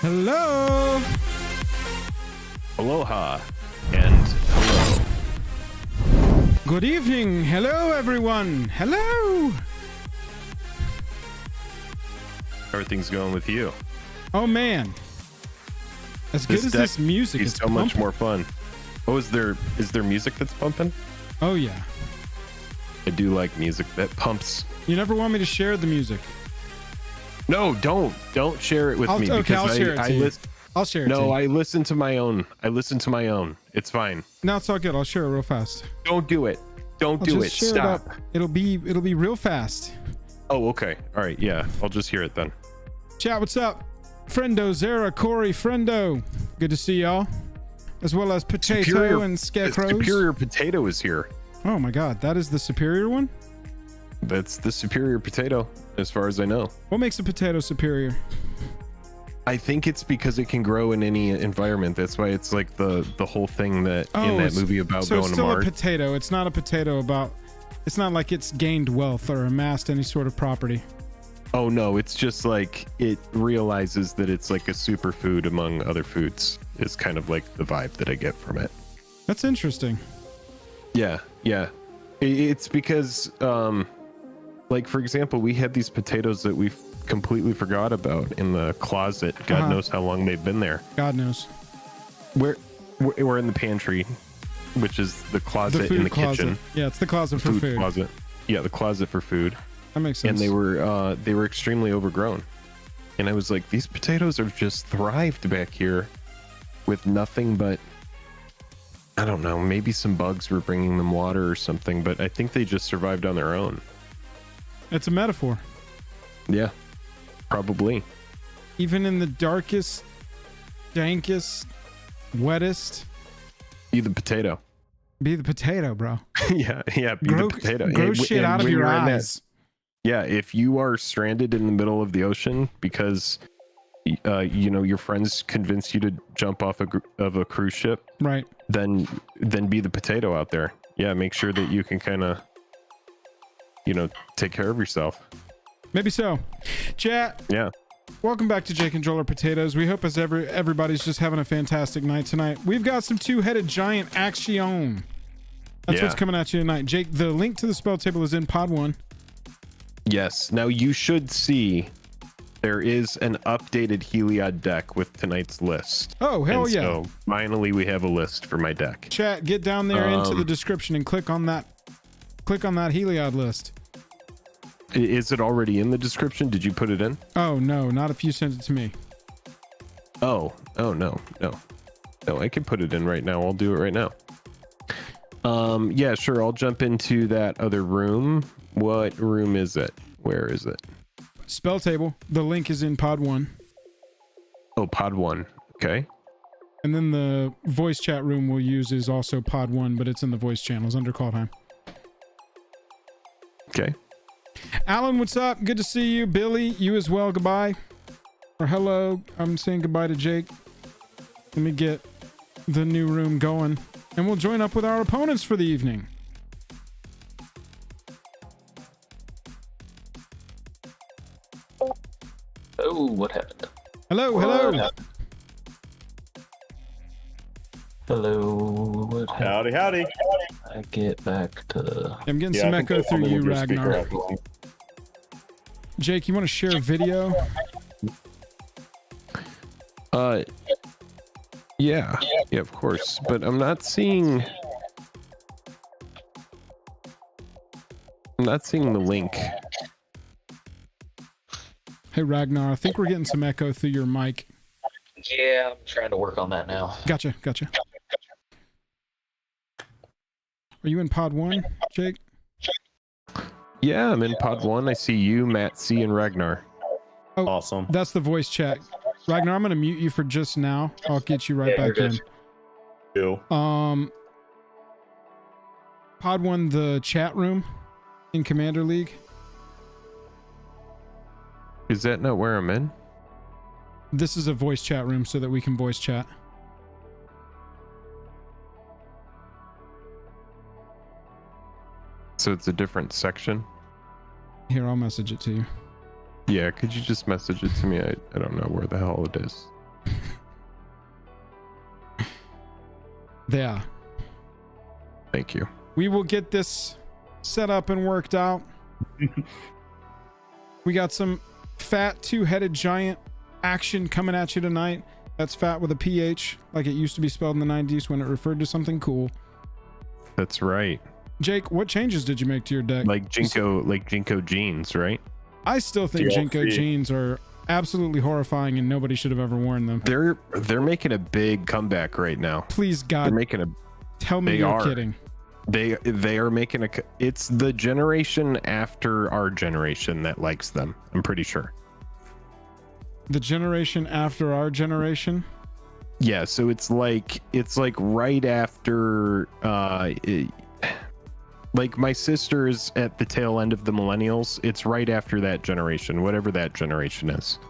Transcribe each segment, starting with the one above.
Hello. Aloha and hello. Good evening. Hello, everyone. Hello. Everything's going with you. Oh man, as good as this music is so much more fun. Oh, is there music that's pumping? Oh yeah, I do like music that pumps. you never want me to share the music. No, don't share it with me. Okay, I'll share it to you. I'll share it to you. No, I listen to my own. It's fine. No, it's all good. I'll share it real fast. Don't do it. Don't do it. Stop. It'll be real fast. Oh, okay. All right. Yeah, I'll just hear it then. Chat, what's up? Friendo, Zara, Corey, Friendo. Good to see y'all. As well as Potato and Scarecrows. Superior Potato is here. Oh my god, that is the superior one? That's the superior potato, as far as I know. What makes a potato superior? I think it's because it can grow in any environment. That's why it's like the whole thing that in that movie about going to Mars. So it's still a potato. It's not a potato about... It's not like it's gained wealth or amassed any sort of property. Oh no, it's just like it realizes that it's like a superfood among other foods is kind of like the vibe that I get from it. That's interesting. Yeah. It's because like for example, we had these potatoes that we completely forgot about in the closet. God knows how long they've been there. God knows. We're in the pantry, which is the closet in the kitchen. Yeah, it's the closet for food. Closet. Yeah, the closet for food. That makes sense. And they were extremely overgrown. And I was like, these potatoes have just thrived back here with nothing but, I don't know, maybe some bugs were bringing them water or something, but I think they just survived on their own. It's a metaphor. Yeah, probably. Even in the darkest, dankest, wettest. Be the potato. Be the potato, bro. yeah, be the potato. Grow shit out of your eyes. Yeah, if you are stranded in the middle of the ocean because your friends convince you to jump off of a cruise ship, right? Then be the potato out there. Yeah, make sure that you can kind of take care of yourself. Maybe so. Chat. Yeah. Welcome back to Jake and Joel Are Potatoes. We hope everybody's just having a fantastic night tonight. We've got some two-headed giant action. That's what's coming at you tonight. Jake, the link to the spell table is in pod 1. Yes. Now you should see there is an updated Heliod deck with tonight's list. Oh, hell yeah. So finally we have a list for my deck. Chat, get down there into the description and click on that Heliod list. Is it already in the description? Did you put it in? Oh, no, not if you sent it to me. Oh, no, I can put it in right now. I'll do it right now. Yeah, sure. I'll jump into that other room. What room is it? Where is it? Spell table. The link is in pod 1. Oh, pod 1. Okay. And then the voice chat room we'll use is also pod 1, but it's in the voice channels under call time. Okay. Alan, what's up? Good to see you. Billy, you as well. Goodbye. Or hello. I'm saying goodbye to Jake. Let me get the new room going. And we'll join up with our opponents for the evening. Oh, what happened? Hello. Hello. What happened? Howdy. I get back to... I'm getting some echo through you, Ragnar. Jake, you want to share a video? Yeah, of course. But I'm not seeing the link. Hey, Ragnar, I think we're getting some echo through your mic. Yeah, I'm trying to work on that now. Gotcha. Are you in pod 1, Jake? Yeah, I'm in pod 1. I see you, Matt C, and Ragnar. Oh, awesome. That's the voice chat. Ragnar, I'm going to mute you for just now. I'll get you right back in. Cool. Pod 1, the chat room in Commander League. Is that not where I'm in? This is a voice chat room so that we can voice chat. So it's a different section? Here, I'll message it to you. Yeah, could you just message it to me? I don't know where the hell it is. Yeah. Thank you. We will get this set up and worked out. We got some fat two-headed giant action coming at you tonight. That's fat with a PH, like it used to be spelled in the 90s when it referred to something cool. That's right. Jake, what changes did you make to your deck? Like Jinko jeans, right? I still think DLC. Jinko jeans are absolutely horrifying and nobody should have ever worn them. They're making a big comeback right now. Please, God, They're making a tell me they you're are. kidding. They are making it's the generation after our generation that likes them. I'm pretty sure. The generation after our generation? Yeah, so it's like right after like my sister's at the tail end of the millennials. It's right after that generation, whatever that generation is.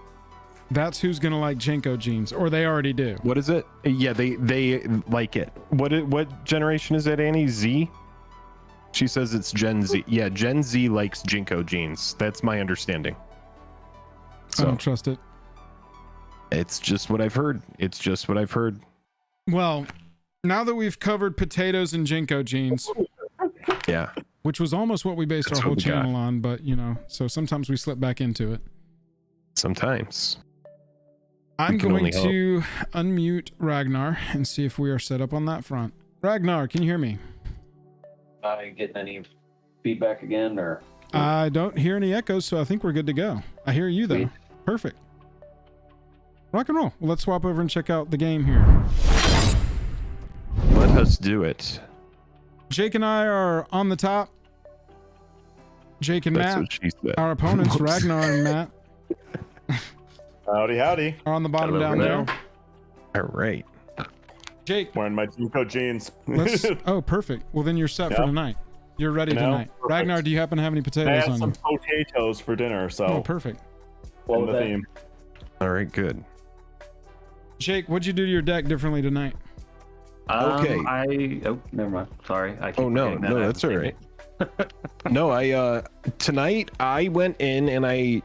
That's who's gonna like Jinko jeans, or they already do. What is it? Yeah, they like it. What generation is that, Annie? Z? She says it's Gen Z. Yeah, Gen Z likes Jinko jeans. That's my understanding. I So don't trust it. it's just what I've heard. It's just what I've heard. Well, now that we've covered potatoes and Jinko jeans, Yeah. which was almost what we based That's our whole what we got. channel on, but you know, so sometimes we slip back into it. Sometimes. I'm can going only hope. to unmute Ragnar and see if we are set up on that front. Ragnar, can you hear me? I getting any feedback again, or I don't hear any echoes, so I think we're good to go. I hear you though. Sweet. Perfect. Rock and roll. Well, let's swap over and check out the game here. Let us do it. Jake and I are on the top. Jake and That's Matt, what she said. our opponents, Whoops. Ragnar and Matt, Howdy. are on the bottom Hello, down hello. there. All right. Jake, Wearing my Jinko jeans. let's. Oh, perfect. Well, then you're set for Yeah. tonight. You're ready No, tonight. perfect. Ragnar, do you happen to have any I potatoes had on some you? potatoes for dinner, so Oh, perfect. in the theme. All right, good. Jake, what'd you do to your deck differently tonight? Okay. Never mind. Sorry. I keep Oh no, forgetting that. no, I that's haven't all seen right. it. No, I tonight I went in and I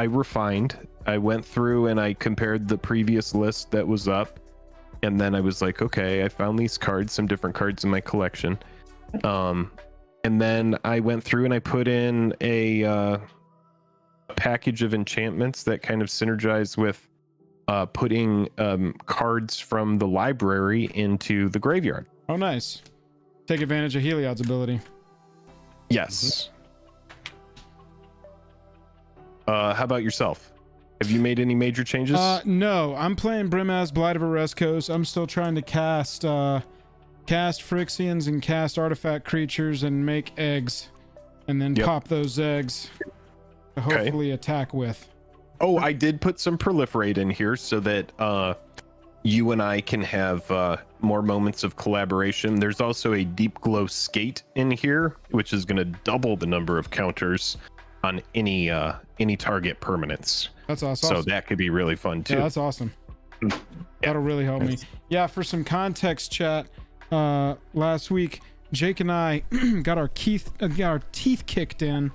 refined. I went through and I compared the previous list that was up, and then I was like, okay, I found these cards, some different cards in my collection. And then I went through and I put in a package of enchantments that kind of synergize with putting cards from the library into the graveyard. Oh, nice. Take advantage of Heliod's ability. Yes. How about yourself? Have you made any major changes? No, I'm playing Brimaz, Blight of Oreskos. I'm still trying to cast Phyrexians and cast artifact creatures and make eggs, and then Yep. pop those eggs to hopefully attack with. Oh, I did put some proliferate in here so that you and I can have more moments of collaboration. There's also a deep glow skate in here, which is going to double the number of counters on any target permanents. That's awesome. So that could be really fun too. Yeah, that's awesome. That'll really help me. Yeah, for some context, chat. Last week, Jake and I got our teeth kicked in,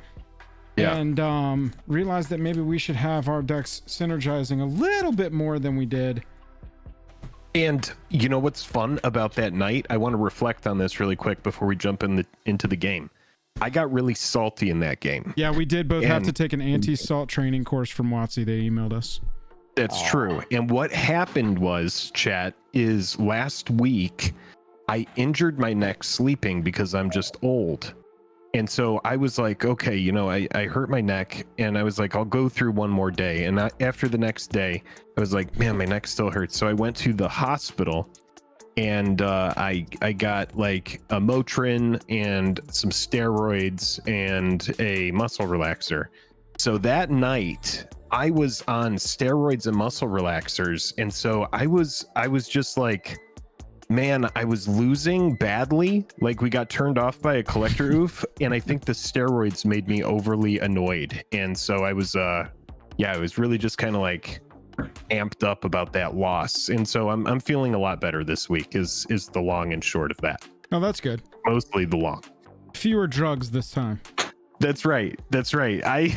Yeah. and realized that maybe we should have our decks synergizing a little bit more than we did. And you know what's fun about that night? I want to reflect on this really quick before we jump into the game. I got really salty in that game. Yeah, we did both have And- to take an anti-salt training course from WotC. They emailed us. That's true. And what happened was, chat, is last week I injured my neck sleeping because I'm just old. And so I was like, okay, you know, I hurt my neck, and I was like, I'll go through one more day. And after the next day, I was like, man, my neck still hurts. So I went to the hospital, and I got like a Motrin and some steroids and a muscle relaxer. So that night I was on steroids and muscle relaxers, and so I was just like, man, I was losing badly. Like, we got turned off by a collector oof, and I think the steroids made me overly annoyed. And so I was I was really just kind of like amped up about that loss. And so I'm feeling a lot better this week is the long and short of that. Oh, that's good. Mostly the long. Fewer drugs this time. That's right. I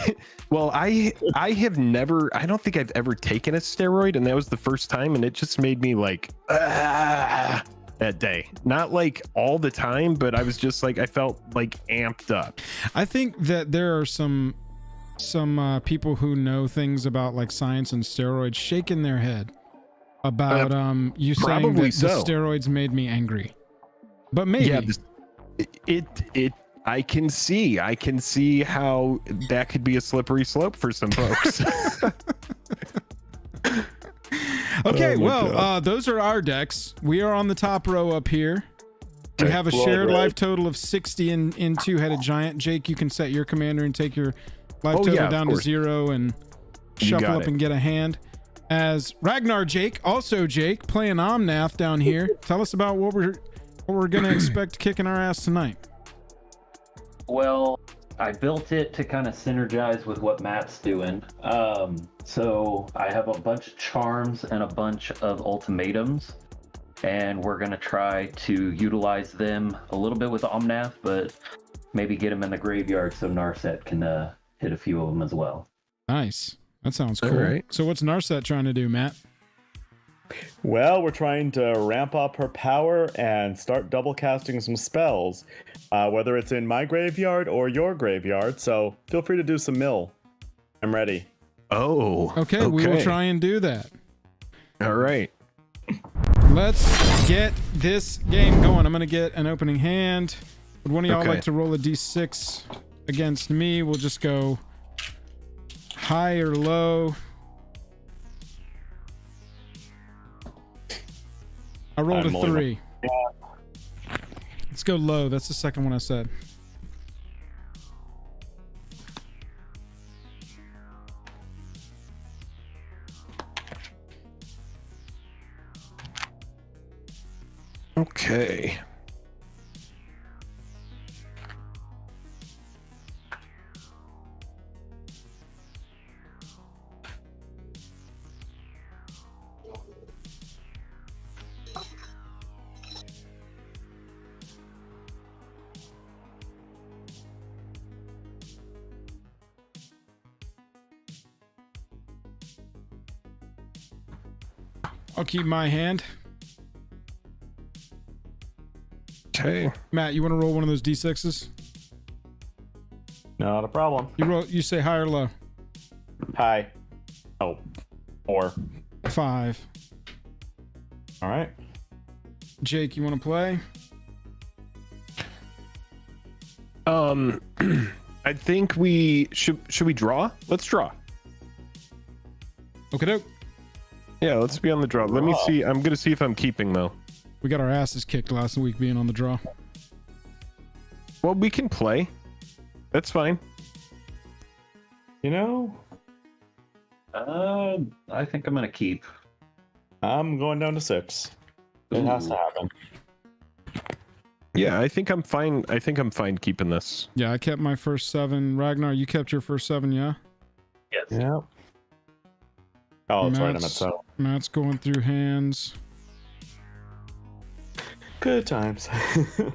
have never, I don't think I've ever taken a steroid, and that was the first time, and it just made me like, that day. Not like all the time, but I was just like, I felt like amped up. I think that there are some people who know things about like science and steroids shaking their head about you saying that the steroids made me angry. But maybe I can see how that could be a slippery slope for some folks. Okay, well, those are our decks. We are on the top row up here. We have a shared life total of 60 in two-headed giant. Jake, you can set your commander and take your life total down to 0 and shuffle up and get a hand. As Ragnar Jake, also Jake, playing Omnath down here. Tell us about what we're gonna expect kicking our ass tonight. Well, I built it to kind of synergize with what Matt's doing. So I have a bunch of charms and a bunch of ultimatums, and we're going to try to utilize them a little bit with Omnath, but maybe get them in the graveyard so Narset can hit a few of them as well. Nice. That sounds cool. All right. So what's Narset trying to do, Matt? Well, we're trying to ramp up her power and start double casting some spells, whether it's in my graveyard or your graveyard. So feel free to do some mill. I'm ready. Oh. Okay, we will try and do that. All right. Let's get this game going. I'm going to get an opening hand. Would one of y'all like to roll a d6 against me? We'll just go high or low. I rolled a 3. Let's go low. That's the second one I said. Okay. I'll keep my hand. Okay. Matt, you want to roll one of those d6s? Not a problem. You say high or low? Hi. Oh, 4. 5. All right. Jake, you want to play? I think we should we draw? Let's draw. Okay, doke. Yeah, let's be on the draw. Let me see. I'm gonna see if I'm keeping though. We got our asses kicked last week being on the draw. Well, we can play. That's fine. You know, I think I'm gonna keep. I'm going down to 6. It has to happen. Yeah, I think I'm fine. I think I'm fine keeping this. Yeah, I kept my first 7. Ragnar, you kept your first 7, yeah? Yes. Yeah. Oh, that's right. I'm at 7. Matt's going through hands. Good times. You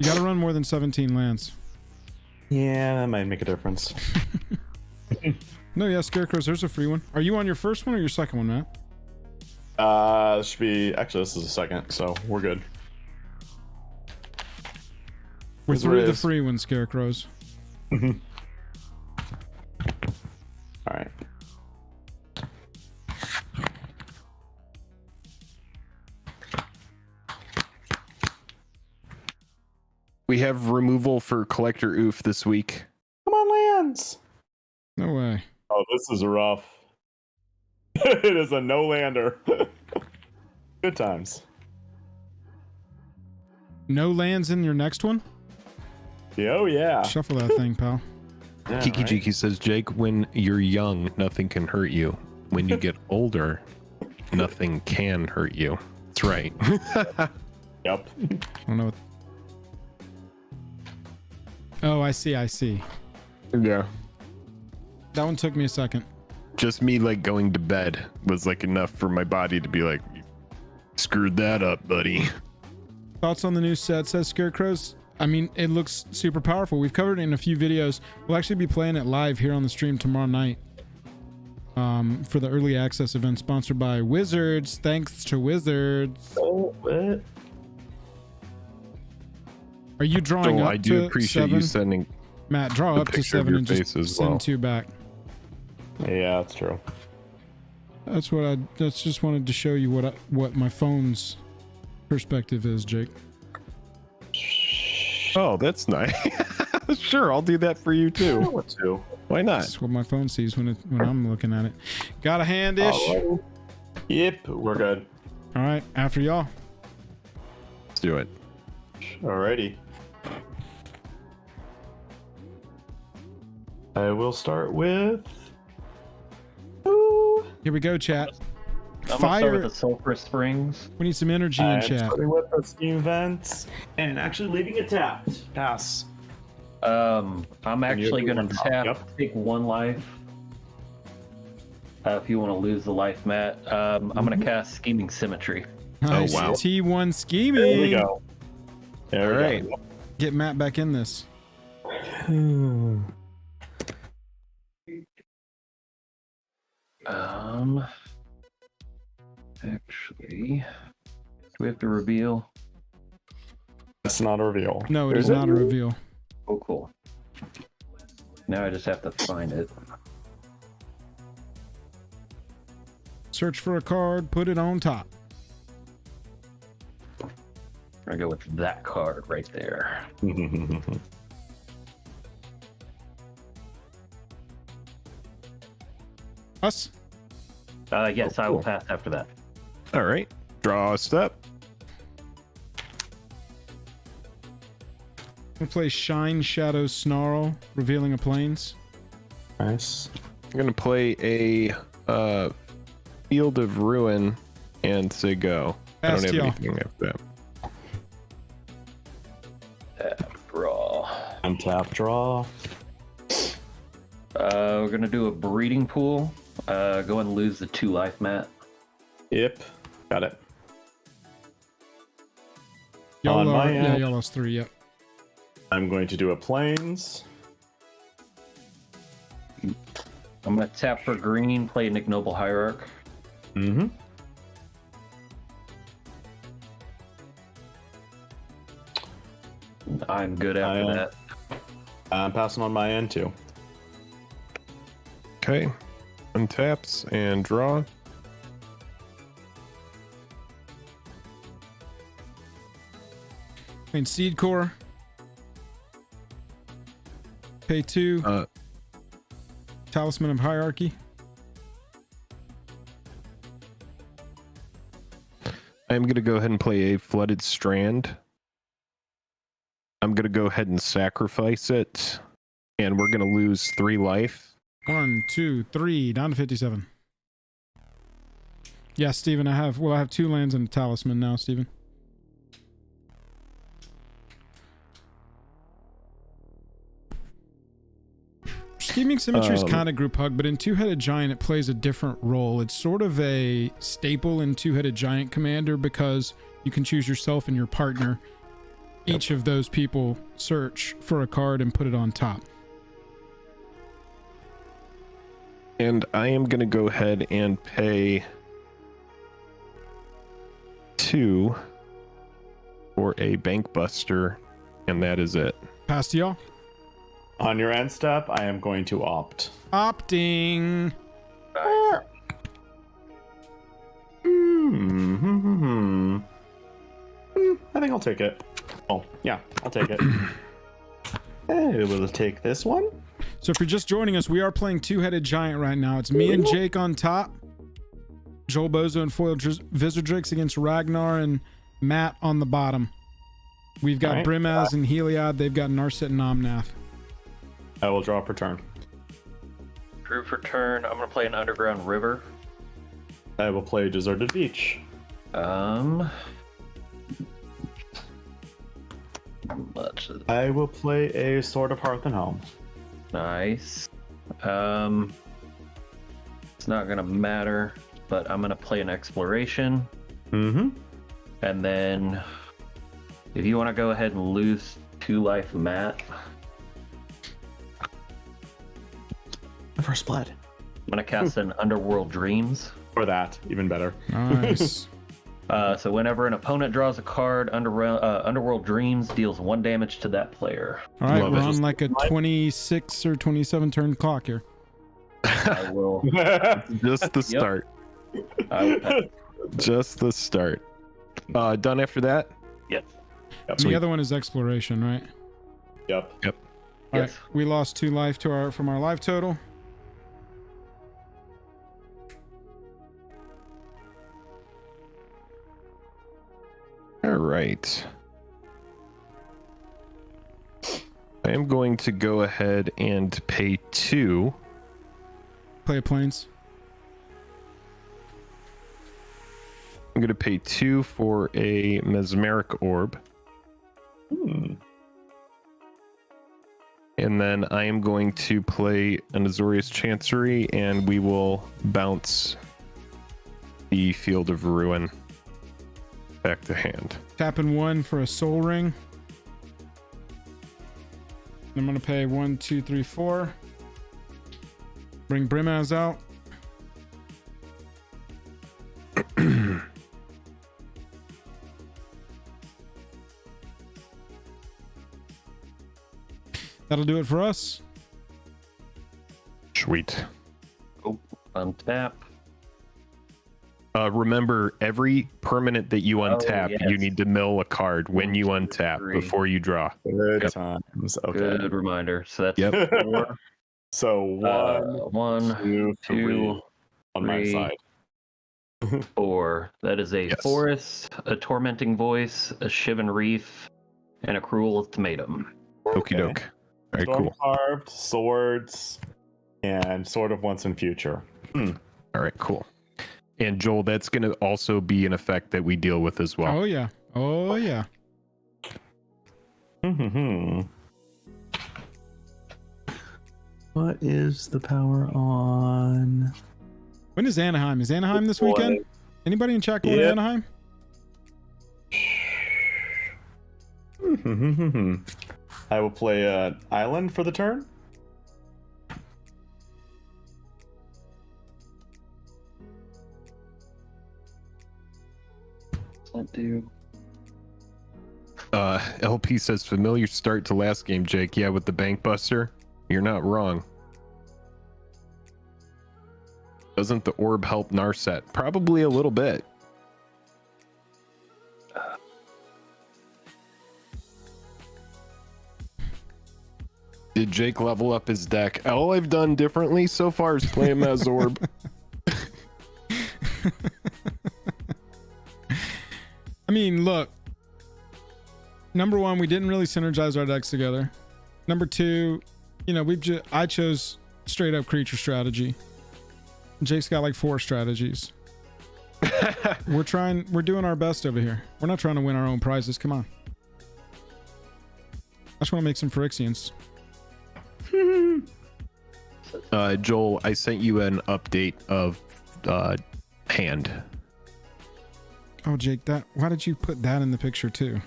got to run more than 17 lands. Yeah, that might make a difference. No, yeah, Scarecrows, there's a free one. Are you on your first one or your second one, Matt? This should be... Actually, this is the second, so we're good. We're through the free one, Scarecrows. All right. We have removal for Collector Oof this week. Come on, lands. No way. Oh, this is rough. It is a no-lander. Good times. No lands in your next one? Oh, yeah. Shuffle that thing, pal. Yeah, Kiki right? Jiki says, Jake, when you're young, nothing can hurt you. When you get older, nothing can hurt you. That's right. Yep. I don't know what... Oh, I see. Yeah. That one took me a second. Just me like going to bed was like enough for my body to be like, screwed that up, buddy. Thoughts on the new set, says Scarecrows? I mean, it looks super powerful. We've covered it in a few videos. We'll actually be playing it live here on the stream tomorrow night. for the early access event sponsored by Wizards. Thanks to Wizards. Oh, what? Are you drawing So up I do to appreciate 7? you sending. Matt, draw a up to picture of 7 your and just face as send well. 2 back. Yeah, that's true. That's just wanted to show you what my phone's perspective is, Jake. Oh, that's nice. Sure, I'll do that for you too. What to? Why not? That's what my phone sees when I'm looking at it. Got a hand-ish? Oh, yep, we're good. All right, after y'all. Let's do it. Alrighty. I will start with. Ooh. Here we go, chat. I'm gonna start Fire. with the Sulphur Springs. We need some energy in I'm chat. starting with the steam vents and actually leaving it tapped. Pass. I'm actually do gonna one drop, tap, yep. take 1 life. If you want to lose the life, Matt, I'm gonna cast Scheming Symmetry. Nice. wow. T1 scheming. There we go. There All we right. go. Get Matt back in this. Actually, do we have to reveal? That's not a reveal. No, it There's is not a reveal. Oh, cool. Now I just have to find it. Search for a card, put it on top. I go with that card right there. Us? Yes, I will pass after that. All right. Draw a step. We'll play Shine Shadow Snarl, revealing a plains. Nice. I'm gonna play a Field of Ruin and say go. I don't have STL. anything after that. Draw. Untap draw. We're gonna do a breeding pool. Go and lose the 2 life, Matt. Yep. Got it. Y'all On my yeah, end. y'all lost 3, yep. I'm going to do a plains. I'm gonna tap for green, play Nick Noble Hierarch. Mm-hmm. I'm good after that. I'm passing on my end too. Okay. Untaps and draw. Playing Seed Core. Pay 2. Talisman of Hierarchy. I'm gonna go ahead and play a Flooded Strand. I'm gonna go ahead and sacrifice it, and we're gonna lose 3 life. 1, 2, 3, down to 57. Yeah, Steven, I have 2 lands and a talisman now, Steven. Scheming Symmetry is kind of group hug, but in Two-Headed Giant it plays a different role. It's sort of a staple in Two-Headed Giant Commander because you can choose yourself and your partner. Each of those people search for a card and put it on top. And I am gonna go ahead and pay 2 for a Bank Buster, and that is it. Pass to y'all. On your end step, I am going to opt. Opting. I think I'll take it. Oh, yeah, I'll take it. Hey, we'll take this one. So if you're just joining us, we are playing Two-Headed Giant right now. It's me and Jake on top. Joel Bozo and Foil Vizardrix against Ragnar and Matt on the bottom. We've got Right. Brimaz and Heliod. They've got Narset and Omnath. I will draw per turn. Drew for turn. I'm gonna play an Underground River. I will play Deserted Beach. Much of I will play a Sword of Hearth and Home. nice. It's not gonna matter, but I'm gonna play an Exploration, Mm-hmm. and then if you want to go ahead and lose 2 life, Matt. First blood. I'm gonna cast an Underworld Dreams. Or that, even better. Nice. So whenever an opponent draws a card, Underworld Dreams deals 1 damage to that player. All right, Love we're it. on like a 26 or 27 turn clock here. I will. Just the start. I will pass. Just the start. Done after that? Yes. And Sweet. the other one is exploration, right? Yep. All right, Yes. we lost 2 life from our life total. All right. I am going to go ahead and pay 2. Play planes. I'm going to pay 2 for a mesmeric orb. And then I am going to play an Azorius Chancery, and we will bounce the Field of Ruin back to hand. Tapping 1 for a soul ring. I'm gonna pay 1, 2, 3, 4. Bring Brimaz out. That'll do it for us. Sweet. Oh, untap. Remember, every permanent that you untap, yes. you need to mill a card when you untap Agree. before you draw. Good Yep. times. Okay. Good reminder. So that's Yep. 4. So 1, 2, 3 2, on my 3. side. 4. That is a Yes. Forest, a Tormenting Voice, a Shivan Reef, and a Cruel Ultimatum. Okie doke. All right, Storm cool. carved, swords, and Sword of Once and Future. All right, cool. And Joel, that's going to also be an effect that we deal with as well. Oh yeah. Oh yeah. What is the power on? When is Anaheim? Is Anaheim this weekend? Anybody in chat going to Yep. Anaheim? I will play an island for the turn. What's that do? LP says familiar start to last game, Jake. Yeah, with the Bank Buster. You're not wrong. Doesn't the orb help Narset? Probably a little bit. Did Jake level up his deck? All I've done differently so far is play him as orb. I mean, look. Number 1, we didn't really synergize our decks together. Number 2, you know, I chose straight up creature strategy. Jake's got like 4 strategies. We're doing our best over here. We're not trying to win our own prizes. Come on. I just want to make some Phyrexians. Joel, I sent you an update of hand. Oh, Jake, why did you put that in the picture too?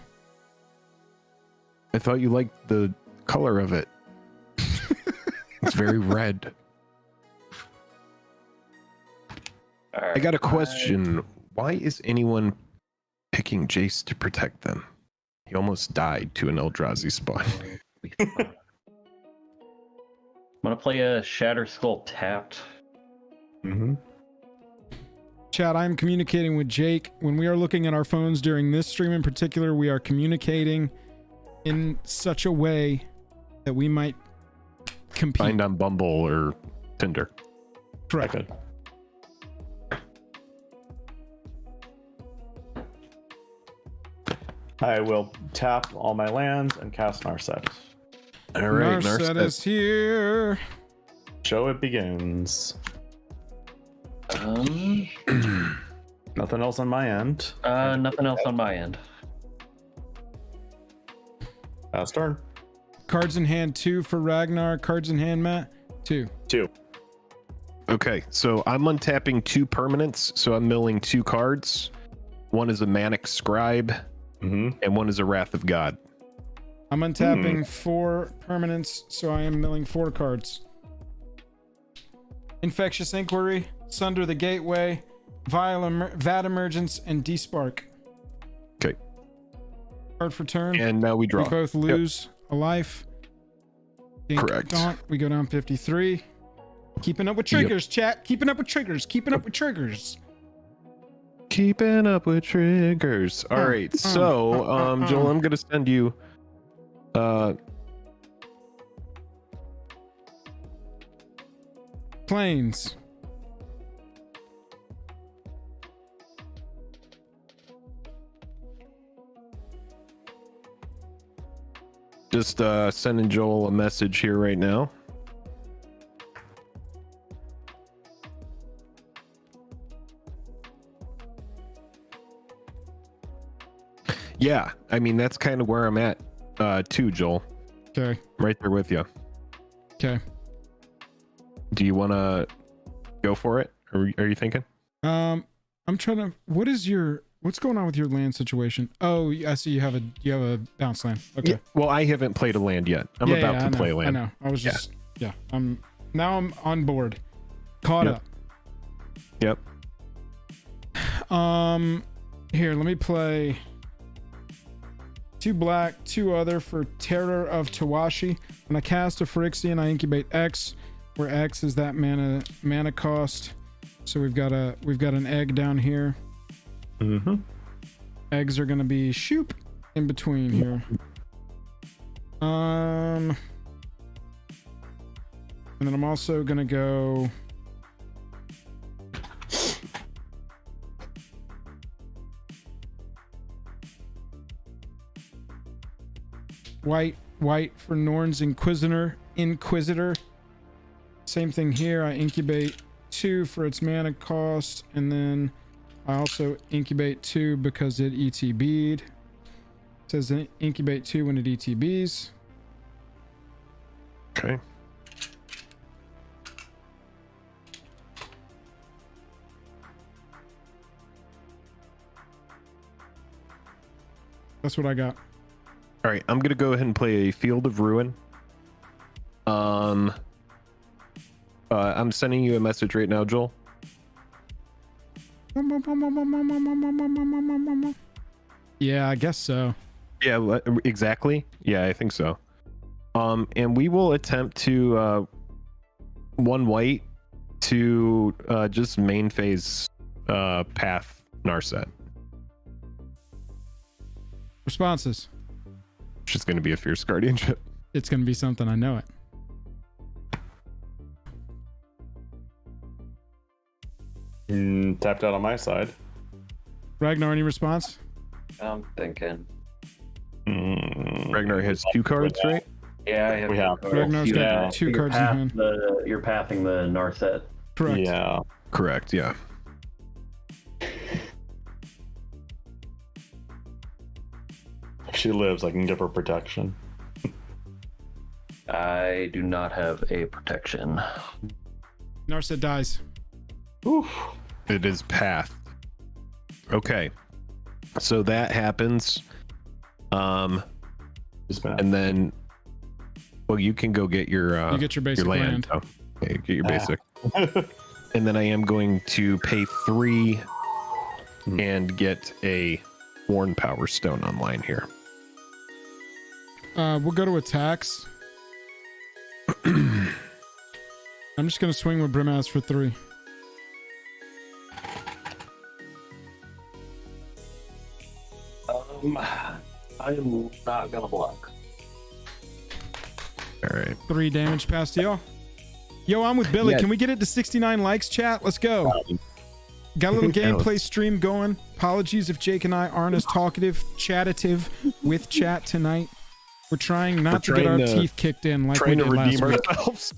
I thought you liked the color of it. It's very red. I got a question. Why is anyone picking Jace to protect them? He almost died to an Eldrazi spawn. I'm gonna play a Shatter Skull tapped. Chat, I'm communicating with Jake. When we are looking at our phones during this stream in particular, we are communicating in such a way that we might compete. Find on Bumble or Tinder. Correct. Good. I will tap all my lands and cast Narset. All right, Narset is here. Show it begins. Nothing else on my end. Nothing else on my end. Last turn. Cards in hand 2 for Ragnar. Cards in hand, Matt. 2. 2. Okay, so I'm untapping 2 permanents, so I'm milling 2 cards. One is a Manic Scribe, and one is a Wrath of God. I'm untapping 4 permanents, so I am milling 4 cards. Infectious Inquiry, Sunder the Gateway, Vat Emergence, and Despark. Okay. Card for turn. And now we draw. We both lose a life. Dink Correct. Donk. We go down 53. Keeping up with triggers, chat. Keeping up with triggers. Keeping up with triggers. Keeping up with triggers. All right. So, Joel, I'm gonna send you. Planes. Just sending Joel a message here right now. Yeah, I mean that's kind of where I'm at too, Joel. Okay. Right there with you. Okay. Do you want to go for it? Or are you thinking? I'm trying to. What's going on with your land situation? Oh, I see. You have a bounce land. Okay. Yeah, well, I haven't played a land yet. I'm about to play a land. I know. I was just. Yeah. I'm on board. Caught up. Yep. Here, let me play 2 black, 2 other for Terror of Tawashi. When I cast a Phyrexian, I incubate X, where X is that mana cost. So we've got an egg down here. Mm-hmm. Eggs are gonna be shoop in between here. And then I'm also gonna go white for Norn's Inquisitor. Same thing here. I incubate 2 for its mana cost, and then I also incubate 2 because it ETB'd. It says incubate 2 when it ETBs. Okay. That's what I got. All right, I'm gonna go ahead and play a Field of Ruin. I'm sending you a message right now, Joel. Yeah, I guess so. Yeah, exactly. Yeah, I think so. And we will attempt to 1 white to just main phase path Narset, Responses. which is going to be a Fierce Guardianship. It's gonna be something. I know it. Tapped out on my side. Ragnar, any response? I'm thinking. Ragnar has 2 cards, right? Yeah, I have. We have. Ragnar's got 2 cards in hand. You're pathing the Narset. Correct. Yeah. Correct. Yeah. If she lives, I can give her protection. I do not have a protection. Narset dies. Oof. It is path. Okay. So that happens. Just bad. And then, well, you can go get your You get your basic land. Oh, okay, get your basic. And then I am going to pay 3 and get a Worn Power Stone online here. We'll go to attacks. I'm just gonna swing with Brimaz for 3. I am not gonna block. All right. 3 damage past y'all. Yo, I'm with Billy. Yeah. Can we get it to 69 likes, chat? Let's go. Got a little gameplay stream going. Apologies if Jake and I aren't as talkative, chattative with chat tonight. We're trying not to get our teeth kicked in like we Trying to did last redeem week. ourselves.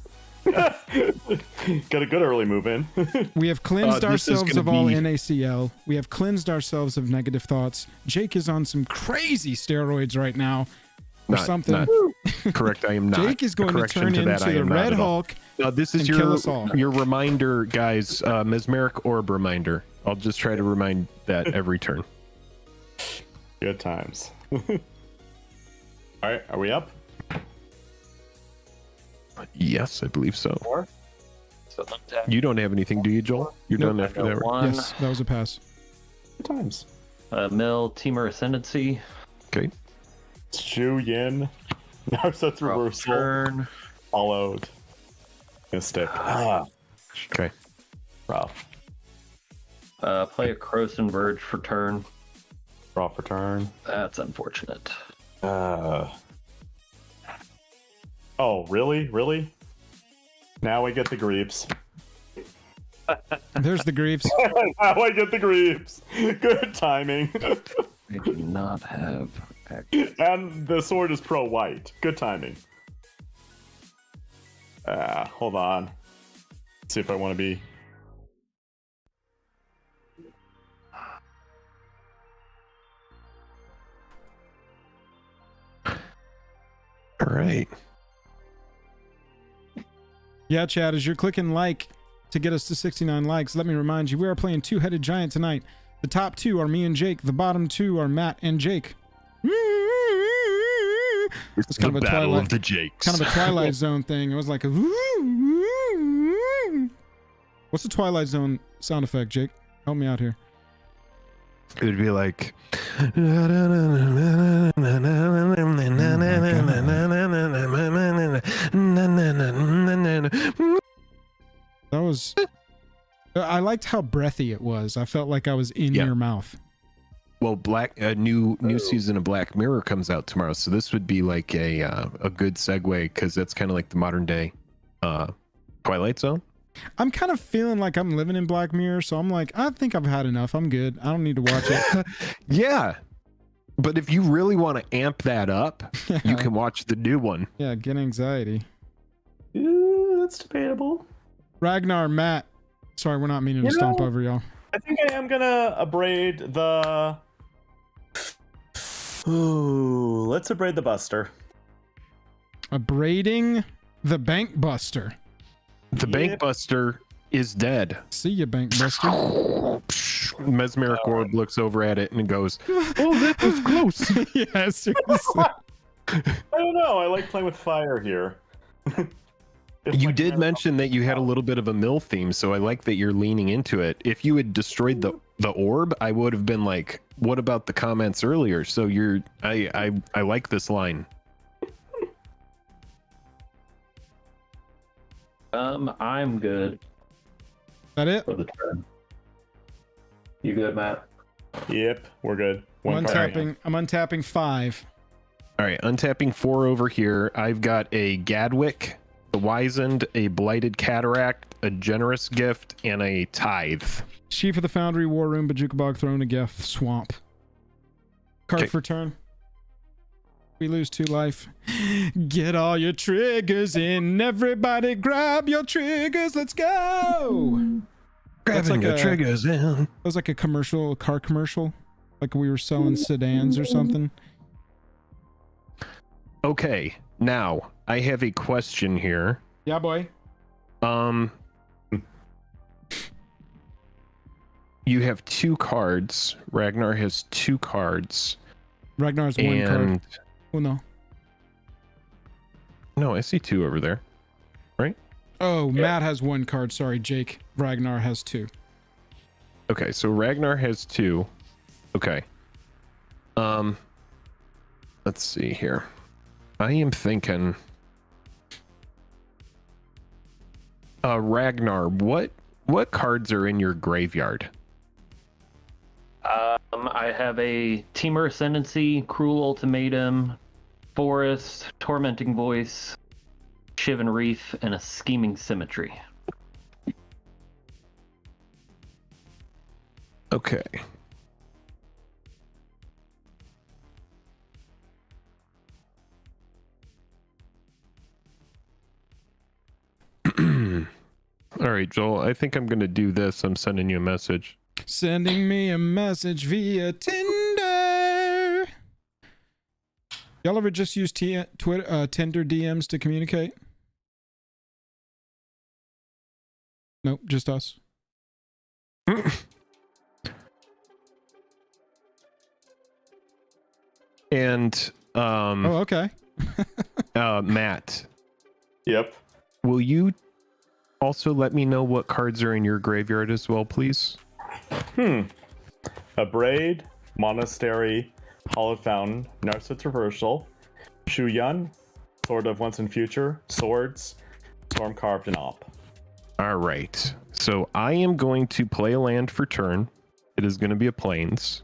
Got a good early move in. We have cleansed This is ourselves gonna of all be- NaCl. We have cleansed ourselves of negative thoughts. Jake is on some crazy steroids right now. Or something. Not correct. I am not. Jake is going to Correction turn that, I into the am not Red at all. Hulk. This is and kill us all. your reminder, guys. Mesmeric Orb reminder. I'll just try to remind that every turn. Good times. All right, are we up? Yes, I believe so. 4. So untap. You don't have anything, do you, Joel? You're Nope. done after that, right? One. Yes, that was a pass. Good times. Mill, Teamer Ascendancy. Okay. Shu Yin. Narset's Drop reversal. Turn. Followed. Mystic. Okay. Rough. Play a Croson Verge for turn. Draw for turn. That's unfortunate. Oh, really? Really? Now I get the Greeps. There's the Greaves. Now I get the Greeps. Good timing. I do not have. And the sword is pro-white. Good timing. Hold on. Let's see if I want to be... All right. Yeah, Chad, as you're clicking like to get us to 69 likes, let me remind you, we are playing Two-Headed Giant tonight. The top two are me and Jake. The bottom two are Matt and Jake. It's kind of a battle Twilight- of the Jakes. Kind of a Twilight Zone thing. It was like a... What's the Twilight Zone sound effect, Jake? Help me out here. It would be like. That was... I liked how breathy it was. I felt like I was in Yeah. your mouth. Well, a new season of Black Mirror comes out tomorrow, so this would be like a good segue because that's kind of like the modern day Twilight Zone. I'm kind of feeling like I'm living in Black Mirror, so I'm like, I think I've had enough. I'm good. I don't need to watch it. Yeah, but if you really want to amp that up, you can watch the new one. Yeah, get anxiety. Ooh, that's debatable. Ragnar, Matt. Sorry, we're not meaning to stomp over y'all. I think I am gonna abrade the... Ooh, let's abrade the Buster. Abrading the Bank Buster. The Bank Buster is dead. See ya, Bank Buster. Mesmeric Orb looks over at it and goes, "Oh, that was close." Yeah, seriously. I don't know. I like playing with fire here. You did mention that you had a little bit of a mill theme, so I like that you're leaning into it. If you had destroyed the orb, I would have been like, "What about the comments earlier?" So I like this line. I'm good That it? for the turn. You good, Matt? Yep, we're good. I'm card. untapping 5. All right, untapping 4 over here. I've got a Gadwick, a Wizened, a Blighted Cataract, a Generous Gift, and a Tithe. Chief of the Foundry, War Room, Bajuka Bog Throne, a Geth, Swamp. Card Okay. for turn. We lose 2 life. Get all your triggers in. Everybody grab your triggers. Let's go. That's Grabbing like the a- triggers in. That was like a commercial, a car commercial. Like we were selling sedans or something. Okay, now I have a question here. Yeah, boy. You have 2 cards. Ragnar has 2 cards. Ragnar's one And card. Oh, no. no, I see 2 over there. Oh, Matt has 1 card. Sorry, Jake. Ragnar has 2. Okay, so Ragnar has 2. Okay. Let's see here. I am thinking Ragnar, what cards are in your graveyard? I have a Teamer Ascendancy, Cruel Ultimatum, Forest, Tormenting Voice, Shivan Reef, and a Scheming Symmetry. Okay. All right, Joel, I think I'm going to do this. I'm sending you a message. Sending me a message via Tinder. Y'all ever just use Twitter, Tinder DMs to communicate? Nope, just us. And Okay. Matt, Yep. will you Also, let me know what cards are in your graveyard as well, please. A Braid, Monastery, Hollowed Fountain, Narset Reversal, Shuyun, Sword of Once and Future, Swords, Storm Carved, and Op. All right. So I am going to play a land for turn. It is going to be a Plains.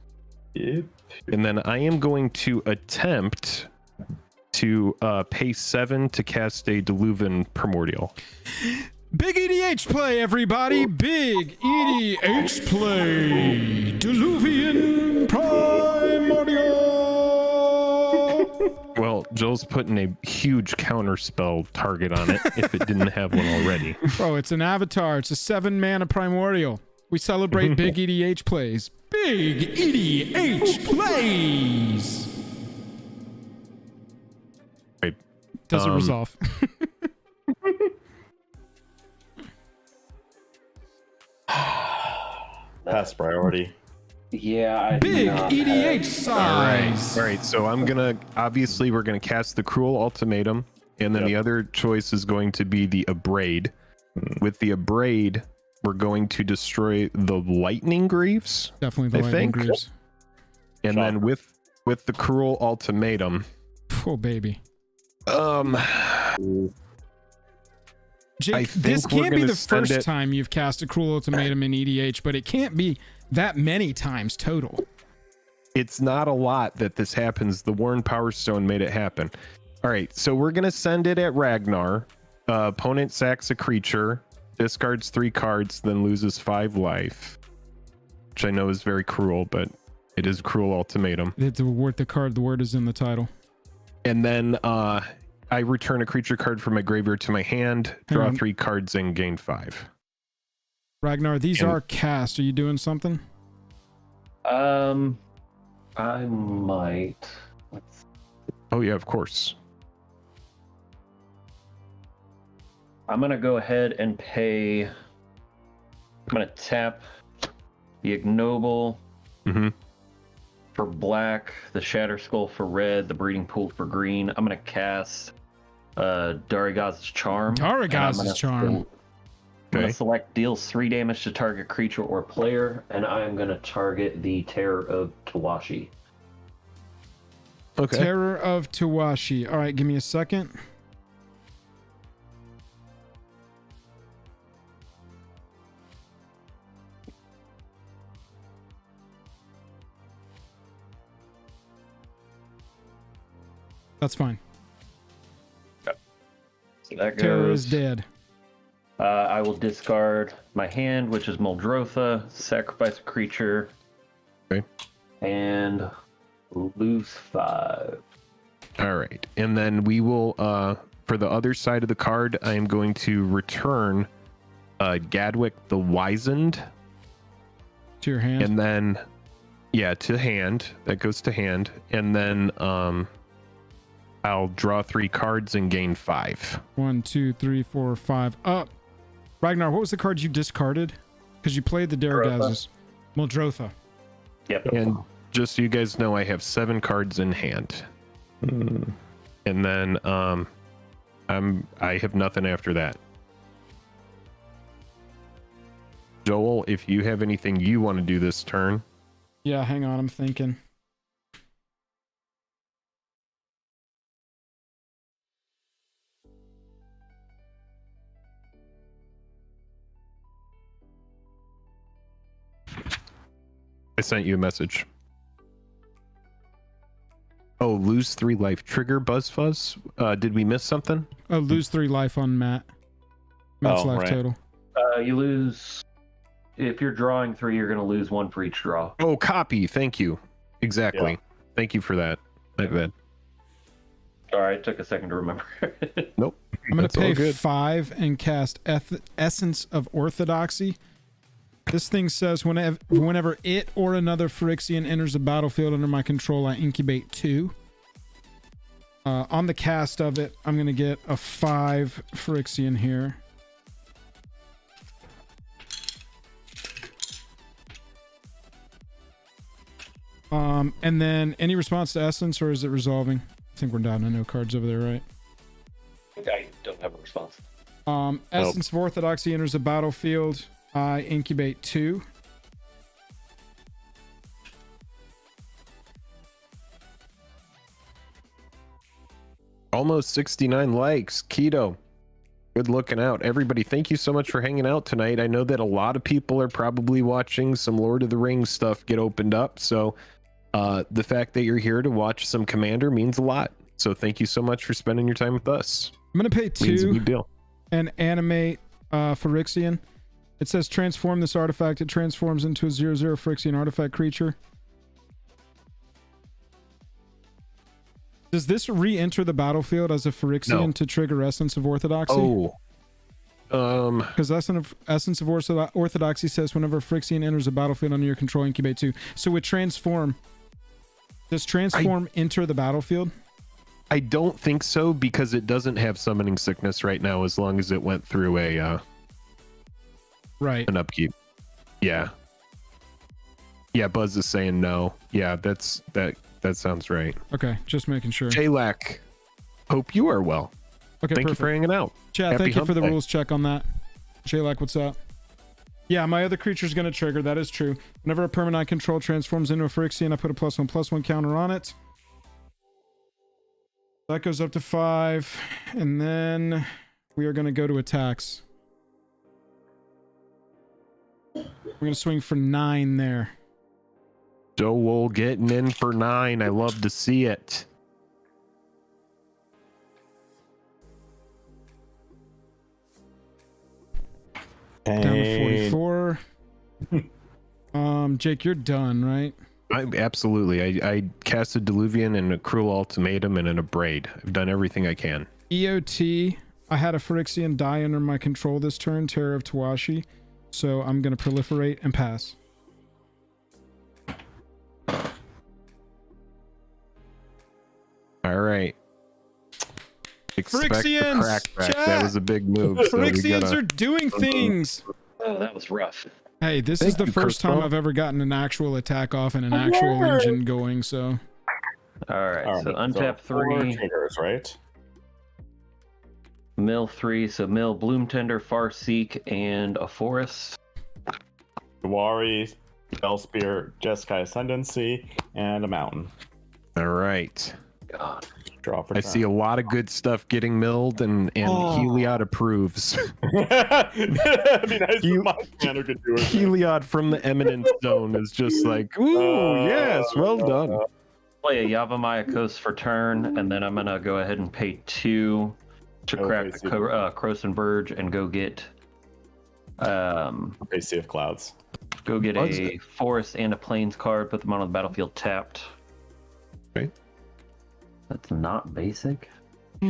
Yep. And then I am going to attempt to pay 7 to cast a Diluvian Primordial. Big EDH play, everybody. Big EDH play. Diluvian Primordial. Well, Joel's putting a huge counter spell target on it if it didn't have one already. Bro, it's an avatar. It's a 7-mana Primordial. We celebrate big EDH plays. Big EDH plays. Right. Does it resolve? Pass priority. Yeah, I Big do not EDH have- size. All right. So I'm going to, obviously, we're going to cast the Cruel Ultimatum. And then Yep. the other choice is going to be the Abrade. With the Abrade, we're going to destroy the Lightning Greaves. Definitely the I Lightning think. Greaves. And then with the Cruel Ultimatum, Oh, baby. Jake, I this think we're can't be gonna the send first it- time you've cast a Cruel Ultimatum in EDH, but it can't be that many times total. it's not a lot that this happens. The Warren Power Stone made it happen. All right, so we're gonna send it at Ragnar. Opponent sacks a creature, discards 3 cards, then loses 5 life, which I know is very cruel, but it is Cruel Ultimatum. It's worth the card. The word is in the title. And then I return a creature card from my graveyard to my hand, draw Hang on. 3 cards, and gain 5. Ragnar, these And- are cast. Are you doing something? I might. Oh yeah, of course. I'm gonna go ahead and pay. I'm gonna tap the Ignoble Mm-hmm. for black, the Shatter Skull for red, the Breeding Pool for green. I'm gonna cast Darigaz's Charm. Darigaz's And I'm Charm. I'm gonna Okay. select deals 3 damage to target creature or player, and I am gonna target the Terror of Tawashi. Okay. Terror of Tawashi. All right, give me a second. That's fine. So that Terror is goes. dead. I will discard my hand, which is Muldrotha, sacrifice a creature, Okay. and lose 5. All right. And then we will, for the other side of the card, I am going to return Gadwick the Wizened. To your hand. And then, yeah, to hand. That goes to hand. And then I'll draw 3 cards and gain 5. 1, 2, 3, 4, 5. Up. Ragnar, what was the card you discarded? Because you played the Darigaz's. Muldrotha. Yep. And just so you guys know, I have 7 cards in hand. And then I have nothing after that. Joel, if you have anything you want to do this turn. Yeah, hang on. I'm thinking. I sent you a message. Oh, lose 3 life. Trigger Buzz Fuzz. Did we miss something? Oh, lose 3 life on Matt. Matt's Oh, life right. total. You lose. If you're drawing 3, you're going to lose 1 for each draw. Oh, copy. Thank you. Exactly. Yeah. Thank you for that. My bad. Sorry, it took a second to remember. Nope. I'm going That's to all pay good. 5 and cast Essence of Orthodoxy. This thing says whenever it or another Phyrexian enters the battlefield under my control, I incubate 2. On the cast of it, I'm going to get a 5 Phyrexian here. And then any response to Essence, or is it resolving? I think we're down to no cards over there, right? I don't have a response. Essence of Orthodoxy enters the battlefield. I incubate 2. Almost 69 likes. Keto. Good looking out. Everybody, thank you so much for hanging out tonight. I know that a lot of people are probably watching some Lord of the Rings stuff get opened up. So the fact that you're here to watch some Commander means a lot. So thank you so much for spending your time with us. I'm going to pay Means a 2 big deal. and animate Phyrexian. It says transform this artifact. It transforms into a 0/0 Phyrexian artifact creature. Does this re-enter the battlefield as a Phyrexian to trigger Essence of Orthodoxy? Oh. Because Essence of Orthodoxy says whenever Phyrexian enters a battlefield under your control, incubate 2. So with transform, does transform enter the battlefield? I don't think so, because it doesn't have summoning sickness right now, as long as it went through a Right. an upkeep. Yeah. Yeah, Buzz is saying no. Yeah, that sounds right. Okay, just making sure. J-Lac, hope you are well. Okay, Thank you for hanging out. Chat, Happy thank you for the hump day. rules check on that. J-Lac, what's up? Yeah, my other creature's going to trigger. That is true. Whenever a permanent I control transforms into a Phyrexian, I put a +1/+1 counter on it. That goes up to 5. And then we are going to go to attacks. We're going to swing for 9 there. Joel getting in for 9. I love to see it. Down to 44. Jake, you're done, right? Absolutely. I cast a Diluvian and a Cruel Ultimatum and an Abrade. I've done everything I can. EOT. I had a Phyrexian die under my control this turn, Terror of Tawashi. So I'm going to proliferate and pass. All right. Expect the Phyrexians, crackback. chat! That was a big move. So we Phyrexians gotta- are doing things. Oh, that was rough. Hey, this Thank is the you, first time Crystal. I've ever gotten an actual attack off and an actual engine going, so. All right, so so untap 4 3, triggers, right? mill 3, so mill Bloom Tender, Farseek, and a Forest. Dewari, Spellspear, Jeskai Ascendancy, and a Mountain. All right. God. Draw for I turn. see a lot of good stuff getting milled, and Heliod approves. It'd be nice if my commander could do it. Heliod from the Eminence Zone is just like, ooh, yes, well done. Play a Yavimaya Coast for turn, and then I'm gonna go ahead and pay 2 to Okay, crack the see. Croson Verge and go get Okay, Sea of Clouds. What's a Forest and a Plains card, put them on the battlefield tapped. Okay. That's not basic. Buzz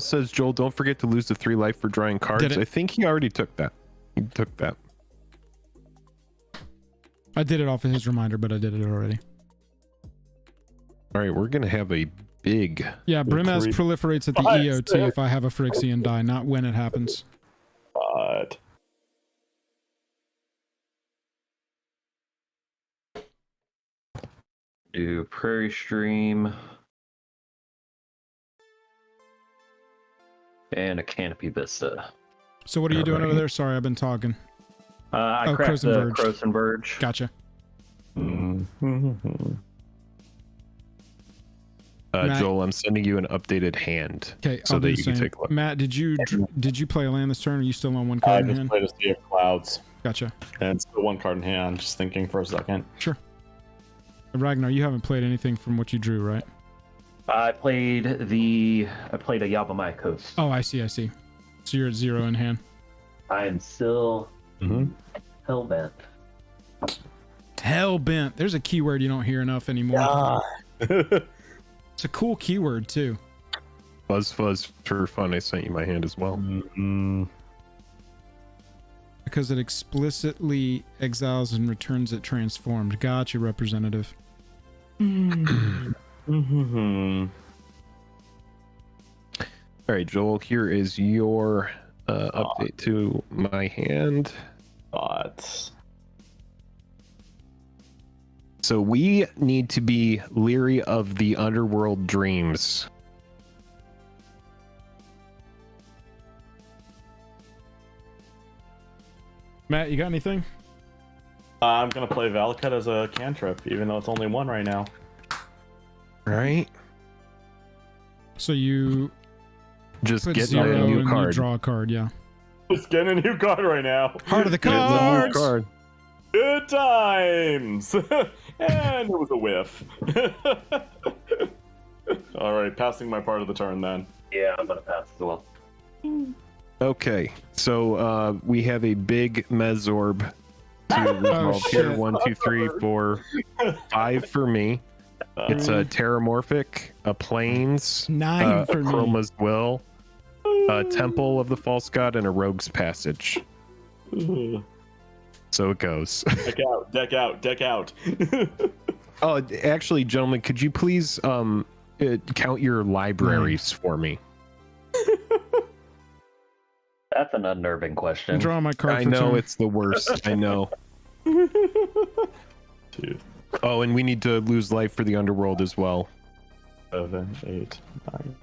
says, Joel, don't forget to lose the 3 life for drawing cards. Did it? I think he already took that. He took that. I did it off of his reminder, but I did it already. All right, we're gonna have a big. Yeah, Brimaz Three. proliferates at the Five, EOT six. if I have a Phyrexian die, not when it happens. But Do Prairie Stream. And a Canopy Vista. So what are you doing over Alright. there? Sorry, I've been talking. I Oh, cracked Croson the Verge. Croson Verge. Gotcha. Matt- Joel, I'm sending you an updated hand Okay, so I'll that do you the can same. take a look. Matt, did you play a land this turn? Or are you still on one I card in just hand? played a Sea of Clouds. Gotcha. And still 1 card in hand. Just thinking for a second. Sure. Ragnar, you haven't played anything from what you drew, right? I played a Yavimaya Coast. Oh, I see. So you're at 0 in hand. I am still hellbent. Hellbent. There's a keyword you don't hear enough anymore. It's a cool keyword too. Buzz Fuzz for fun. I sent you my hand as well. Because it explicitly exiles and returns it transformed. Gotcha, representative. All right, Joel, here is your update to my hand. Thoughts. So we need to be leery of the underworld dreams. Matt, you got anything? I'm gonna play Valakut as a cantrip, even though it's only one right now. Right? So you Just put get a 0 new and you card. draw a card, yeah. Just getting a new card right now. Heart of the Get a new cards! card. Good times! And it was a whiff. Alright, passing my part of the turn then. Yeah, I'm gonna pass as well. Okay, so we have a big Mezorb to resolve here. shit. 1, 2, 3, 4, 5 for me. It's a Terramorphic, a Plains, 9 a for me. Chroma's Will, a Temple of the False God, and a Rogue's Passage. So it goes. Deck out, deck out, deck out. Oh, actually, gentlemen, could you please count your libraries for me? That's an unnerving I'm question. drawing my card I for know turn. it's the worst. I know. Two, Oh, and we need to lose life for the underworld as well. 7, 8, 9,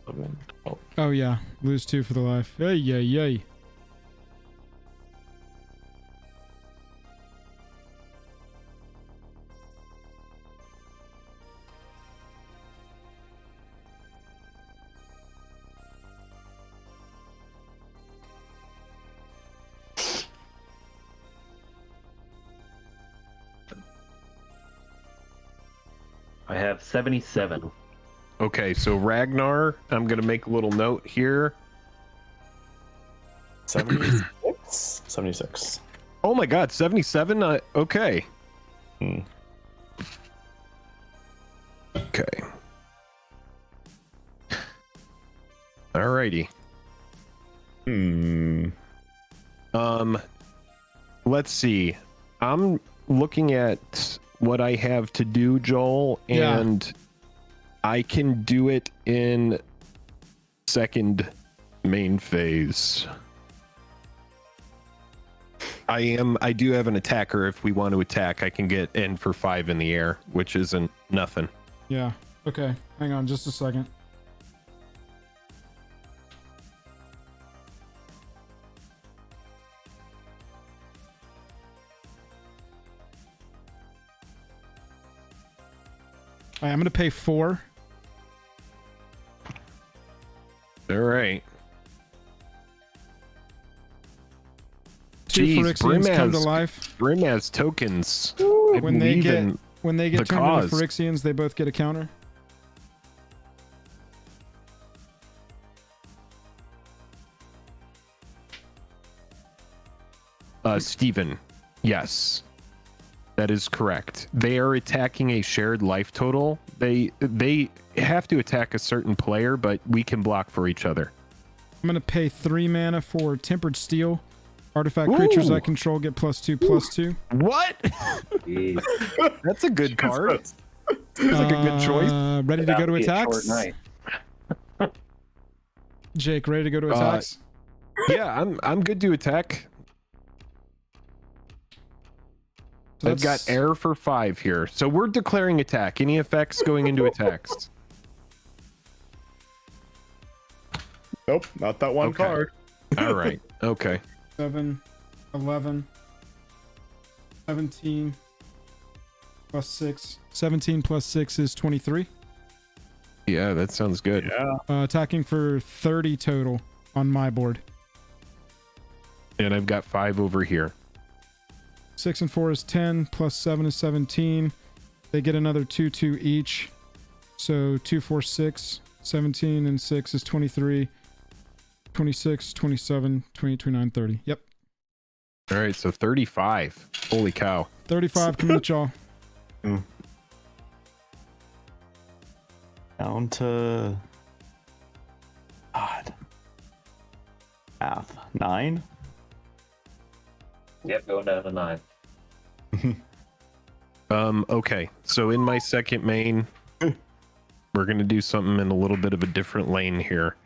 11, 12. Oh yeah, lose 2 for the life. Yay, yay, yay. I have 77. Okay, so Ragnar, I'm gonna make a little note here. 76? 76. Oh my God, 77. Okay. Hmm. Okay. Alrighty. Let's see. I'm looking at what I have to do, Joel, Yeah. and I can do it in second main phase. I do have an attacker. If we want to attack, I can get in for 5 in the air, which isn't nothing. Yeah. Okay. Hang on just a second. All right, I'm gonna pay 4. All right. 2 Jeez, Phyrexians come to Brimaz- life. Brim has tokens. I When they believe get in when they the get turned into cause. Phyrexians, they both get a counter. Steven. Yes. That is correct. They are attacking a shared life total. They have to attack a certain player, but we can block for each other. I'm gonna pay 3 mana for Tempered Steel. Artifact creatures Ooh. I control get +2/+2. What? Jeez. That's a good card. Seems like a good choice. Ready to go to That'd be a attacks? short night. Jake, ready to go to attacks? Yeah, I'm good to attack. So I've got air for 5 here. So we're declaring attack. Any effects going into attacks? Nope, not that one Okay. card. All right. Okay. 7, 11, 17 plus 6. 17 plus 6 is 23. Yeah, that sounds good. Yeah. Attacking for 30 total on my board. And I've got 5 over here. 6 and 4 is 10, plus 7 is 17. They get another 2/2 each. So 2, 4, 6. 17 and 6 is 23. 26, 27, 28, 29, 30. Yep. All right, so 35. Holy cow. 35 coming at y'all. Down to... God. Math. 9? Yep, going down to 9. Okay. So in my second main, we're gonna do something in a little bit of a different lane here.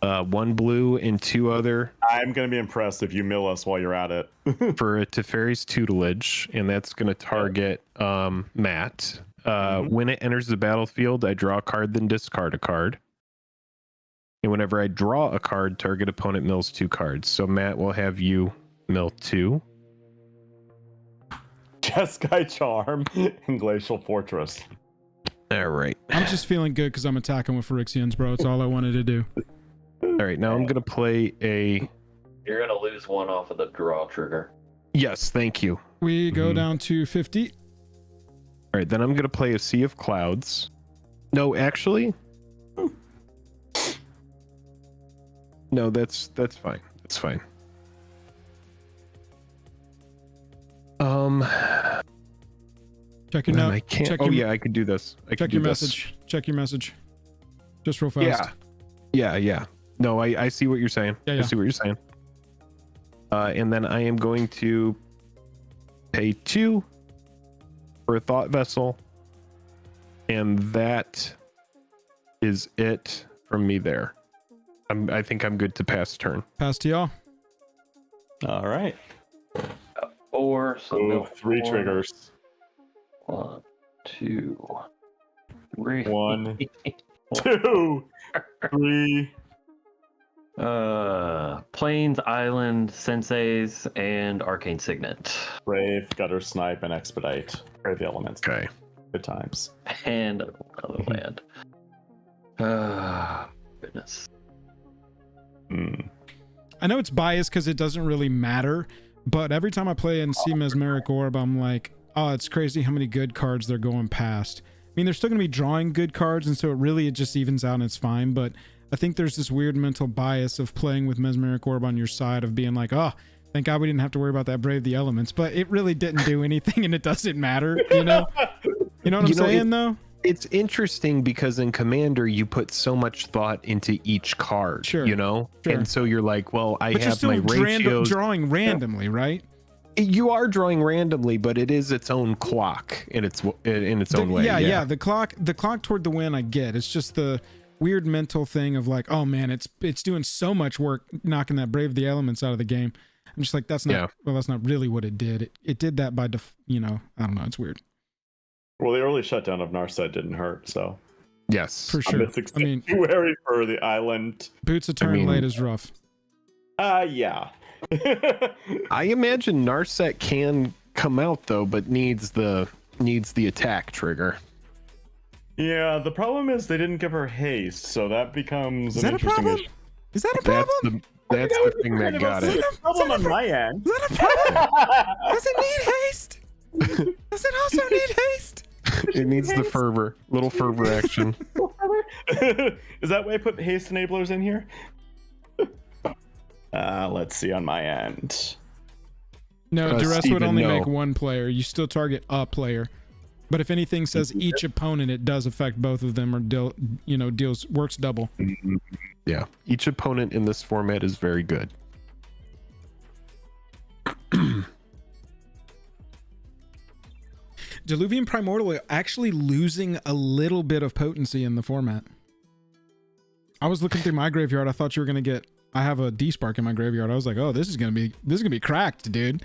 1 blue and 2 other I'm going to be impressed if you mill us while you're at it. for a Teferi's tutelage, and that's gonna target Matt. When it enters the battlefield, I draw a card, then discard a card. And whenever I draw a card, target opponent mills 2 cards. So Matt will have you Mill 2. Jeskai Charm and Glacial Fortress. All right. I'm just feeling good because I'm attacking with Phyrexians, bro. It's all I wanted to do. All right, now I'm going to play a... You're gonna lose one off of the draw trigger. Yes, thank you. We go down to 50. All right, then I'm going to play a Sea of Clouds. No, actually... No, that's fine. That's fine. Check your then note. I can't... Check Oh, your, yeah, I could do this. I check could do your this. message. Check your message. Just real fast. Yeah. No, I see what you're saying. Yeah. I see what you're saying. And then I am going to pay 2 for a Thought Vessel. And that is it from me there. I think I'm good to pass turn. Pass to y'all. All right. 4, so Ooh, mill 3 4. triggers. 1, 2, 3. 1, 2, 3. Plains, Island, Senseis, and Arcane Signet. Brave, Gutter Snipe, and Expedite. Brave the elements. Okay. Good times. And another land. Goodness. I know it's biased because it doesn't really matter, but every time I play and see Mesmeric Orb, I'm like, oh, it's crazy how many good cards they're going past. I mean, they're still going to be drawing good cards, and so it just evens out and it's fine, but I think there's this weird mental bias of playing with Mesmeric Orb on your side of being like, oh, thank God we didn't have to worry about that Brave the Elements, but it really didn't do anything and it doesn't matter, you know? You know what I'm saying, though? It's interesting because in Commander, you put so much thought into each card, Sure. you know? Sure. And so you're like, well, I But you're have still my ratios. drawing randomly, right? You are drawing randomly, but it is its own clock in its own way. Yeah. The clock toward the win, I get. It's just the weird mental thing of like, oh man, it's doing so much work knocking that Brave the Elements out of the game. I'm just like, that's not really what it did. It did that by I don't know, it's weird. Well, the early shutdown of Narset didn't hurt, so. Yes. For sure. I mean, Sanctuary for the island. Boots a turn late is rough. Yeah. I imagine Narset can come out though, but needs the attack trigger. Yeah, the problem is they didn't give her haste, so that becomes an interesting issue. Is that a problem? That's the thing that got it. Problem on my end. Is that a problem? Does it need haste? Does it also need haste? It needs the fervor, little fervor action. Is that why I put haste enablers in here? Let's see on my end. No, duress would Steven, only no. make one player. You still target a player. But if anything says each opponent, it does affect both of them, or works double. Yeah, each opponent in this format is very good. Diluvian Primordial actually losing a little bit of potency in the format. I was looking through my graveyard. I thought you were gonna get. I have a D-Spark in my graveyard. I was like, oh, this is gonna be cracked, dude.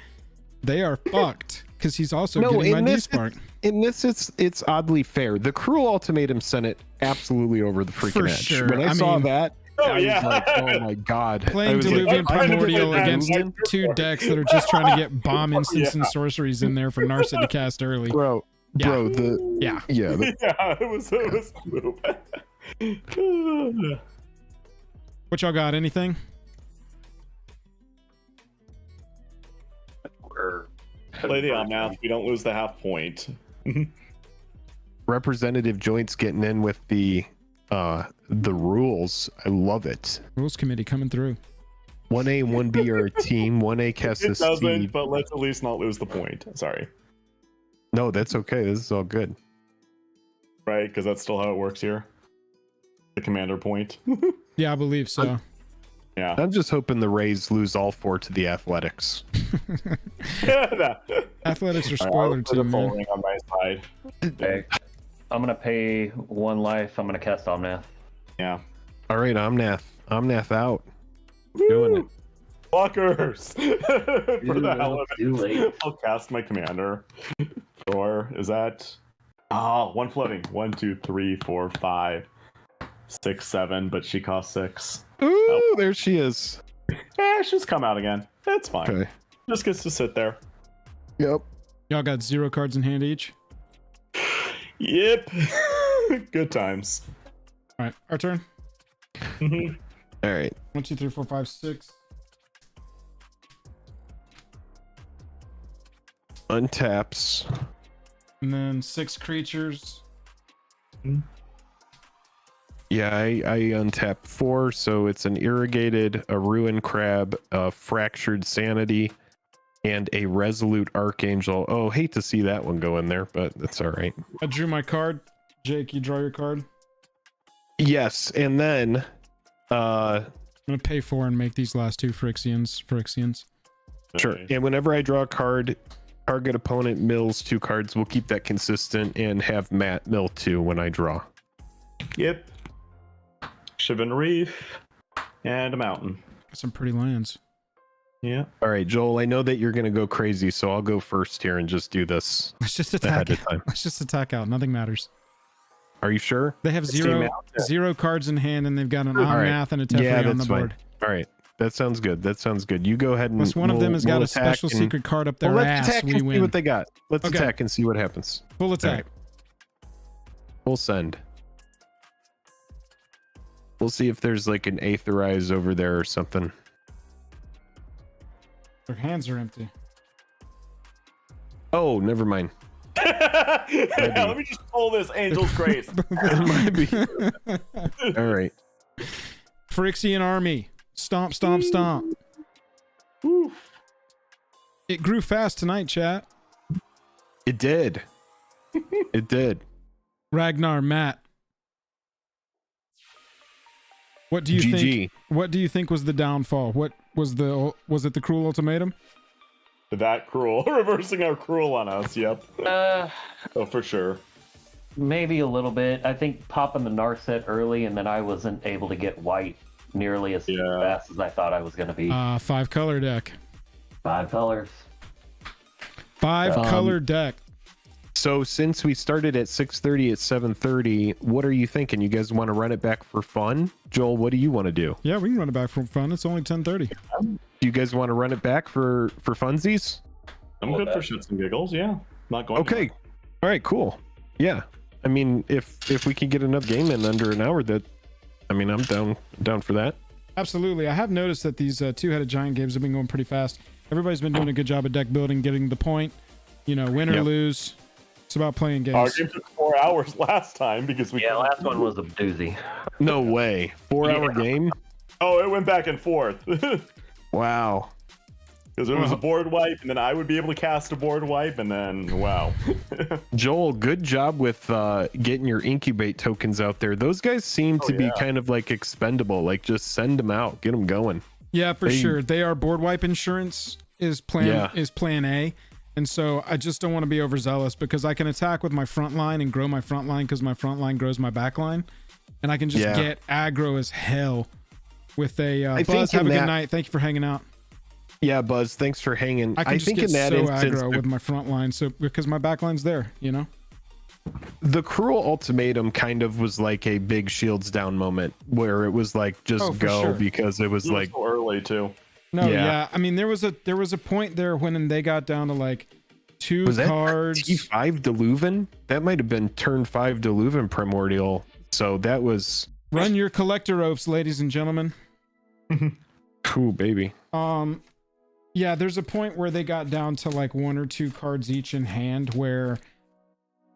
They are fucked because he's also getting my D-Spark. In this, it's oddly fair. The Cruel Ultimatum sent it absolutely over the freaking For edge. sure. When I saw that, I was like, oh my god. Playing I was Diluvian like, Primordial I against couldn't get two that. decks that are just trying to get bomb instants and sorceries in there for Narset to cast early. bro, Yeah. yeah, Yeah, it was What y'all got? Anything? Play the Omnath. We don't lose the half point. Representative Joints getting in with the rules. I love it. Rules committee coming through. 1A and 1B are a team. 1A casts It a doesn't, Steve. but let's at least not lose the point. Sorry. No, that's okay. This is all good. Right? Because that's still how it works here. The commander point. Yeah, I believe so. Yeah. I'm just hoping the Rays lose all 4 to the Athletics. Athletics are I'll spoiler put too, a full man. ring on my side. Okay. I'm gonna pay 1 life. I'm gonna cast Omnath. Yeah. All right, Omnath out. Doing it. Blockers! For the hell of Too late. I'll cast my commander. Sure. Is that... one floating. 1, 2, 3, 4, 5, 6, 7, but she costs 6. Ooh, there she is. She's come out again. That's fine. Okay. Just gets to sit there. Yep. Y'all got 0 cards in hand each. Yep. Good times. All right, our turn. Mhm. All right. 1, 2, 3, 4, 5, 6. Untaps. And then 6 creatures. Yeah, I untap 4, so it's an irrigated, a ruined crab, a fractured sanity, and a resolute archangel. Oh, hate to see that one go in there, but that's all right. I drew my card. Jake, you draw your card. Yes, and then I'm gonna pay 4 and make these last 2 Phyrexians. sure. Nice. And whenever I draw a card, target opponent mills 2 cards. We'll keep that consistent and have Matt mill 2 when I draw. Yep. Shivan Reef and a mountain. Some pretty lands. Yeah. All right, Joel, I know that you're going to go crazy, so I'll go first here and just do this Let's just ahead attack. of time. Let's just attack out. Nothing matters. Are you sure? They have Let's 0 cards in hand, and they've got an All right. Omnath and a Teferi Yeah, on the that's fine. board. All right. That sounds good. That sounds good. You go ahead and Plus, one of them has got we'll a special attack and- secret card up their Well, let's ass. attack and We see win. what they got. Let's Okay. attack and see what happens. Full attack. We'll send. We'll see if there's like an Aetherize over there or something. Their hands are empty. Oh, never mind. Yeah, let me just pull this Angel's Grace. It might be. All right. Phyrexian army. Stomp, stomp, stomp. Oof. It grew fast tonight, chat. It did. It did. Ragnar, Matt. What do you think? GG. What do you think was the downfall? What was it the cruel ultimatum? That cruel. Reversing our cruel on us. Yep. Oh, for sure. Maybe a little bit. I think popping the Narset early, and then I wasn't able to get white nearly as fast as I thought I was going to be. 5 color deck. 5 colors. 5 color deck. So since we started at 6:30 at 7:30, what are you thinking? You guys want to run it back for fun? Joel, what do you want to do? Yeah, we can run it back from fun. It's only 10:30. Do you guys want to run it back for funsies? I'm good for shits and giggles. Yeah. Not going. Okay. anywhere. All right, cool. Yeah. I mean, if we can get enough game in under an hour, I'm down for that. Absolutely. I have noticed that these 2-headed giant games have been going pretty fast. Everybody's been doing a good job of deck building, getting the point. You know, win or Yep. lose. It's about playing Our games. game took 4 hours last time because we. Yeah, last one was a doozy. No way. 4-hour game? Oh, it went back and forth. Because Wow. it was a board wipe, and then I would be able to cast a board wipe, and then wow. Joel, good job with getting your incubate tokens out there. Those guys seem to be kind of like expendable. Like just send them out, get them going. Yeah, for They- sure. They are board wipe insurance is plan A. And so I just don't want to be overzealous because I can attack with my front line and grow my front line because my front line grows my back line. And I can just get aggro as hell with a Buzz. Have a good night. Thank you for hanging out. Yeah, Buzz, thanks for hanging. I can just think get in that so instance, aggro with my front line, so because my back line's there, you know. the cruel ultimatum kind of was like a big shields down moment where it was like just Oh, for go sure. because it was It was like so early too. No, Yeah. yeah. I mean, there was a point there when they got down to like 2 was that cards. T5 Deluvan? That might have been turn 5 Deluvan Primordial. So that was Run your collector oaths, ladies and gentlemen. cool, baby. Yeah, there's a point where they got down to like 1 or 2 cards each in hand where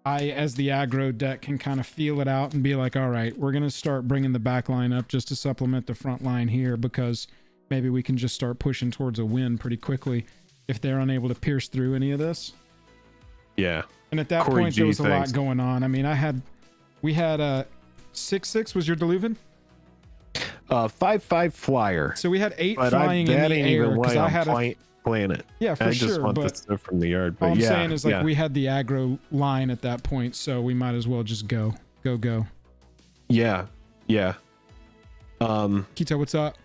I, as the aggro deck, can kind of feel it out and be like, all right, we're going to start bringing the back line up just to supplement the front line here because maybe we can just start pushing towards a win pretty quickly if they're unable to pierce through any of this. Yeah. And at that Corey point, G, there was a thanks. lot going on. I mean, we had 6/6 was your Deluvan? 5/5 flyer. So we had 8 But flying in that the ain't air even because why I I'm had playing it. yeah, for I just sure. want But the stuff from the yard. But all I'm yeah, saying is like yeah. we had the aggro line at that point, so we might as well just go. Yeah. Kita, what's up?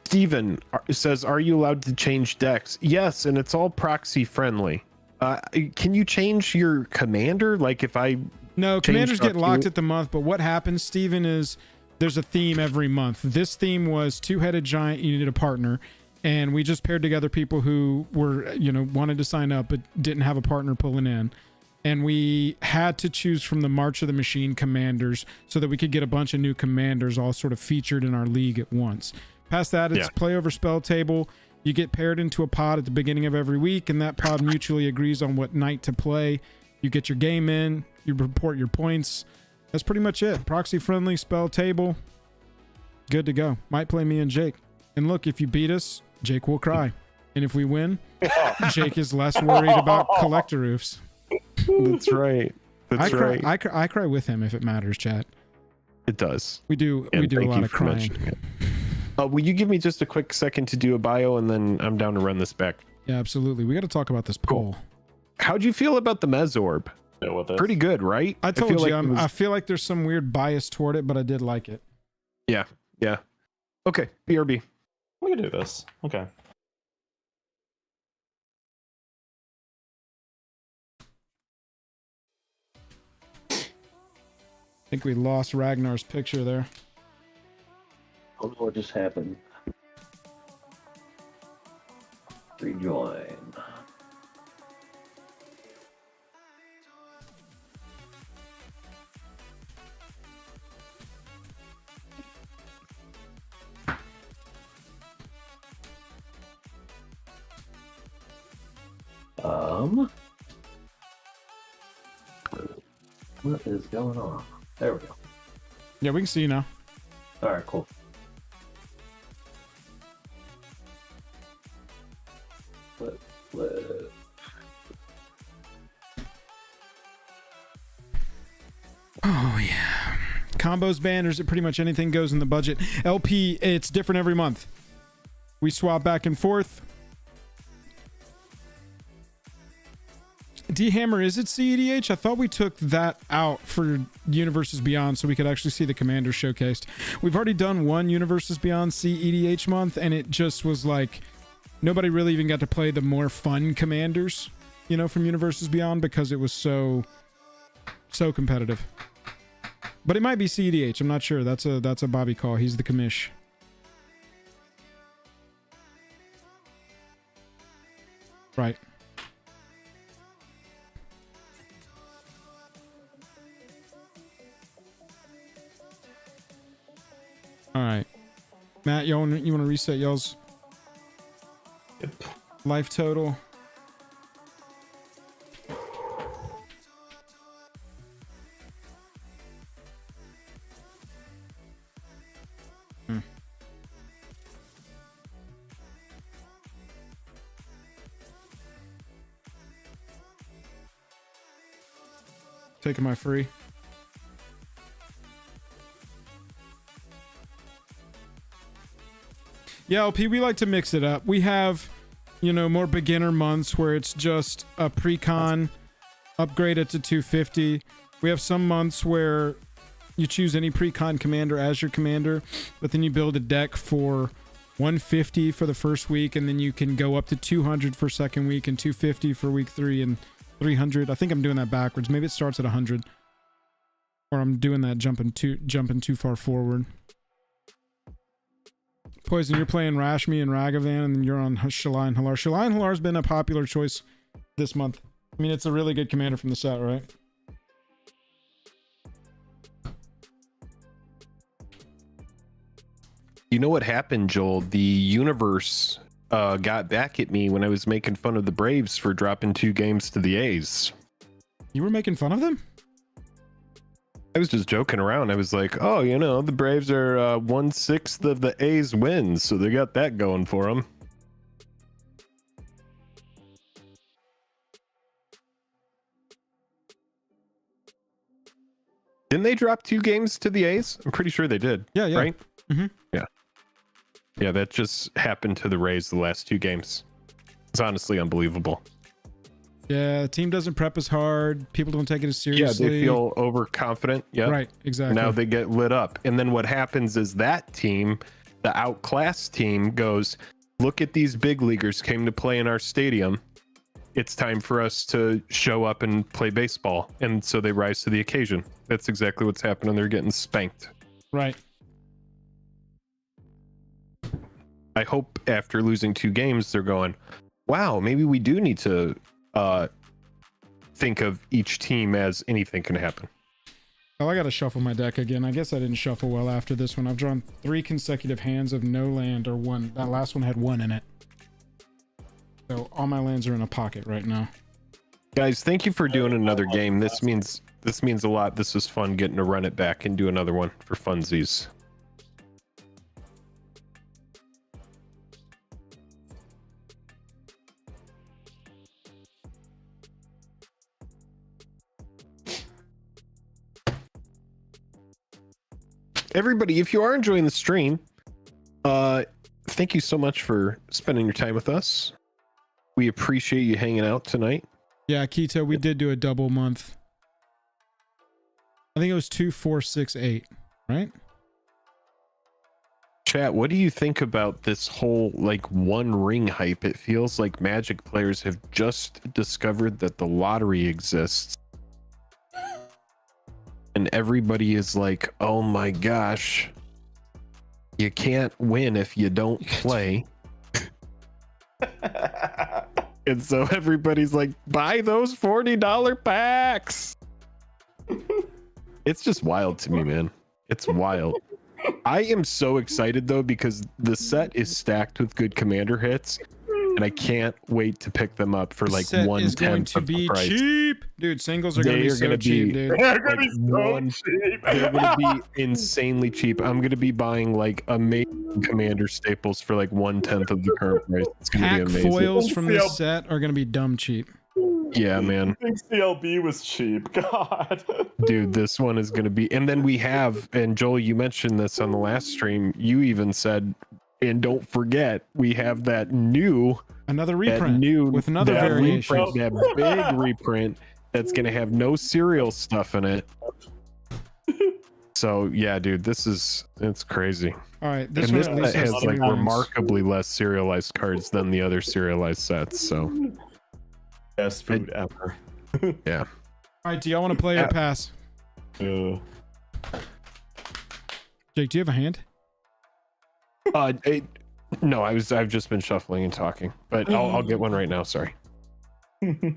Steven says, are you allowed to change decks? Yes, and it's all proxy friendly. Can you change your commander? Like if I No, Change commanders get up locked to- at the month, but what happens, Steven, is there's a theme every month. This theme was 2-headed giant, you needed a partner. and we just paired together people who were, wanted to sign up but didn't have a partner pulling in. And we had to choose from the March of the Machine commanders so that we could get a bunch of new commanders all sort of featured in our league at once. Past that, it's play over spell table. You get paired into a pod at the beginning of every week, and that pod mutually agrees on what night to play. You get your game in, you report your points. That's pretty much it. Proxy friendly, spell table. Good to go. Might play me and Jake. And look, if you beat us, Jake will cry. And if we win, Jake is less worried about collector roofs. That's right. That's right. I cry with him if it matters, chat. It does. We do a lot of crying. Will you give me just a quick second to do a bio, and then I'm down to run this back? Yeah, absolutely. We got to talk about this poll. Cool. How'd you feel about the Mezorb? Pretty good, right? I told you, I feel like there's some weird bias toward it, but I did like it. Yeah. Okay, BRB. We can do this. Okay. I think we lost Ragnar's picture there. I don't know what just happened. Rejoin. What is going on? There we go. Yeah, we can see you now. All right, cool. Oh yeah, combos, banners, pretty much anything goes in the budget. LP, it's different every month. We swap back and forth. D-Hammer, is it CEDH? I thought we took that out for Universes Beyond so we could actually see the commanders showcased. We've already done one Universes Beyond CEDH month, and it just was like nobody really even got to play the more fun commanders, from Universes Beyond because it was so competitive. But it might be CEDH. I'm not sure. That's a Bobby call. He's the commish. Right. All right, Matt, you want to reset y'all's life total? Taking my free. Yeah, LP, we like to mix it up. We have, more beginner months where it's just a pre-con, upgrade it to 250. We have some months where you choose any pre-con commander as your commander, but then you build a deck for 150 for the first week, and then you can go up to 200 for second week and 250 for week 3 and 300. I think I'm doing that backwards. Maybe it starts at 100. Or I'm doing that jumping too far forward. Poison, you're playing Rashmi and Ragavan, and you're on Shalai and Halar. Shalai and Halar has been a popular choice this month. I mean, it's a really good commander from the set, right? You know what happened, Joel? The universe got back at me when I was making fun of the Braves for dropping 2 games to the A's. You were making fun of them? I was just joking around. I was like, oh, the Braves are 1/6 of the A's wins, so they got that going for them. Didn't they drop 2 games to the A's? I'm pretty sure they did. Yeah. Right? Mm-hmm. Yeah, that just happened to the Rays the last 2 games. It's honestly unbelievable. Yeah, the team doesn't prep as hard. People don't take it as seriously. Yeah, they feel overconfident. Yeah, right, exactly. Now they get lit up. And then what happens is that team, the outclassed team, goes, look at these big leaguers came to play in our stadium. It's time for us to show up and play baseball. And so they rise to the occasion. That's exactly what's happening. They're getting spanked. Right. I hope after losing 2 games, they're going, wow, maybe we do need to think of each team as anything can happen. Oh, I gotta shuffle my deck again. I guess I didn't shuffle well after this one. I've drawn 3 consecutive hands of no land or 1. That last one had 1 in it. So all my lands are in a pocket right now. Guys, thank you for doing another game. This means a lot. This was fun getting to run it back and do another one for funsies. Everybody, if you are enjoying the stream, thank you so much for spending your time with us. We appreciate you hanging out tonight. Yeah, Keto, we did do a double month. I think it was 2, 4, 6, 8, right? Chat, what do you think about this whole like one ring hype? It feels like Magic players have just discovered that the lottery exists. And everybody is like, oh my gosh, you can't win if you don't play. And so everybody's like, buy those $40 packs. It's just wild to me, man. It's wild. I am so excited though, because the set is stacked with good commander hits. And I can't wait to pick them up for like Set is going 1/10 to of the be price. cheap, dude. Singles are going to be so cheap, dude. They're gonna Like be so cheap. They're gonna be insanely cheap. I'm gonna be buying like amazing commander staples for like 1/10 of the current price. It's gonna Pack be amazing. foils from this set are going to be dumb cheap. Yeah, man. I think CLB was cheap. God. Dude, this one is gonna be. And then we have, and Joel, you mentioned this on the last stream. You even said, and don't forget, we have that new. Another reprint with another that variation. reprint, that big reprint that's gonna have no serial stuff in it. So yeah, dude, it's crazy. All right, this And one this at least set has has 3 like ones. remarkably less serialized cards than the other serialized sets. So Best food ever. yeah. All right, do y'all want to play or pass? Uh, Jake, do you have a hand? No, I've just been shuffling and talking, but I'll get one right now. Sorry.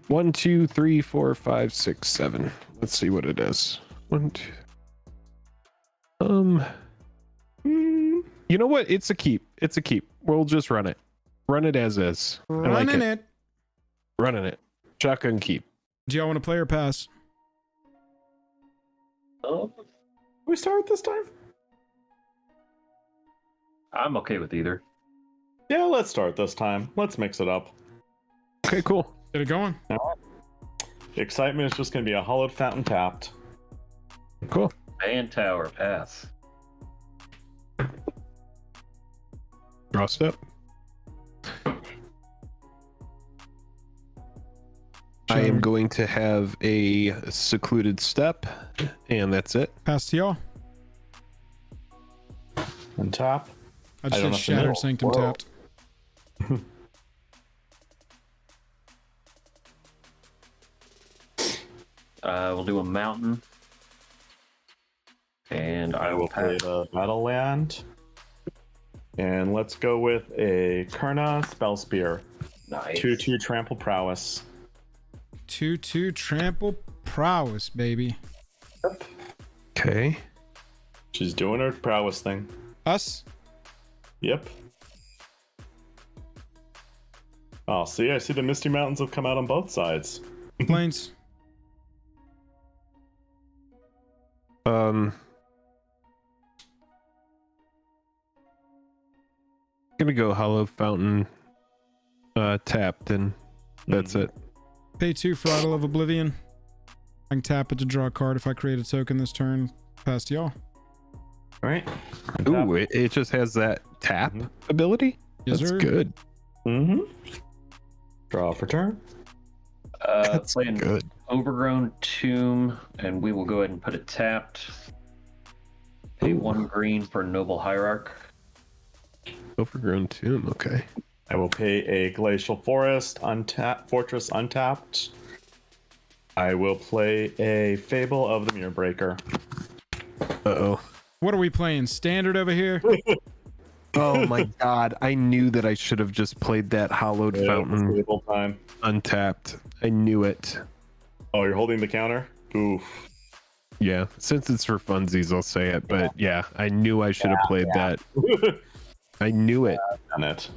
1, 2, 3, 4, 5, 6, 7. Let's see what it is. 1, 2. You know what? It's a keep. It's a keep. We'll just run it. Run it as is. I like Running it. Running it. Shotgun keep. Do y'all want to play or pass? we start this time? I'm okay with either. Yeah, let's start this time. Let's mix it up. Okay, cool. Get it going. The excitement is just going to be a hollowed fountain tapped. Cool. And tower pass. Draw step. I am going to have a secluded step, and that's it. Pass to y'all. And tap. I just I don't said know if you know. Shattered Sanctum Whoa. tapped. We'll do a mountain. And I will Play pass. the battle land. And let's go with a Karna Spell Spear. Nice. 2/2 Trample Prowess. 2/2 trample prowess, baby. Okay. She's doing her prowess thing. Us? Yep. Oh, see, I see the Misty Mountains have come out on both sides. Planes. Gonna go Hollow Fountain tapped, and that's it. Pay 2 for Idol of Oblivion. I can tap it to draw a card if I create a token this turn. Pass to y'all. All right. Ooh, it just has that tap ability? Yes, That's sir. good. Mm-hmm. Draw for turn. That's Playing good. Overgrown Tomb, and we will go ahead and put it tapped. Pay 1 green for Noble Hierarch. Overgrown Tomb, okay. I will pay a Glacial Forest Fortress untapped. I will play a Fable of the Mirror Breaker. Uh-oh. What are we playing? Standard over here? Oh my god! I knew that I should have just played that hollowed fountain The whole time. untapped. I knew it. Oh, you're holding the counter? Oof. Yeah, since it's for funsies, I'll say it. But yeah, I knew I should have played that. I knew it. Done it.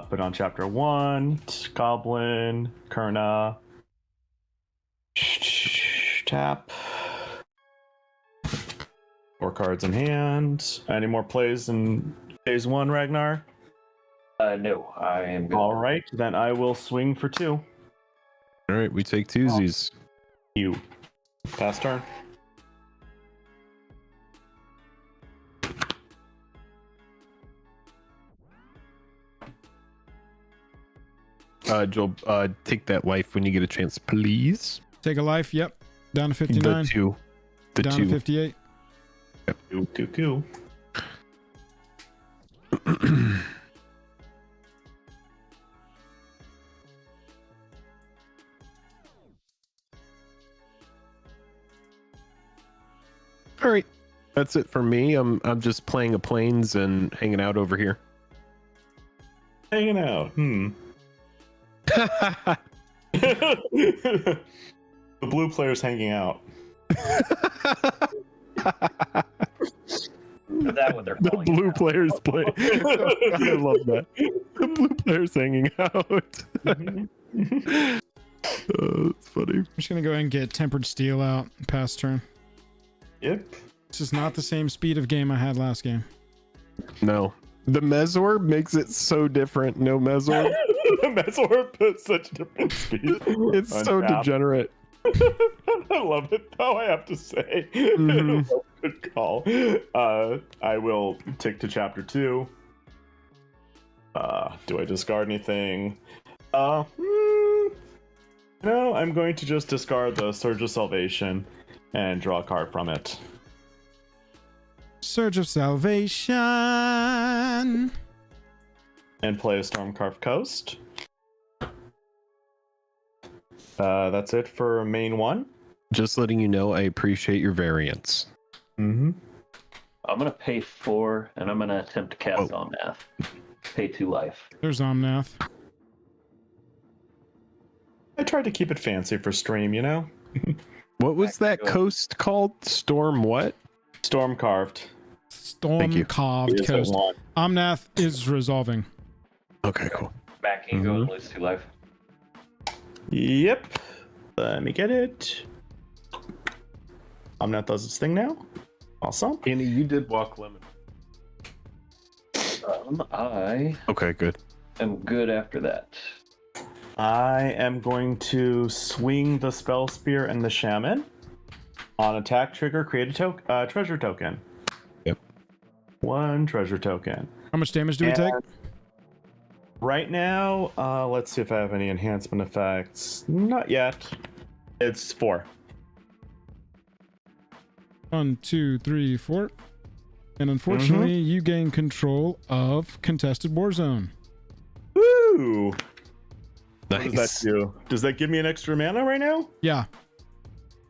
Put on chapter 1, Goblin, Kurna. Tap. 4 cards in hand. Any more plays in phase 1, Ragnar? No, I am good. All right, then I will swing for 2. All right, we take twosies. You. Pass turn. Joel, take that life when you get a chance, please. Take a life. Yep. Down to 59. The 2. The Down 2. to 58. Cool. All right, that's it for me. I'm just playing a planes and hanging out over here. Hanging out. The blue player's hanging out. That what they're The calling blue it. players play. I love that. The blue players hanging out. Oh, that's funny. I'm just gonna go ahead and get tempered steel out. Pass turn. Yep. This is not the same speed of game I had last game. No, the Mezor makes it so different. No Mezor. The Mezor puts such different speed. It's so Untap. degenerate. I love it though, I have to say. Mhm. Good call. I will tick to chapter 2. Do I discard anything? No, I'm going to just discard the Surge of Salvation and draw a card from it. Surge of Salvation. And play a Stormcarved Coast. That's it for main 1. Just letting you know, I appreciate your variance. Mm-hmm. I'm gonna pay 4, and I'm gonna attempt to cast Omnath. Pay 2 life. There's Omnath. I tried to keep it fancy for stream, you know? What was that coast called? Storm what? Stormcarved. Thank you. Storm carved Here's what I coast. want. Omnath is resolving. Okay, cool. Back and go and lose 2 life. Yep. Let me get it. Omnath does its thing now. Awesome. Andy, you did walk lemon. I Okay, good. am good after that. I am going to swing the Spell Spear and the Shaman. On attack trigger, create a treasure token. Yep. 1 treasure token. How much damage do we take? Right now, let's see if I have any enhancement effects. Not yet. It's 4. 1, 2, 3, 4. And unfortunately, you gain control of Contested Warzone. Woo! Nice. What does that do? Does that give me an extra mana right now? Yeah.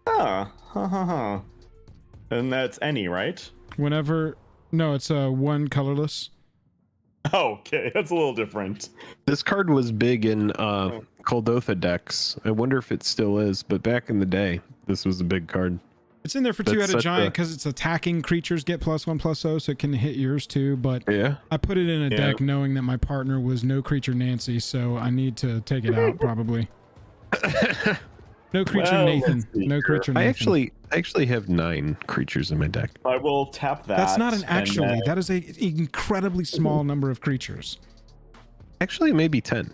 Ha. And that's any, right? Whenever. No, it's 1 colorless. Oh, okay, that's a little different. This card was big in Kuldotha decks. I wonder if it still is, but back in the day, this was a big card. It's in there for That's 2-headed such giant a- because it's attacking creatures get +1/+0, so it can hit yours too. But Yeah. I put it in a Yeah. deck knowing that my partner was no creature Nancy, so I need to take it out probably. No creature Well, Nathan. let's see No here. creature I Nathan. actually have 9 creatures in my deck. I will tap that. That's not an and actually. then- That is a incredibly small number of creatures. Actually, maybe 10.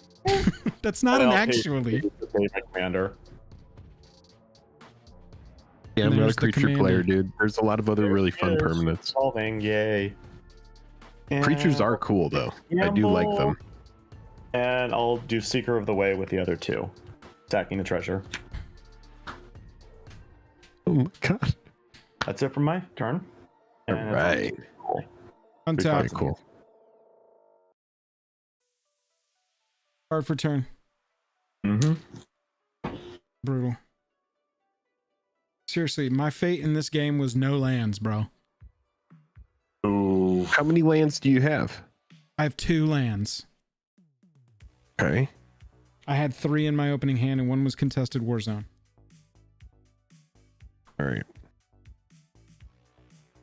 That's not an I'll pay- actually. pay my commander. Yeah, I'm And not a there's the creature commander. player, dude. There's a lot of other really fun Yes. permanents. Solving, yay. Creatures are cool, though. I do like them. And I'll do Seeker of the Way with the other 2. Stacking the treasure. Oh my god. That's it for my turn. All right. Cool. Untap. Very cool. Card for turn. Mm-hmm. Brutal. Seriously, my fate in this game was no lands, bro. How many lands do you have? I have 2 lands. Okay. I had 3 in my opening hand, and 1 was contested war zone. All right.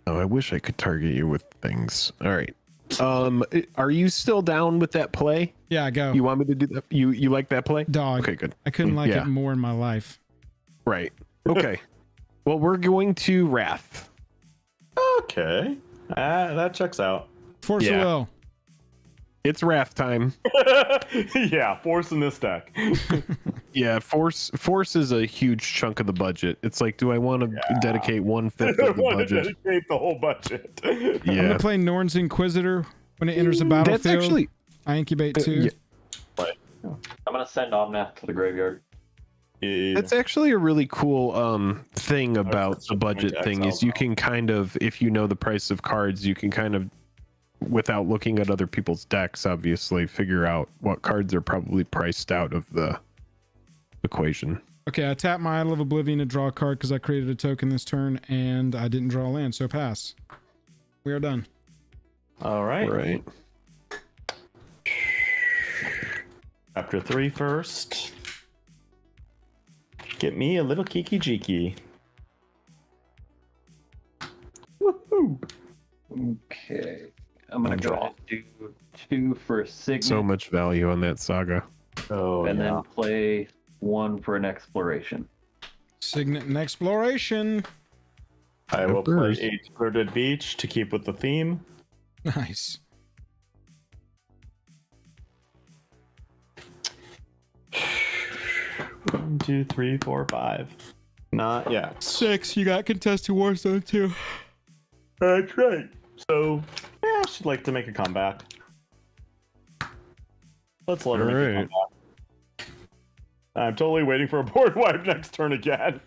Oh, I wish I could target you with things. All right. Are you still down with that play? Yeah, go. You want me to do that? You like that play? Dog. Okay, good. I couldn't like Yeah. it more in my life. Right. Okay. Well, we're going to Wrath. Okay. That checks out. Force Yeah. of will. It's Wrath time. Yeah, force in this deck. Yeah, Force is a huge chunk of the budget. It's like, do I want to dedicate 1/5 I of the want to budget? dedicate the whole budget. I'm Yeah. gonna play Norn's Inquisitor when it enters the battlefield. That's actually I incubate 2. yeah. I'm gonna send Omnath to the graveyard. That's actually a really cool thing about it's the just budget going to thing is exile you can kind of, if you know the price of cards, you can kind of, without looking at other people's decks, obviously figure out what cards are probably priced out of the equation. Okay, I tap my Idol of Oblivion to draw a card because I created a token this turn, and I didn't draw a land, so pass. We are done. All right. Right. Chapter 3 first. Get me a little Kiki Jiki. Woohoo! Okay. I'm gonna go ahead and do 2 for a Signet, So much value on that saga. Oh, and yeah. then play 1 for an Exploration. Signet and Exploration. I will play Peppers. a Deserted Beach to keep with the theme. Nice. One, 2, 3, 4, 5. Not yet. 6. You got contested war zone too. That's right. So, yeah, she'd like to make a comeback. Let's let her make a Alright. comeback. I'm totally waiting for a board wipe next turn again.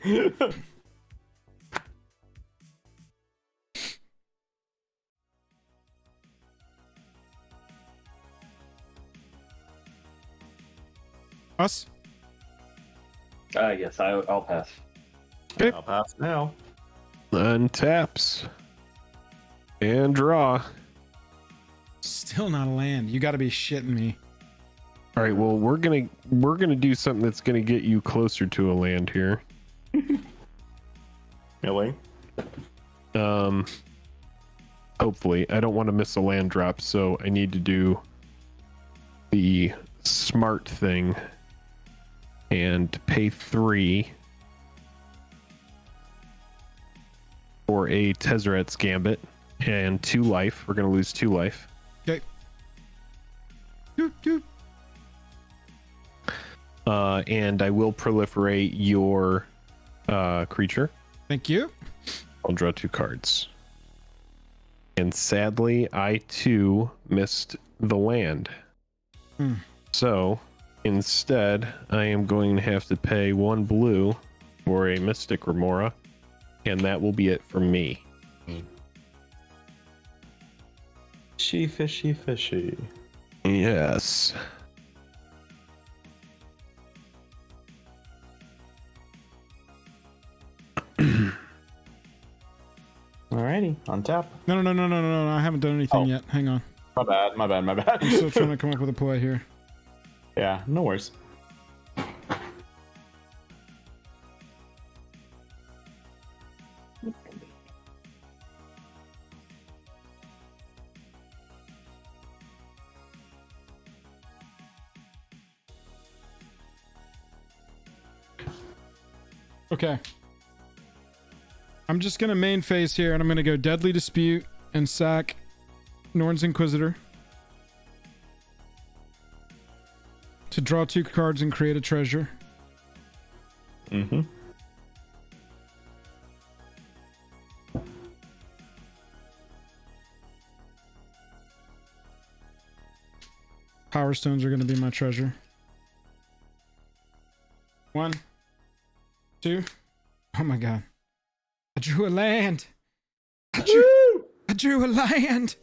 Us? Yes, I'll pass. Okay. I'll pass now. Untaps. And draw. Still not a land. You got to be shitting me. All right, well, we're gonna do something that's gonna get you closer to a land here. Really? Hopefully, I don't want to miss a land drop, so I need to do the smart thing and pay 3 for a Tezzeret's Gambit and 2 life. We're gonna lose 2 life. Okay. Doop, doop. And I will proliferate your creature. Thank you. I'll draw 2 cards. And sadly, I too missed the land. Hmm. So instead, I am going to have to pay 1 blue for a Mystic Remora, and that will be it for me. Fishy, fishy. Yes. Alrighty, on tap. No. I haven't done anything Oh. yet. Hang on. My bad. I'm still trying to come up with a play here. Yeah, no worries. Okay. I'm just going to main phase here, and I'm going to go Deadly Dispute and sack Norn's Inquisitor to draw 2 cards and create a treasure. Mm-hmm. Power Stones are going to be my treasure. 1, 2. Oh my god. I drew a land. I drew a land.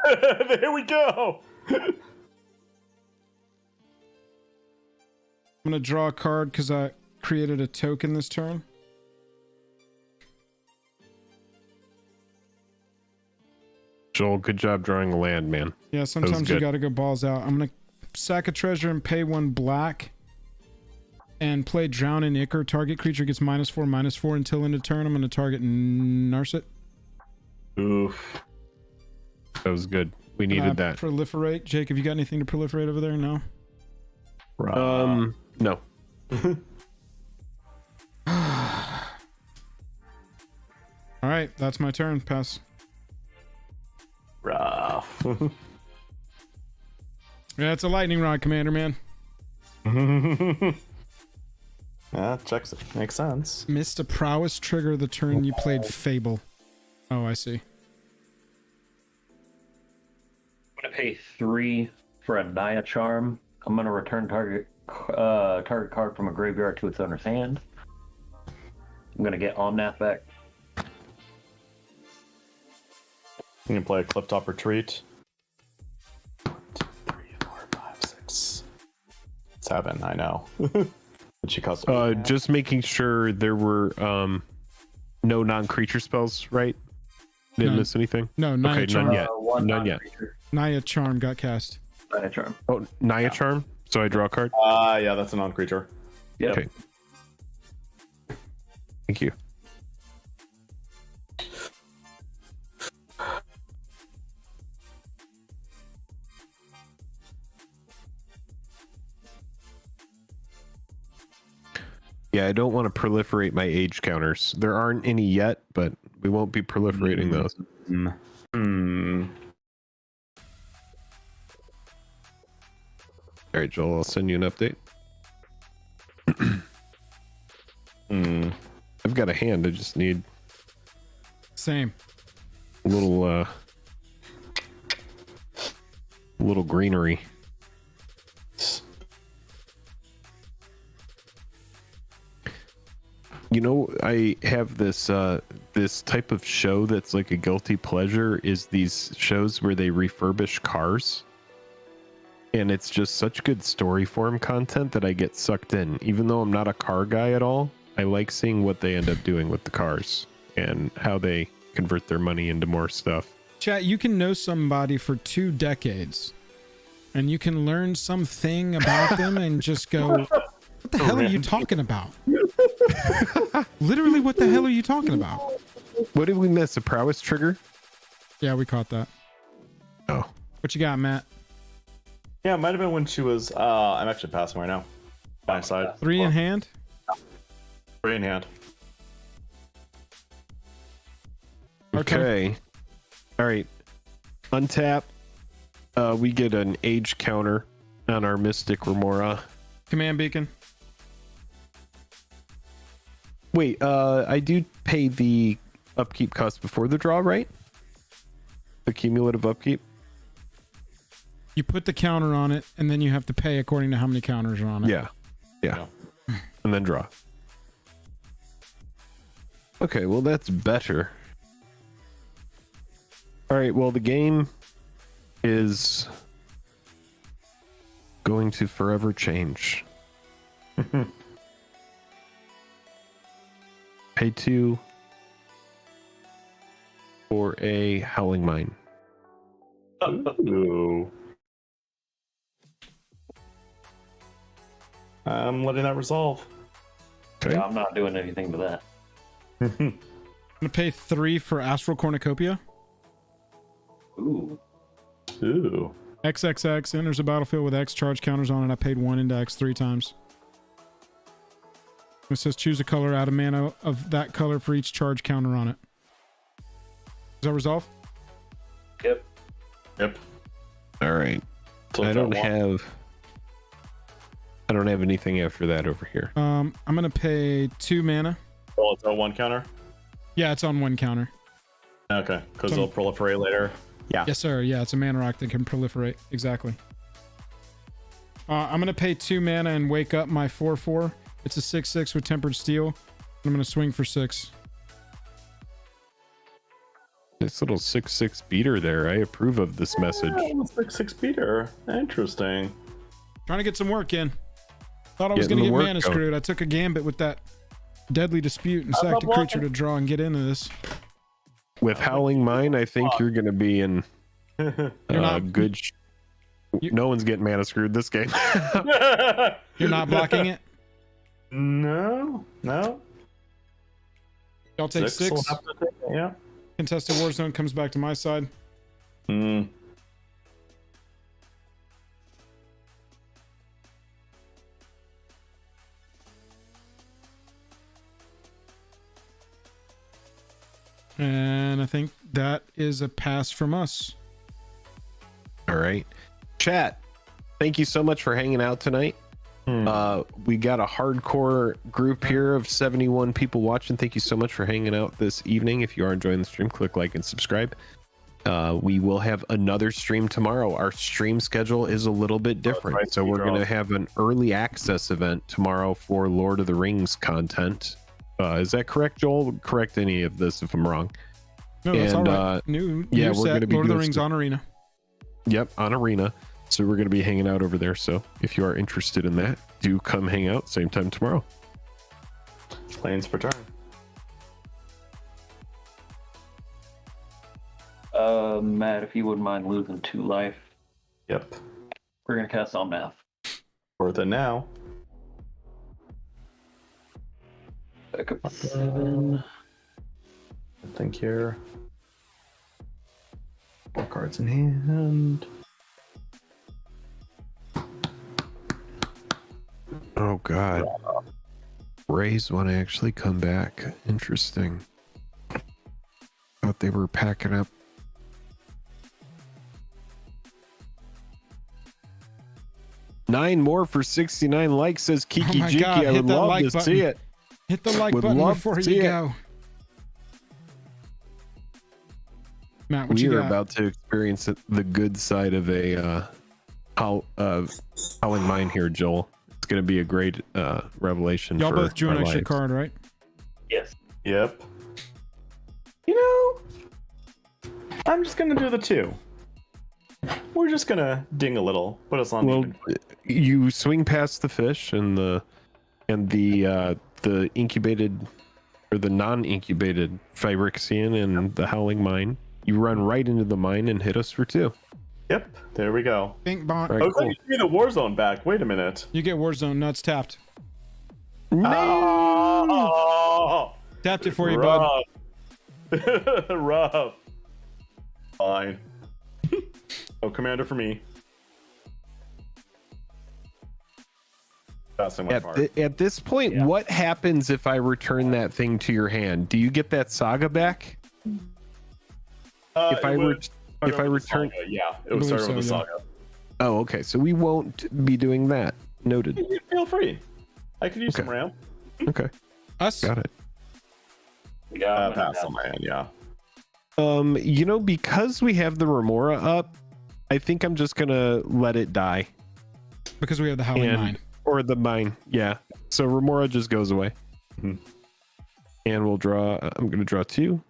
There we go. I'm going to draw a card because I created a token this turn. Joel, good job drawing a land, man. Yeah, sometimes you good. got to go balls out. I'm going to sack a treasure and pay 1 black and play Drown in Ichor. Target creature gets -4/-4 until end of turn. I'm going to target Narset. Oof. That was good. We needed that. Proliferate. Jake, have you got anything to proliferate over there? No? No. All right, that's my turn. Pass. Rough. Yeah, it's a lightning rod, Commander, man. Yeah, checks it. Makes sense. Missed a prowess trigger the turn you played Fable. Oh, I see. I'm gonna pay 3 for a Naya Charm. I'm gonna return target card from a graveyard to its owner's hand. I'm gonna get Omnath back. You can play a Clifftop Retreat. 1, 2, 3, 4, 5, 6, 7. I know. But she cost. Just making sure there were no non-creature spells, right? Didn't No. miss anything? No, Naya Okay, Charm. none yet. One None yet. non-creature. Naya Charm got cast. Naya Charm. Oh, Naya Charm? So I draw a card? Yeah, that's a non-creature. Yep. Okay. Thank you. Yeah, I don't want to proliferate my age counters. There aren't any yet, but we won't be proliferating those. All right, Joel, I'll send you an update. I've got a hand. I just need Same. a little greenery. You know, I have this this type of show that's like a guilty pleasure, is these shows where they refurbish cars. And it's just such good story form content that I get sucked in. Even though I'm not a car guy at all, I like seeing what they end up doing with the cars and how they convert their money into more stuff. Chat, you can know somebody for 2 decades and you can learn something about them and just go, what the hell are you talking about? Literally, what the hell are you talking about? What did we miss? A prowess trigger? Yeah, we caught that. Oh. What you got, Matt? Yeah, it might have been when she was. I'm actually passing right now. My side. 3 in hand? 3 in hand. Okay. All right. Untap. We get an age counter on our Mystic Remora. Command beacon. Wait, I do pay the upkeep cost before the draw, right? The cumulative upkeep? You put the counter on it, and then you have to pay according to how many counters are on it. Yeah. And then draw. Okay, well, that's better. All right, well, the game is going to forever change. Pay 2 for a Howling Mine. Ooh. I'm letting that resolve. Okay. Yeah, I'm not doing anything to that. I'm gonna pay 3 for Astral Cornucopia. Ooh. Ooh. XXX enters a battlefield with X charge counters on it. I paid 1 into X 3 times. It says choose a color, add a mana of that color for each charge counter on it. Does that resolve? Yep. Yep. All right. So I it's don't at 1. have anything after that over here. I'm gonna pay 2 mana. Oh, it's a 1 counter. Yeah, it's on 1 counter. Okay, because it'll proliferate later. Yeah. Yes, sir. Yeah, it's a mana rock that can proliferate. Exactly. I'm gonna pay 2 mana and wake up my 4/4. It's a 6/6 with tempered steel. I'm gonna swing for 6. This little 6/6 beater there. I approve of this message. Oh, it's like 6 beater. Interesting. Trying to get some work in. Thought I was Getting gonna the get work mana going. screwed. I took a gambit with that deadly dispute and I'm sacked a not creature blocking. to draw and get into this. With Howling Mine, I think you're going to be in good. No one's getting mana screwed this game. You're not blocking it? No. Y'all take 6. We'll have to take it, yeah. Contested Warzone comes back to my side. Mm. And I think that is a pass from us. All right. Chat, thank you so much for hanging out tonight. We got a hardcore group here of 71 people watching. Thank you so much for hanging out this evening. If you are enjoying the stream, click like and subscribe. We will have another stream tomorrow. Our stream schedule is a little bit different. So we're going to have an early access event tomorrow for Lord of the Rings content. Is that correct, Joel? Correct any of this if I'm wrong. No, that's all right. New we're set, going to be Lord of the Rings on Arena. Yep, on Arena. So we're going to be hanging out over there. So if you are interested in that, do come hang out same time tomorrow. Planes for turn. Matt, if you wouldn't mind losing 2 life, Yep. we're gonna cast on math. Worth it now. Back up to 7. I think here. 4 cards in hand. Oh God. Rays want to actually come back. Interesting. Thought they were packing up. Nine more for 69 likes, says Kiki Jiki. God, I would love like to button. see it. Hit the like Would button love before to you see go. Matt, what We you are got? about to experience the good side of a Howling Mine here, Joel. It's going to be a great revelation. Y'all for both drew an our extra lives. card, right? Yes. Yep. You know, I'm just gonna do the 2. We're just gonna ding a little, put us on. Well, even. you swing past the fish and the incubated or the non-incubated Phyrexian and the Howling Mine. You run right into the mine and hit us for 2. Yep. There we go. Think bond. Right. I was like, give me the Warzone back. Wait a minute. You get Warzone nuts tapped. Oh, Tapped it for you, bud. rough. Rough. Fine. Oh, commander for me. Passing my part. At this point, Yeah. what happens if I return that thing to your hand? Do you get that saga back? If I return, yeah, it was believe started with the so, yeah. saga. oh, okay. So we won't be doing that. Noted. Feel free. I could use some ramp. Okay, Us? got it. Yeah. Pass on my hand. Yeah. Because we have the Remora up, I think I'm just gonna let it die. Because we have the Howling Mine. Or the mine, yeah. So Remora just goes away. Mhm. And we'll draw. I'm gonna draw 2.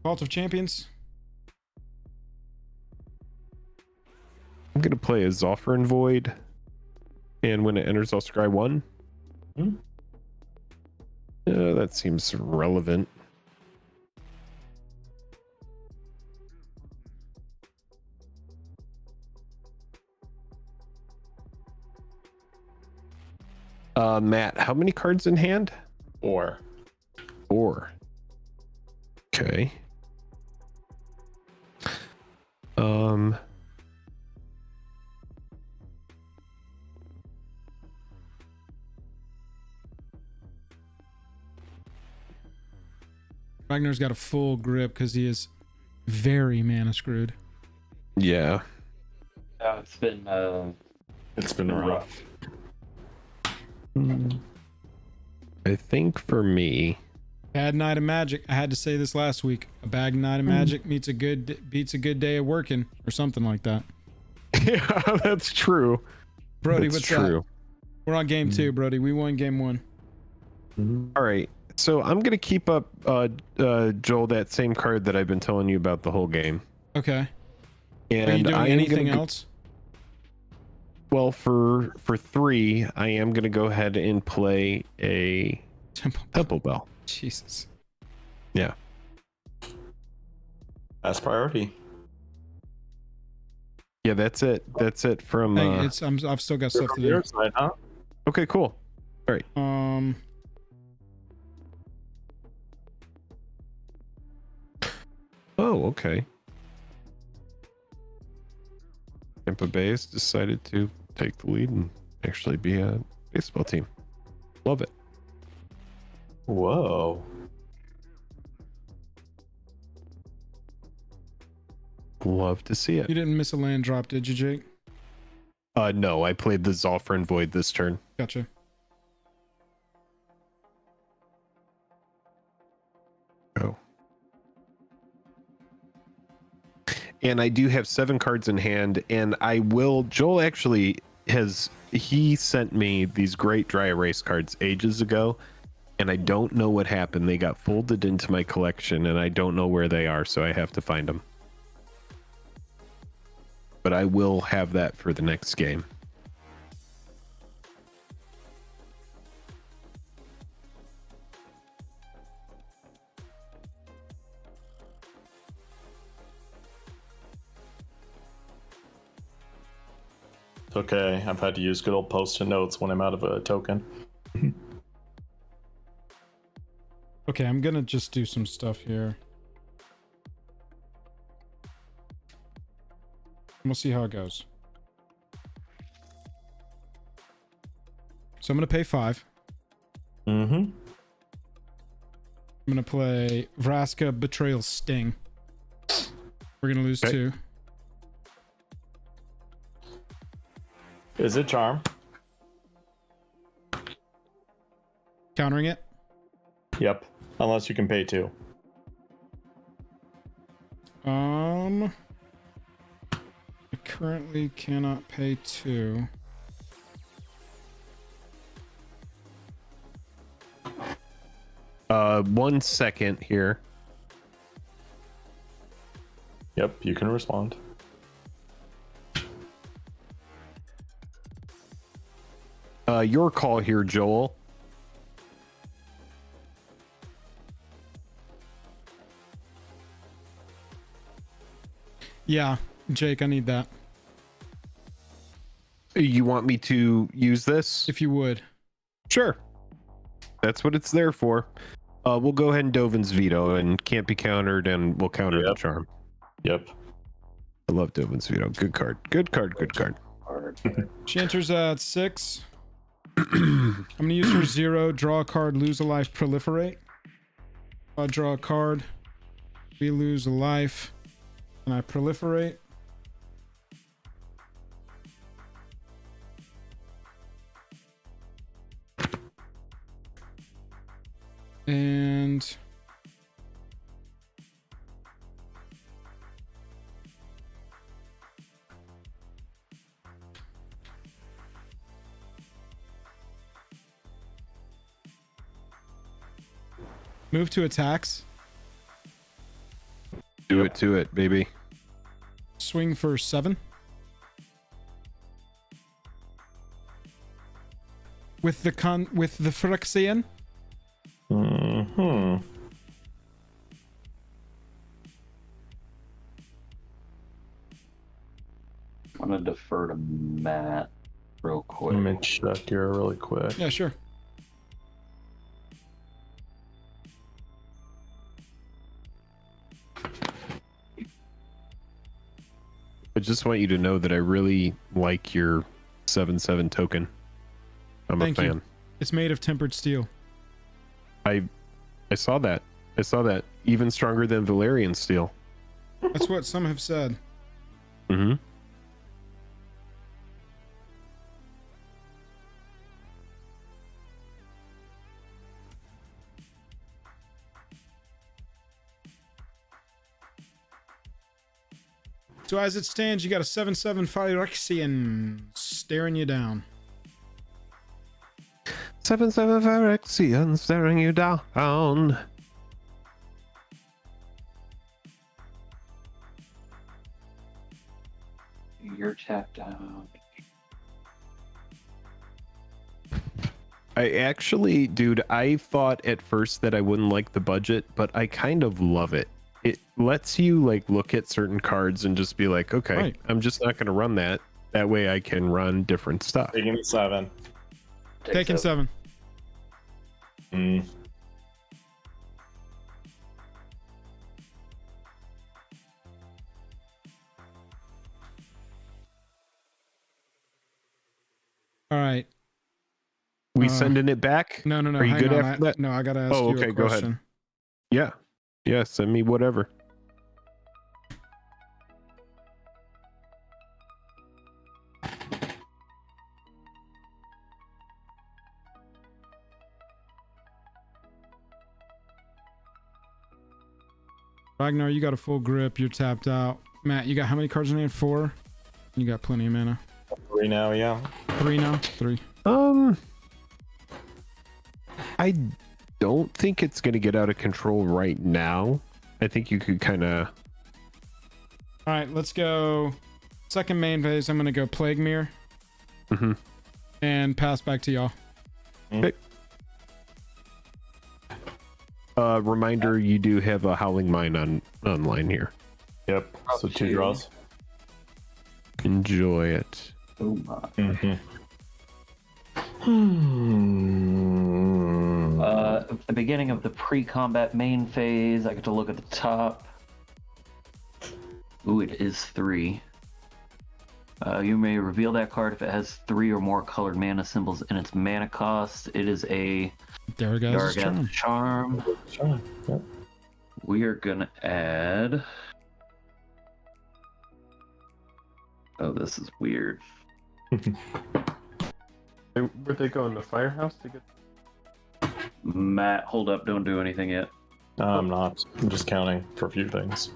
Vault of Champions. I'm gonna play a Zofran Void, and when it enters, I'll scry 1. Hmm. That seems relevant. Matt, how many cards in hand? 4. 4. Okay. Ragnar's got a full grip because he is very mana screwed. Yeah. It's been rough. I think for me, Bad night of magic. I had to say this last week. A bad night of magic beats a good day of working, or something like that. yeah, that's true. Brody, That's what's true. that? We're on game 2, Brody. We won game 1. All right. So I'm gonna keep up, Joel, that same card that I've been telling you about the whole game. Okay. And Are you doing I am anything gonna, else? Well, for 3, I am gonna go ahead and play a Temple Bell. Jesus. Yeah. That's priority. Yeah, that's it. That's it from. Hey, I've still got stuff to do. Your side, huh? Okay, cool. All right. Oh, okay. Tampa Bay has decided to take the lead and actually be a baseball team. Love it. Whoa. Love to see it. You didn't miss a land drop, did you, Jake? No, I played the Zolfrin Void this turn. Gotcha. Oh. And I do have 7 cards in hand, and I will. Joel actually he sent me these great dry erase cards ages ago, and I don't know what happened. They got folded into my collection, and I don't know where they are, so I have to find them. But I will have that for the next game. It's okay. I've had to use good old post-it notes when I'm out of a token. Okay, I'm gonna just do some stuff here. We'll see how it goes. So I'm gonna pay 5. Mm-hmm. I'm gonna play Vraska Betrayal Sting. We're gonna lose Okay. 2. Is it charm? Countering it. Yep. Unless you can pay 2. I currently cannot pay 2. One second here. Yep, you can respond. Your call here, Joel. Yeah, Jake, I need that. You want me to use this? If you would. Sure. That's what it's there for. We'll go ahead and Dovin's veto and can't be countered, and we'll counter the charm. Yep. I love Dovin's veto. Good card. Good card. Good card. She enters at 6. I'm gonna use her 0, draw a card, lose a life, proliferate. I draw a card, we lose a life, and I proliferate. And move to attacks. Do it to it, baby. Swing for 7. With the Phyrexian. Mm-hmm. I'm gonna defer to Matt real quick. Let me check here really quick. Yeah, sure. I just want you to know that I really like your 7/7 token. I'm Thank a fan. you. It's made of tempered steel. I saw that. I saw that. Even stronger than Valerian steel. That's what some have said. Mm-hmm. So as it stands, you got a 7/7 Phyrexian staring you down. 7/7 Phyrexian staring you down. You're tapped out. I actually, dude, I thought at first that I wouldn't like the budget, but I kind of love it. It lets you like look at certain cards and just be like, okay, Right. I'm just not going to run that. That way I can run different stuff. Taking 7. Taking 7. Mm. All right. We sending it back? No. Are you hang good on. after that? No, I gotta ask Oh, you okay, a go ahead. question. Yeah. Yeah, send me whatever. Ragnar, you got a full grip. You're tapped out. Matt, you got how many cards in your hand? 4? You got plenty of mana. 3 now, yeah. 3 now? 3. I don't think it's going to get out of control right now. I think you could kind of... All right, let's go. Second main phase, I'm going to go Plague Mirror. Mm-hmm. And pass back to y'all. Okay. Reminder, you do have a Howling Mine online here. Yep. So 2 draws. Enjoy it. Oh my. Mm-hmm. At the beginning of the pre-combat main phase, I get to look at the top. Ooh, it is 3. You may reveal that card if it has 3 or more colored mana symbols in its mana cost. It is a Daragath's Charm. Charm. Yep. We are gonna add. Oh, this is weird. Were they going to Firehouse to get... Matt, hold up! Don't do anything yet. No, I'm not. I'm just counting for a few things.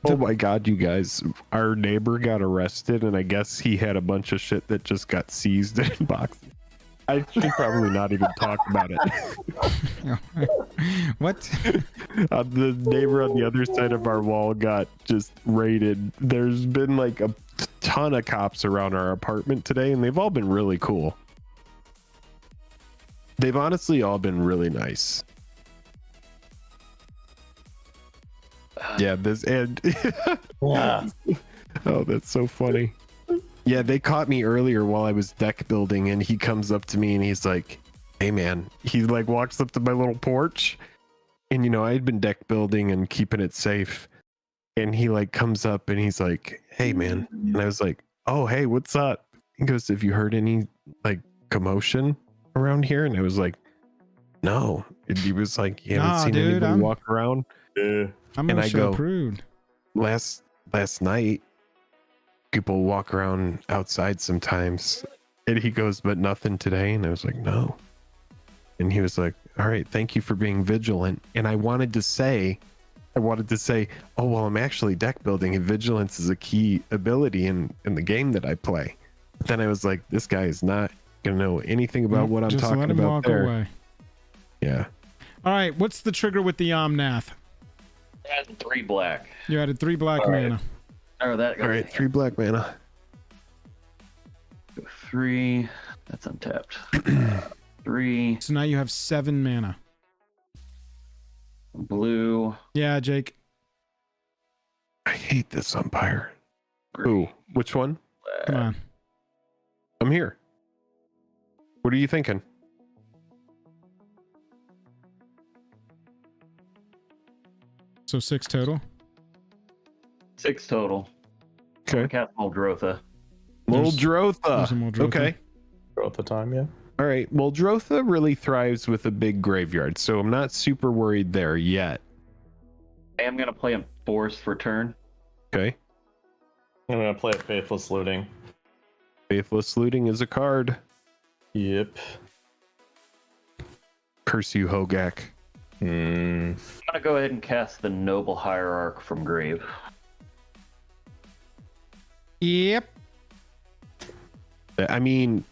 Oh my god, you guys. Our neighbor got arrested, and I guess he had a bunch of shit that just got seized in boxes. I should probably not even talk about it. What? The neighbor on the other side of our wall got just raided. There's been like a ton of cops around our apartment today, and they've all been really cool. They've honestly all been really nice. Yeah, this and Yeah. oh, that's so funny. Yeah, they caught me earlier while I was deck building, and he comes up to me and he's like, "Hey, man." He like walks up to my little porch, and you know I had been deck building and keeping it safe, and he like comes up and he's like, "Hey, man," and I was like, "Oh, hey, what's up?" He goes, "Have you heard any like commotion around here?" And I was like, "No." And he was like, "You haven't Nah, seen dude, anybody walk around?" Yeah. I'm And gonna I show go, approved. last night people walk around outside sometimes, and he goes, "But nothing today." And I was like, "No." And he was like, "All right, thank you for being vigilant." And I wanted to say, "Oh, well, I'm actually deck building, and vigilance is a key ability in the game that I play." But then I was like, this guy is not gonna know anything about what I'm Just talking let him about walk there. away. Yeah. All right, what's the trigger with the Omnath? Add 3 black. You added 3 black All right. mana. Oh, that goes All right, 3 black mana. 3. That's untapped. 3 So now you have 7 mana. blue. Yeah, Jake. I hate this umpire. Green, Ooh, which one? Come on. I'm here. What are you thinking? So 6 total. 6 total. Okay. Cast Muldrotha. There's- Muldrotha. there's a Muldrotha. Okay. Throughout the time, yeah. All right. Muldrotha really thrives with a big graveyard, so I'm not super worried there yet. I am gonna play him Force for turn. Okay. I'm gonna play a Faithless Looting. Faithless Looting is a card. Yep. Curse you, Hogak. I'm gonna go ahead and cast the Noble Hierarch from Grave. Yep. I mean,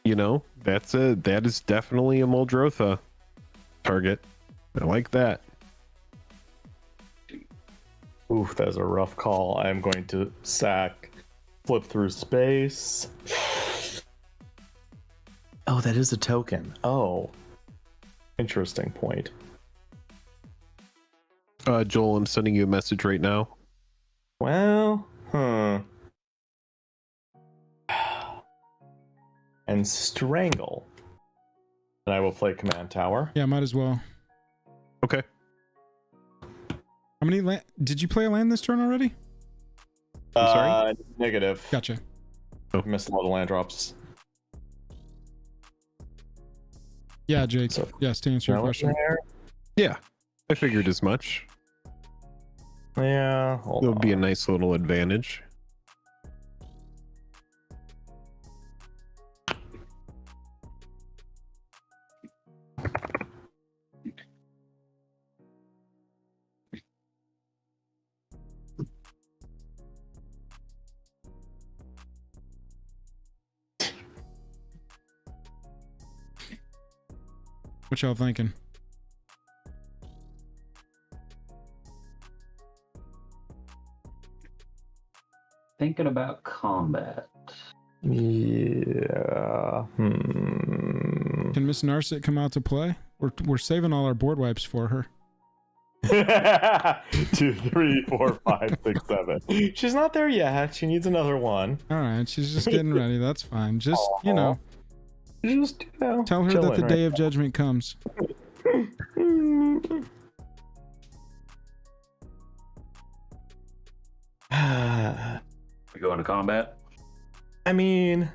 you know, that is definitely a Muldrotha target. I like that. Oof, that's a rough call. I'm going to sack Flip through space. Oh, that is a token. Oh. Interesting point. Joel, I'm sending you a message right now. Well, and strangle. And I will play command tower. Yeah, might as well. Okay. How many did you play a land this turn already? I'm sorry? Negative. Gotcha. Missed a lot of land drops. Yeah, Jake. So, yes, to answer your question. Yeah, I figured as much. Yeah, It'll be a nice little advantage. What y'all thinking? Thinking about combat. Yeah. Can Miss Narset come out to play? We're saving all our board wipes for her. 2, 3, 4, 5, 6, 7. She's not there yet. She needs another one. All right, she's just getting ready. That's fine. Just, Just, tell her that the day of judgment comes. We go into combat. I mean,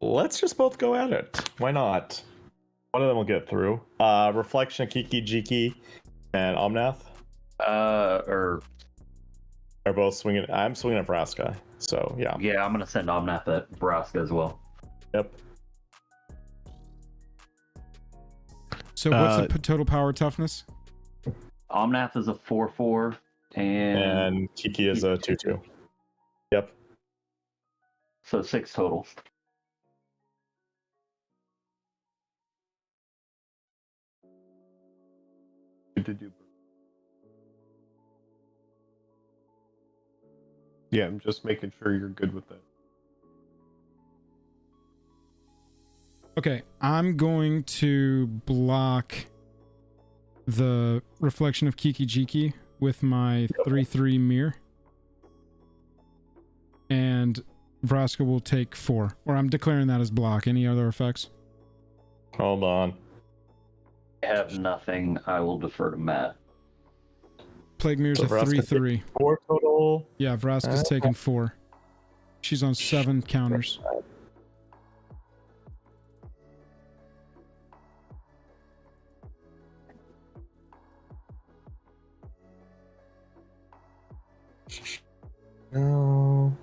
let's just both go at it. Why not? One of them will get through. Reflection, Kiki, Jiki, and Omnath Or are both swinging. I'm swinging at Vraska. So, yeah. yeah, I'm gonna send Omnath at Nebraska as well. Yep. So what's the total power toughness? Omnath is a 4/4, and Kiki is a 2/2. Yep. so 6 total. Yeah, I'm just making sure you're good with that. Okay, I'm going to block the reflection of Kiki Jiki with my 3/3 mirror. And Vraska will take 4. Or I'm declaring that as block. Any other effects? Hold on. I have nothing. I will defer to Matt. Plague Mirror's So a Vraska 3/3. 4 total. Yeah, Vraska's taking 4. She's on 7 counters. No.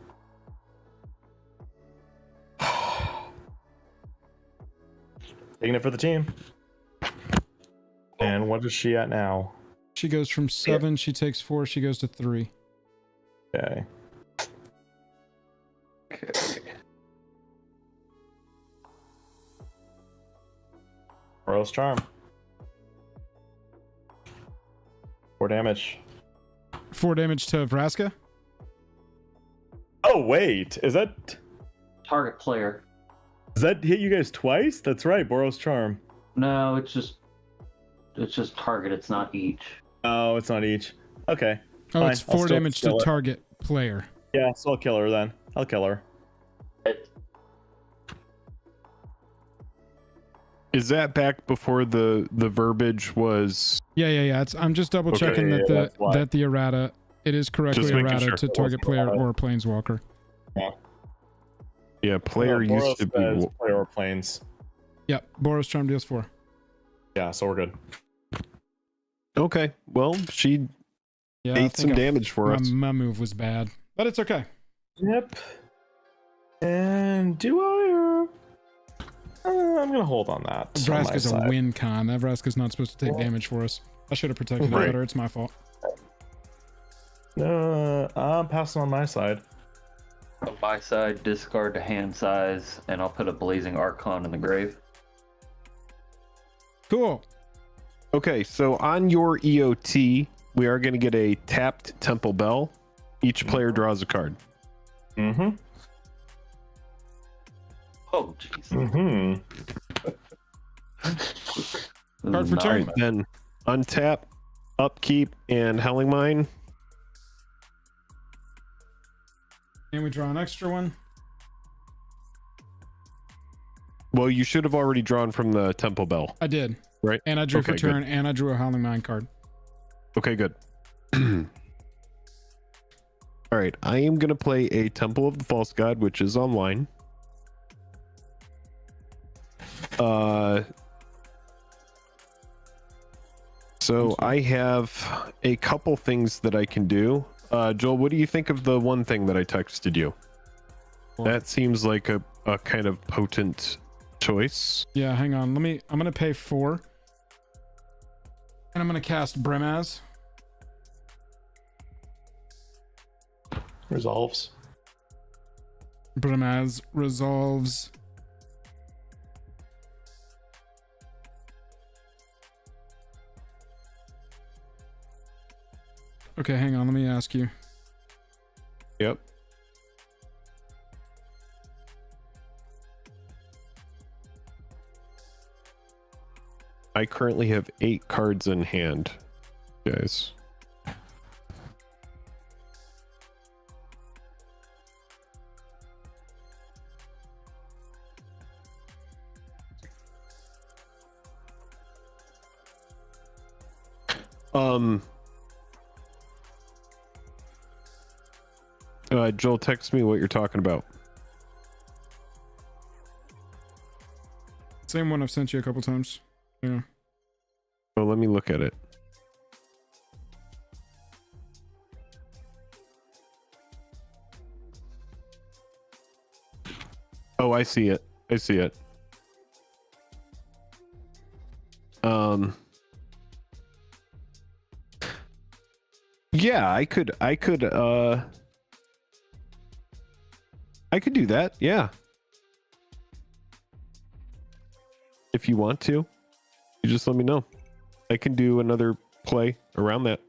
Taking it for the team. And what is she at now? She goes from 7, she takes 4, she goes to 3. Okay. Okay. Rose Charm. 4 damage. 4 damage to Vraska? Oh wait, is that Target player. does that hit you guys twice? That's right, Boros Charm. No, it's just target. It's not each. Oh, it's not each. Okay. Oh, fine. it's I'll 4 still damage to kill it. target player. Yeah, so I'll kill her then. I'll kill her. Is that back before the verbiage was? Yeah. I'm just double checking Okay, that yeah, that the errata, it is correctly Just making errata sure. to target player or planeswalker. Yeah, player Boros used to be. says player or planes. Yep, Boros Charm deals 4. Yeah, so we're good. Okay, well, she Yeah, I ate some think damage for us. my move was bad, but it's okay. Yep. And do I? I'm gonna hold on that. on my Vraska's a side. win con. That Vraska's not supposed to take damage for us. I should have protected it Right. better. It's my fault. I'm passing on my side. On my side, discard to hand size, and I'll put a Blazing Archon in the grave. Cool. Okay, so on your EOT, we are going to get a tapped Temple Bell. Each player draws a card. Mm-hmm. Oh, jeez. Mm-hmm. Card for turn. Alright, then untap, upkeep, and Howling Mine. And we draw an extra one. Well, you should have already drawn from the Temple Bell, I did. right? And I drew for Okay, turn, good. and I drew a Howling Mine card. Okay, good. All right, I am going to play a Temple of the False God, which is online. So I have a couple things that I can do. Joel, what do you think of the one thing that I texted you? That seems like a kind of potent choice. Yeah, hang on. I'm gonna pay 4. And I'm gonna cast Brimaz. Resolves. Brimaz resolves. Okay, hang on. Let me ask you. Yep. I currently have 8 cards in hand, guys. Joel, text me what you're talking about. Same one I've sent you a couple times. Yeah. Oh, let me look at it. Oh, I see it. I see it. Yeah, I could do that. Yeah. If you want to, you just let me know. I can do another play around that.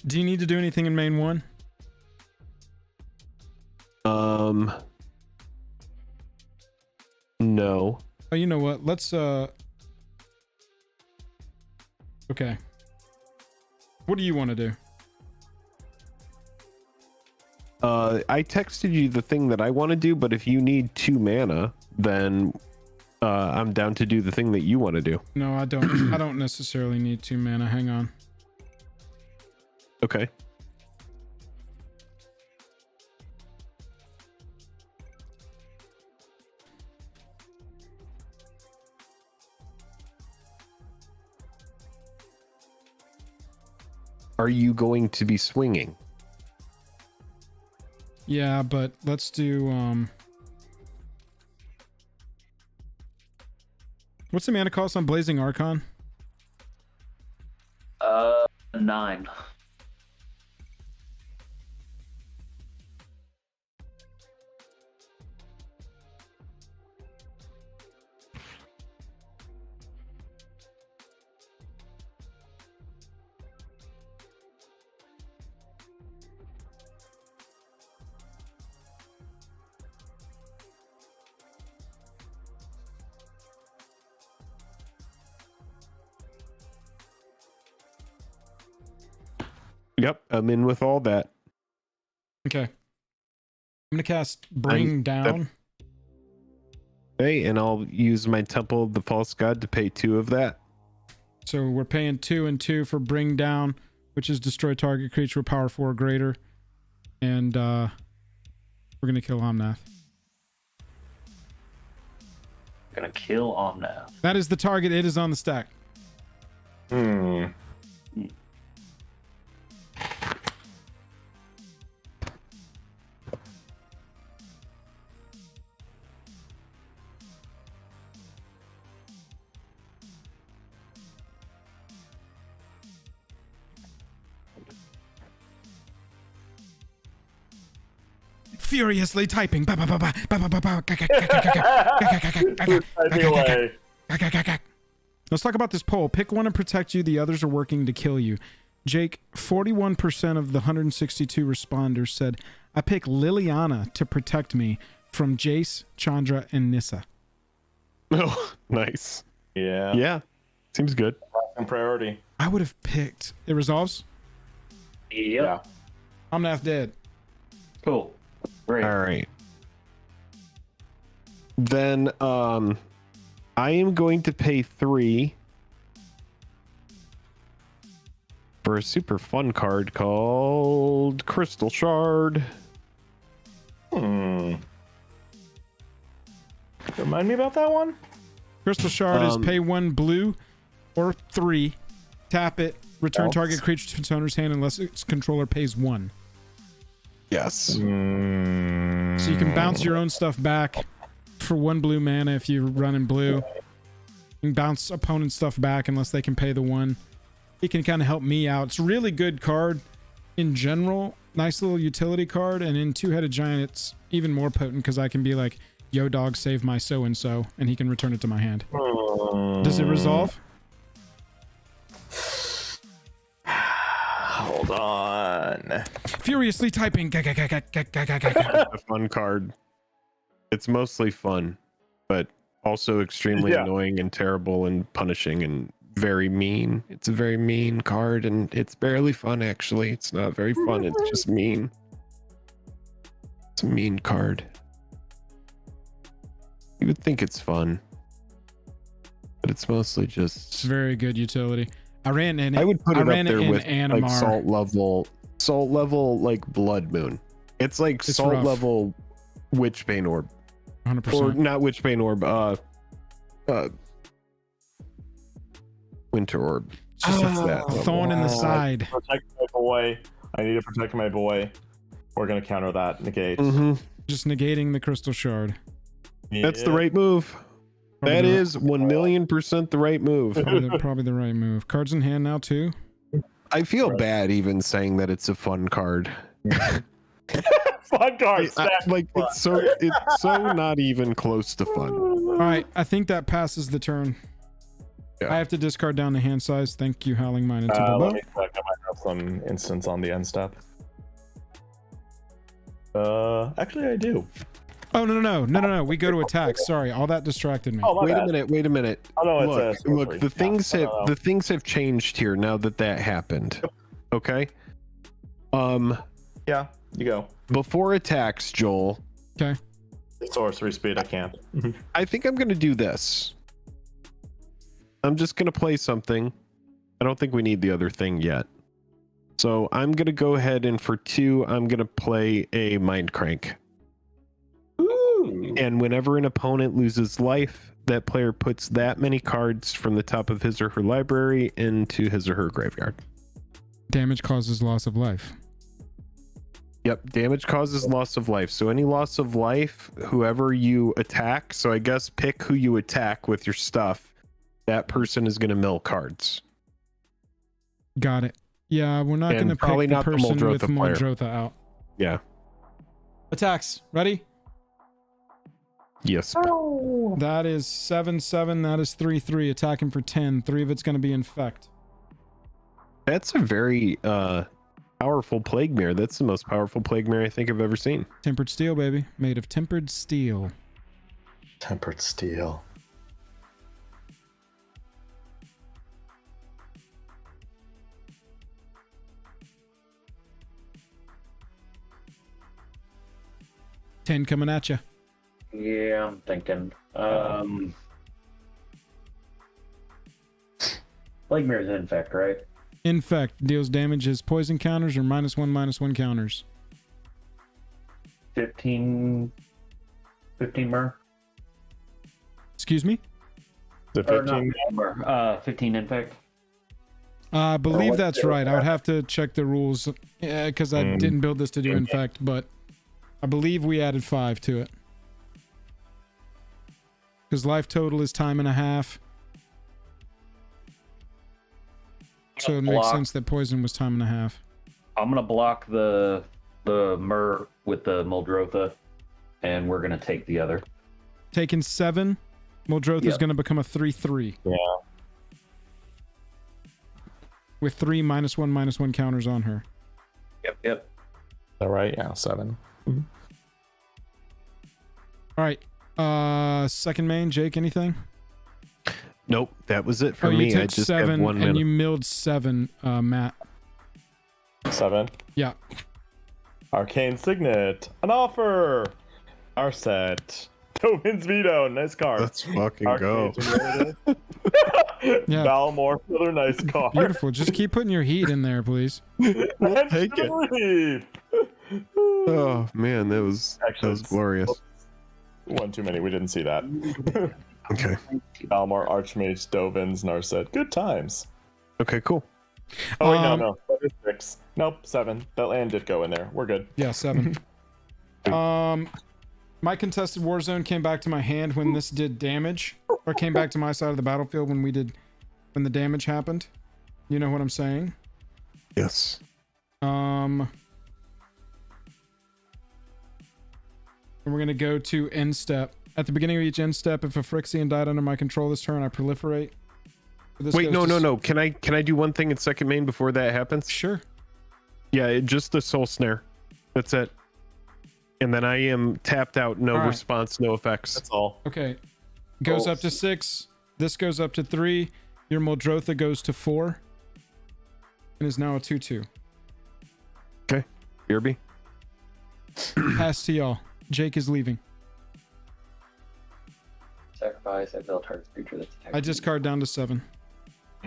Do you need to do anything in main 1? No. Oh, you know what? Let's okay. What do you want to do? I texted you the thing that I want to do, but if you need 2 mana, then I'm down to do the thing that you want to do. No, I don't. I don't necessarily need 2 mana. Hang on. Okay. Are you going to be swinging? Yeah, but let's do what's the mana cost on Blazing Archon? 9. Yep, I'm in with all that. Okay. I'm gonna cast Bring Down. Okay, and I'll use my Temple of the False God to pay 2 of that. So we're paying 2 and 2 for Bring Down, which is destroy target creature with power 4 or greater. And we're gonna kill Omnath. Gonna kill Omnath. That is the target. It is on the stack. Furiously typing. Let's talk about this poll. Pick one to protect you. The others are working to kill you. Jake, 41% of the 162 responders said, I pick Liliana to protect me from Jace, Chandra, and Nissa. Oh, nice. Yeah. Yeah. Seems good. And priority. I would have picked... It resolves? Yep. Yeah. I'm half dead. Cool. Great. All right. Then I am going to pay 3 for a super fun card called Crystal Shard. Remind me about that one? Crystal Shard is pay 1 blue or 3, tap it, return Else. target creature to its owner's hand unless its controller pays 1. Yes. So you can bounce your own stuff back for 1 blue mana if you run in blue. You can bounce opponent's stuff back unless they can pay the 1. It can kind of help me out. It's a really good card in general. Nice little utility card. And in Two-Headed Giant, it's even more potent because I can be like, yo dog, save my so-and-so, and he can return it to my hand. Does it resolve? Hold on. Furiously typing. A fun card. It's mostly fun, but also extremely annoying and terrible and punishing and very mean. It's a very mean card, and it's barely fun, actually. It's not very fun. It's just mean. It's a mean card. You would think it's fun, but it's mostly It's just... very good utility. I ran in it. I would put it up there with Animar. like salt level like Blood Moon. It's like It's salt rough. level Witchbane Orb. 100%. Or not Witchbane Orb, Winter Orb. Just What's that a level? thorn in the side. Protect my boy. I need to protect my boy. We're gonna counter that. Negate. Just negating the Crystal Shard. That's the right move. That is 1,000,000% the right move. Probably the right move. Cards in hand now too. I feel bad even saying that it's a fun card. Fun card. Like it's so not even close to fun. All right, I think that passes the turn. Yeah. I have to discard down to hand size. Thank you, Howling Mine and Let Timberbow. me check. I might have some instance on the end step. Actually, I do. Oh no! We go to attack. Sorry, all that distracted me. Oh, my Wait bad. a minute. Oh no, Look, it's a look, the things yeah, have the things have changed here now that happened. Okay. Yeah, you go. Before attacks, Joel, Okay. Sorcery speed. I can't. I think I'm gonna do this. I'm just gonna play something. I don't think we need the other thing yet. So I'm gonna go ahead and for 2, I'm gonna play a Mind Crank. Ooh. And whenever an opponent loses life, that player puts that many cards from the top of his or her library into his or her graveyard. Damage causes loss of life. Yep, damage causes loss of life. So any loss of life, whoever you attack, so I guess pick who you attack with your stuff, that person is going to mill cards. Got it. Yeah, we're not And going to probably pick the not the person with Muldrotha player. Muldrotha out. Yeah. Attacks. Ready? Yes. That is 7/7. That is 3/3. Attacking for 10. 3 of it's going to be infect. That's a very powerful Plague Mirror. That's the most powerful Plague Mirror I think I've ever seen. Tempered steel, baby. Made of tempered steel. Tempered steel. Ten coming at you. Yeah, I'm thinking. Plague Mirror's infect, right? Infect deals damage as poison counters or -1/-1 counters. 15 mer? Excuse me? The Or not 15. 15 mer. 15 infect. I believe what that's do right. I would have to check the rules because I didn't build this to do infect, but I believe we added 5 to it. Because life total is time and a half. So it makes sense that poison was time and a half. I'm gonna block the mer with the Muldrotha, and we're gonna take the other. Taking 7. Muldrotha is Yep. going to become a 3/3. Yeah. with 3 -1/-1 counters on her. Yep. Is that right? Yeah, 7. All right. Second main, Jake, anything? Nope, that was it for Oh, me. you took I just 7 have 1 and minute. you milled 7, Matt. 7. Yeah. Arcane Signet. An offer. Arset. Tobin's Veto. Nice card. Let's fucking Arcane go. Signet. Yeah. Balmore, another nice card. Beautiful. Just keep putting your heat in there, please. And take it. Shibboleth. Oh man, that was Actually, glorious. One too many. We didn't see that. Okay. Balmor, Archmage, Dovins, Narset. Good times. Okay, cool. Oh, wait, Um, no. That is 6. Nope, 7. That land did go in there. We're good. Yeah, 7. My contested war zone came back to my hand when this did damage, or came back to my side of the battlefield when the damage happened. You know what I'm saying? Yes. And we're gonna go to end step. At the beginning of each end step, if a Phyrexian died under my control this turn, I proliferate. This Wait, goes no, to- no. Can I do one thing in second main before that happens? Sure. Yeah, just the soul snare. That's it. And then I am tapped out. No All right. response, no effects. That's all. Okay. Goes up to 6. This goes up to 3. Your Muldrotha goes to 4. And is now a 2/2. Okay. BRB. Pass to y'all. Jake is leaving. Sacrifice, exile target creature that's attacked. I discard down to 7.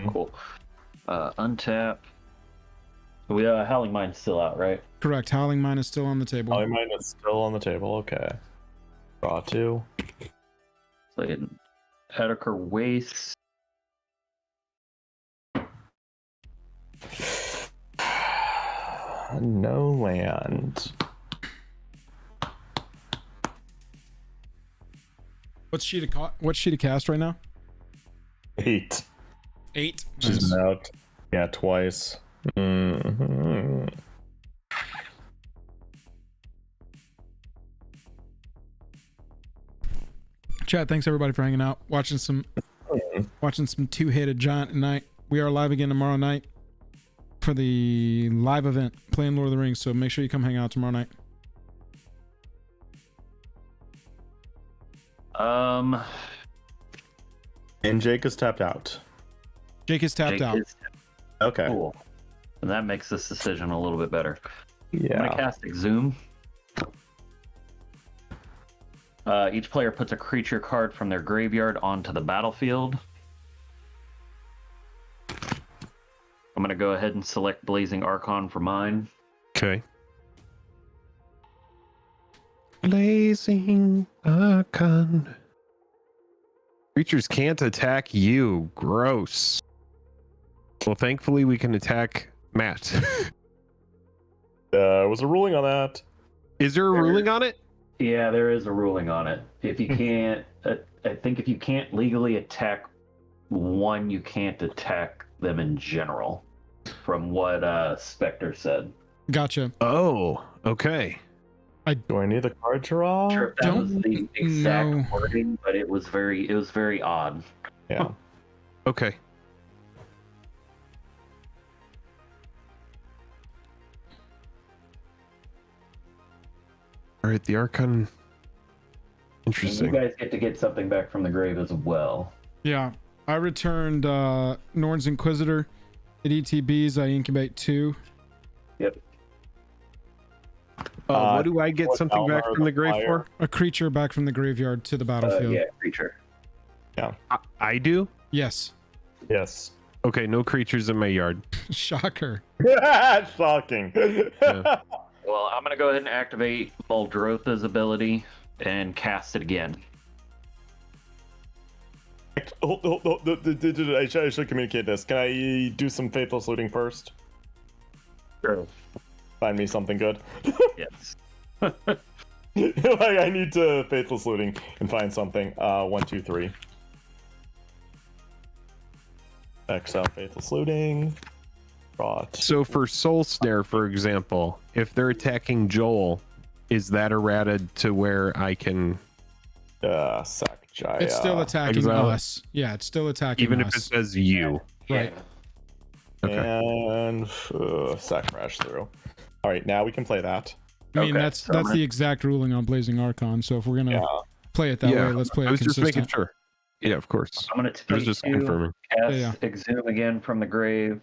Cool. Untap. Howling Mine's still out, right? Correct. Howling Mine is still on the table. Probably mine is still on the table. Okay. Draw 2. So in Edgar Waste. No land. What's she to cast right now? 8. 8. She's been out. Yeah, twice. Mm-hmm. Chat, thanks everybody for hanging out, watching some two-headed giant tonight. We are live again tomorrow night for the live event playing Lord of the Rings, so make sure you come hang out tomorrow night. And Jake is tapped out. Jake is tapped Jake out. is Okay. cool. And that makes this decision a little bit better. I'm Yeah. gonna cast Exhume. Each player puts a creature card from their graveyard onto the battlefield. I'm gonna go ahead and select Blazing Archon for mine. Okay. Blazing Archon. Creatures can't attack you. Gross. Well, thankfully we can attack Matt. Was a ruling on that. Is there a ruling on it? Yeah, there is a ruling on it. If you can't, I think if you can't legally attack one, you can't attack them in general. From what Spectre said. Gotcha. Oh, okay. Do I need the card draw? Sure, if that was Don't the exact know. wording, but it was very odd. Yeah. Okay. All right, the Archon. And you Interesting. guys get to get something back from the grave as well. Yeah. I returned Norn's Inquisitor. It ETBs, I incubate 2. Yep. What do I get what something back Balmor from the the grave Fire? for? A creature back from the graveyard to the battlefield. Yeah, creature. I do? Yes. Yes. Okay, no creatures in my yard. Shocker. Shocking. Yeah. Well, I'm gonna go ahead and activate Muldrotha's ability and cast it again. I should communicate this. Can I do some faithless looting first? Sure. Find me something good. Yes. Like I need to faithless looting and find something. 1, 2, 3. Exile faithless looting. Brought. So for Soul Snare, for example, if they're attacking Joel, is that errated to where I can, Sack Jaya. It's still attacking exile it. us. Yeah, it's still attacking even if us. it says you? Right. Okay. And sack crash through. All right, now we can play that. I mean, Okay, that's so I'm gonna- the exact ruling on Blazing Archon. So if we're gonna Yeah. play it that way, let's play I it was just making consistent. sure. Yeah, of course. I'm gonna I was take just you, confirming. cast Yeah. Exhume again from the grave.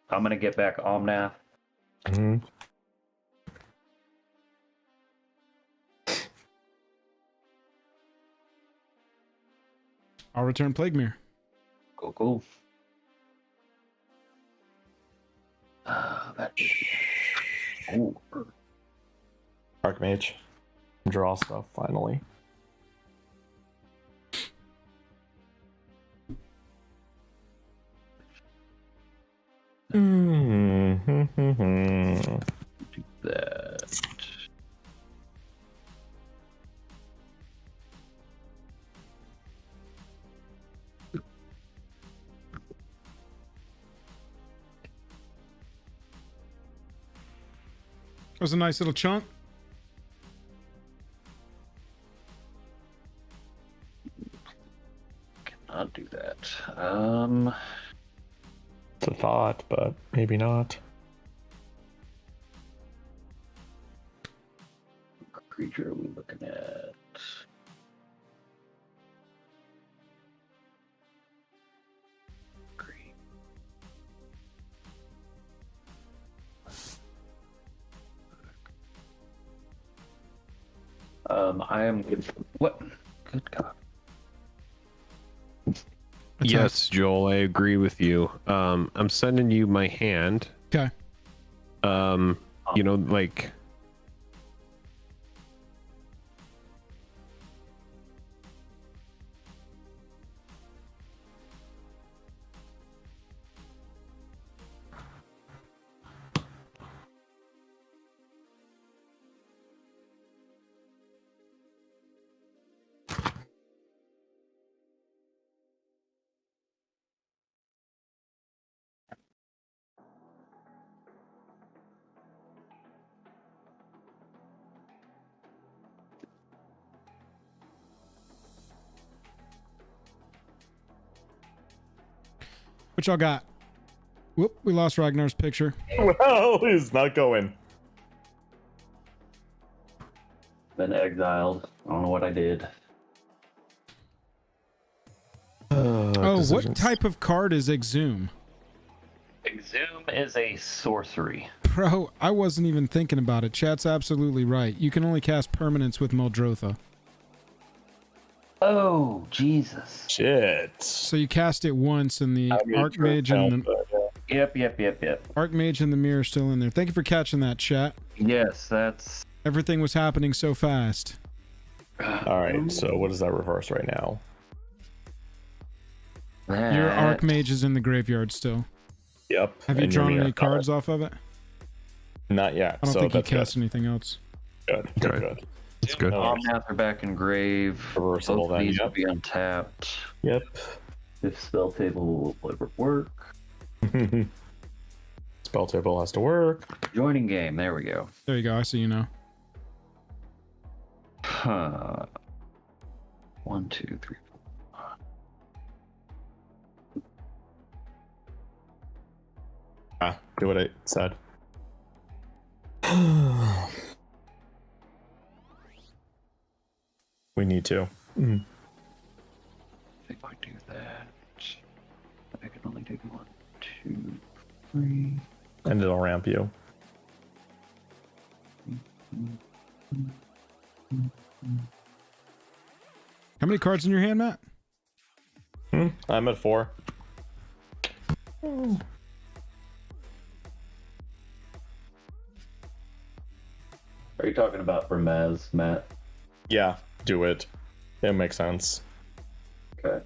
I'm gonna get back Omnath. Mhm. I'll return Plague Mirror. Cool. That. Ooh. Archmage. Draw stuff finally. Mm-hmm. That. That was a nice little chunk. Cannot do that. It's a thought, but maybe not. Creature are we looking at? Green. I am good. What? Good God. Yes, Joel, I agree with you. I'm sending you my hand. Okay. You know, like What y'all got? Whoop, we lost Ragnar's picture. Well, he's not going. Been exiled. I don't know what I did. Oh, what type of card is Exhume? Exhume is a sorcery. Bro, I wasn't even thinking about it. Chat's absolutely right. You can only cast permanents with Muldrotha. Oh, Jesus. Shit. So you cast it once and the Archmage and the Yep. Archmage and the mirror are still in there. Thank you for catching that, chat. Yes, that's. Everything was happening so fast. All right, so what is that reverse right now? That. Your Archmage is in the graveyard still. Yep. Have you and your drawn mirror any cards off of it? Not yet. I don't so think you that's cast anything else. good. Okay. Good. it's good. Oh. Omnath are back in grave. Reversible Both of then, these yep. will be untapped. Yep. If spell table will ever work. Spell table has to work. Joining game. There we go. There you go. I see you now. Huh. 1, 2, 3, 4. Do what I said. We need to. If I do that, I can only take 1, 2, 3. And it'll ramp you. How many cards in your hand, Matt? I'm at 4. Are you talking about Brimaz, Matt? Yeah, do it. It makes sense. Okay.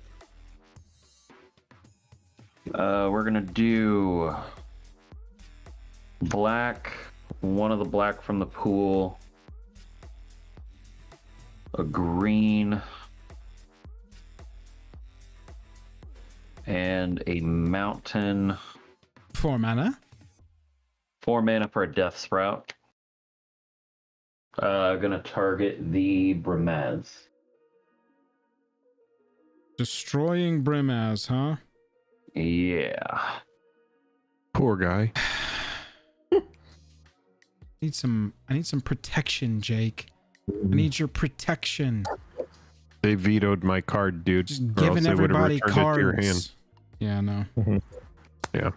We're gonna do black, one of the black from the pool, a green, and a mountain. 4 mana. 4 mana for a death sprout. Gonna target the Brimaz. Destroying Brimaz, huh? Yeah. Poor guy. I need some protection, Jake. I need your protection. They vetoed my card, dude. Just or else giving they would've everybody returned it to your hand. cards. Yeah, no. Yeah.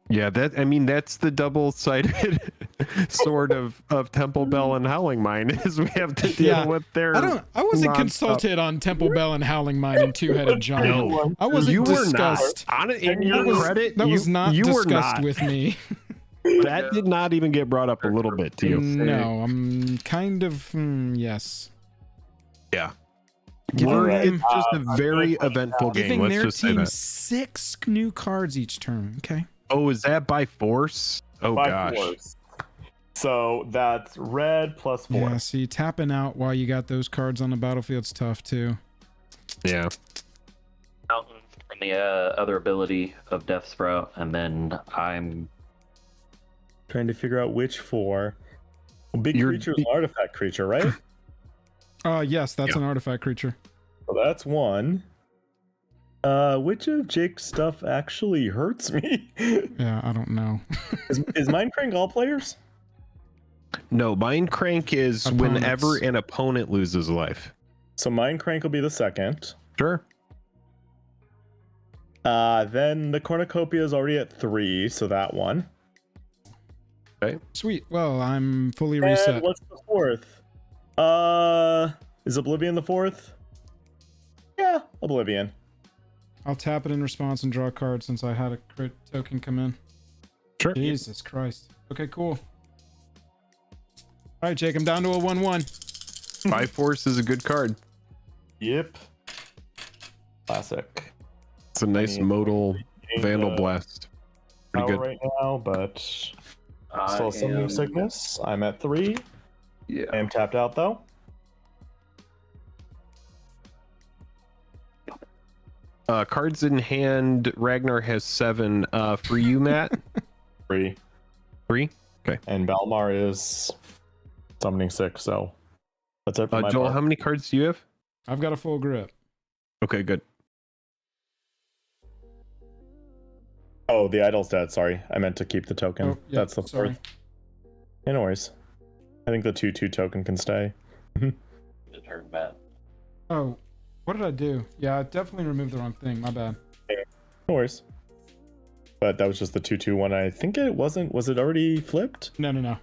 Yeah, that's the double-sided sword of Temple Bell and Howling Mine is we have to deal with their I wasn't nonstop- consulted on Temple Bell and Howling Mine and Two-Headed Giant. No, I wasn't you were not. discussed. In your credit, That was not you were discussed not. with me. That did not even get brought up a little bit to you. No, I'm kind of yes. Yeah. Giving It's just a very eventful game. Giving Let's their just say team that. 6 new cards each turn. Okay. Oh, is that by force? Oh By gosh. force. So that's red plus 4. Yeah, see, tapping out while you got those cards on the battlefield's tough too. Yeah. Mountain from the other ability of Death Sprout, and then I'm Trying to figure out which 4. Well, big You're- creature is an artifact creature, right? Yes, that's Yeah. an artifact creature. So that's 1. Which of Jake's stuff actually hurts me? Yeah, I don't know. is Mindcrank all players? No, Mind Crank is Opponents. whenever an opponent loses life. So Mindcrank will be the second. Sure. Then the Cornucopia is already at 3, so that one. Sweet. Well, I'm fully reset. And what's the 4th? Is Oblivion the 4th? Yeah, Oblivion. I'll tap it in response and draw a card since I had a crit token come in. Sure. Jesus Christ. Okay, cool. All right, Jake, I'm down to a 1-1. By force is a good card. Yep. Classic. It's a nice modal Vandal Blast. Pretty Power good. right now, but still Summoning Sickness. I'm at 3. Yeah. I am tapped out though. Cards in hand. Ragnar has 7. For you, Matt. 3. 3. And Balmar is Summoning 6, so that's it for my Joel, part. how many cards do you have? I've got a full grip. Okay, good. Oh, the idol's dead. Sorry, I meant to keep the token. Oh, yeah, That's the 4th. sorry. Yeah, no worries. I think the 2/2 token can stay. The turn, Matt. Oh, what did I do? Yeah, I definitely removed the wrong thing. My bad. No worries. But that was just the 2/2 one. I think it wasn't. Was it already flipped? No.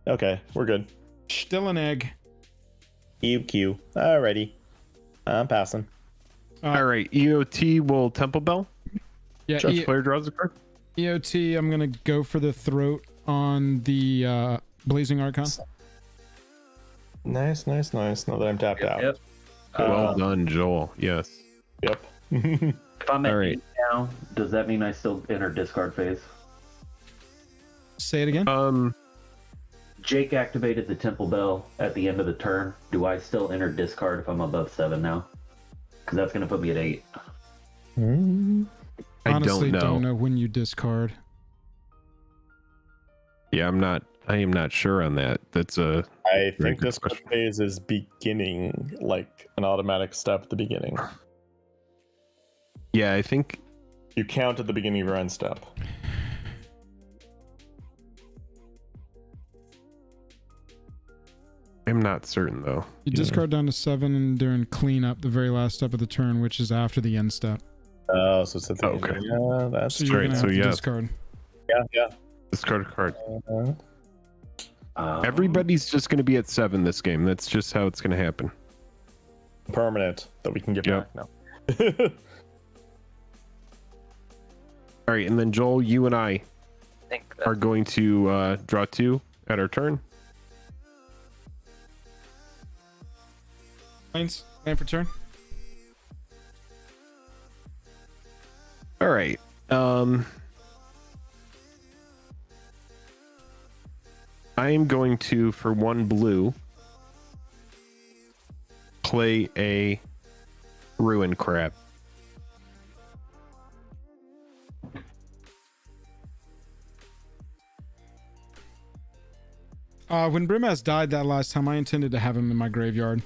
Okay, we're good. Still an egg. EQ. Alrighty. I'm passing. All right. EOT will Temple Bell. Yeah, Just player draws a card. EOT, I'm going to go for the throat on the Blazing Archon. Nice. Now that I'm tapped out. Yep. Well done, Joel. Yes. Yep. If I'm at All right. 8 now, does that mean I still enter discard phase? Say it again. Jake activated the Temple Bell at the end of the turn. Do I still enter discard if I'm above 7 now? Because that's going to put me at 8. I Honestly, don't know. when you discard. Yeah, I am not sure on that. That's a I Very think good this question. phase is beginning, like an automatic step at the beginning. yeah. I think You count at the beginning of your end step. I'm not certain though. You discard down to 7 and during cleanup, the very last step of the turn, which is after the end step. Oh, so it's at the Okay. Yeah, that's So you're Right, going to so have to yes. discard. yeah. Discard a card. Uh, Everybody's just going to be at 7 this game. That's just how it's going to happen. Permanent that we can get Yep. back now. All right, and then Joel, you and I think are going to draw 2 at our turn. Lanes, land for turn. All right. I am going to, for 1 blue, play a Ruin Crab. When Brimaz died that last time, I intended to have him in my graveyard.